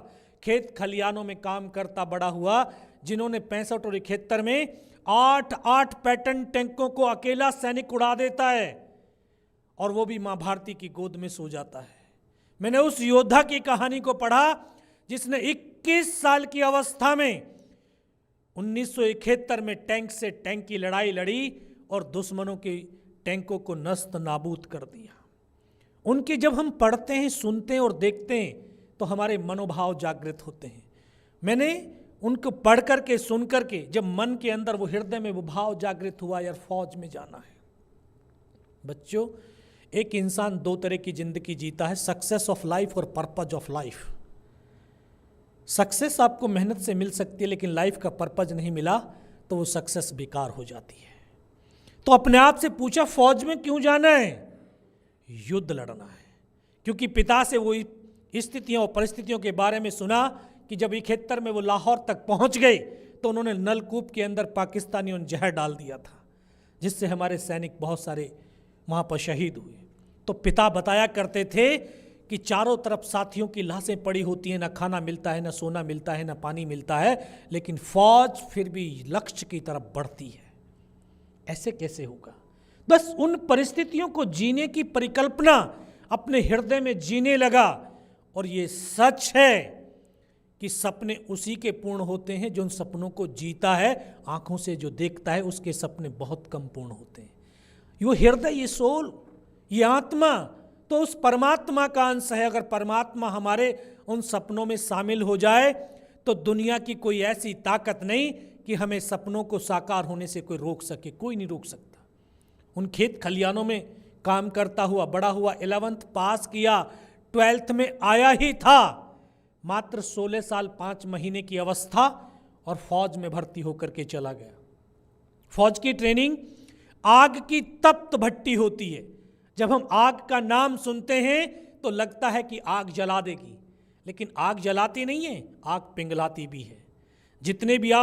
खेत खलियानों में काम करता बड़ा हुआ, जिन्होंने 65 और 71 में 8 पैटर्न टैंकों को अकेला सैनिक उड़ा देता है, और वो भी माँ भारती की गोद में सो जाता है। मैंने उस योद्धा की कहानी को पढ़ा जिसने 21 साल की अवस्था में 1971 में टैंक से टैंक की लड़ाई लड़ी और दुश्मनों के टैंकों को नस्त नाबूद कर दिया। उनके जब हम पढ़ते हैं, सुनते हैं और देखते हैं तो हमारे मनोभाव जागृत होते हैं। मैंने उनको पढ़ करके, सुन करके, जब मन के अंदर वो हृदय में वो भाव जागृत हुआ, यार फौज में जाना है। बच्चों, एक इंसान 2 तरह की जिंदगी जीता है, सक्सेस ऑफ लाइफ और पर्पज ऑफ लाइफ। सक्सेस आपको मेहनत से मिल सकती है, लेकिन लाइफ का पर्पज नहीं मिला तो वो सक्सेस बेकार हो जाती है। तो अपने आप से पूछा, फौज में क्यों जाना है? युद्ध लड़ना है। क्योंकि पिता से वो स्थितियों और परिस्थितियों के बारे में सुना कि जब 71 में वो लाहौर तक पहुंच गए तो उन्होंने नलकूप के अंदर पाकिस्तानियों ने जहर डाल दिया था, जिससे हमारे सैनिक बहुत सारे वहाँ पर शहीद हुए। तो पिता बताया करते थे कि चारों तरफ साथियों की लाशें पड़ी होती हैं, ना खाना मिलता है, ना सोना मिलता है, ना पानी मिलता है, लेकिन फौज फिर भी लक्ष्य की तरफ बढ़ती है। ऐसे कैसे होगा? बस उन परिस्थितियों को जीने की परिकल्पना अपने हृदय में जीने लगा। और ये सच है कि सपने उसी के पूर्ण होते हैं जो उन सपनों को जीता है। आंखों से जो देखता है उसके सपने बहुत कम पूर्ण होते हैं। ये हृदय, ये सोल, ये आत्मा तो उस परमात्मा का अंश है। अगर परमात्मा हमारे उन सपनों में शामिल हो जाए तो दुनिया की कोई ऐसी ताकत नहीं कि हमें सपनों को साकार होने से कोई रोक सके। कोई नहीं रोक सकता। उन खेत खलियानों में काम करता हुआ बड़ा हुआ, 11th पास किया, 12th में आया ही था, मात्र 16 साल 5 महीने की अवस्था, और फौज में भर्ती होकर के चला गया। फौज की ट्रेनिंग आग की तप्त भट्टी होती है। जब हम आग का नाम सुनते हैं तो लगता है कि आग जला देगी, लेकिन आग जलाती नहीं है, आग पिघलाती भी है। जितने भी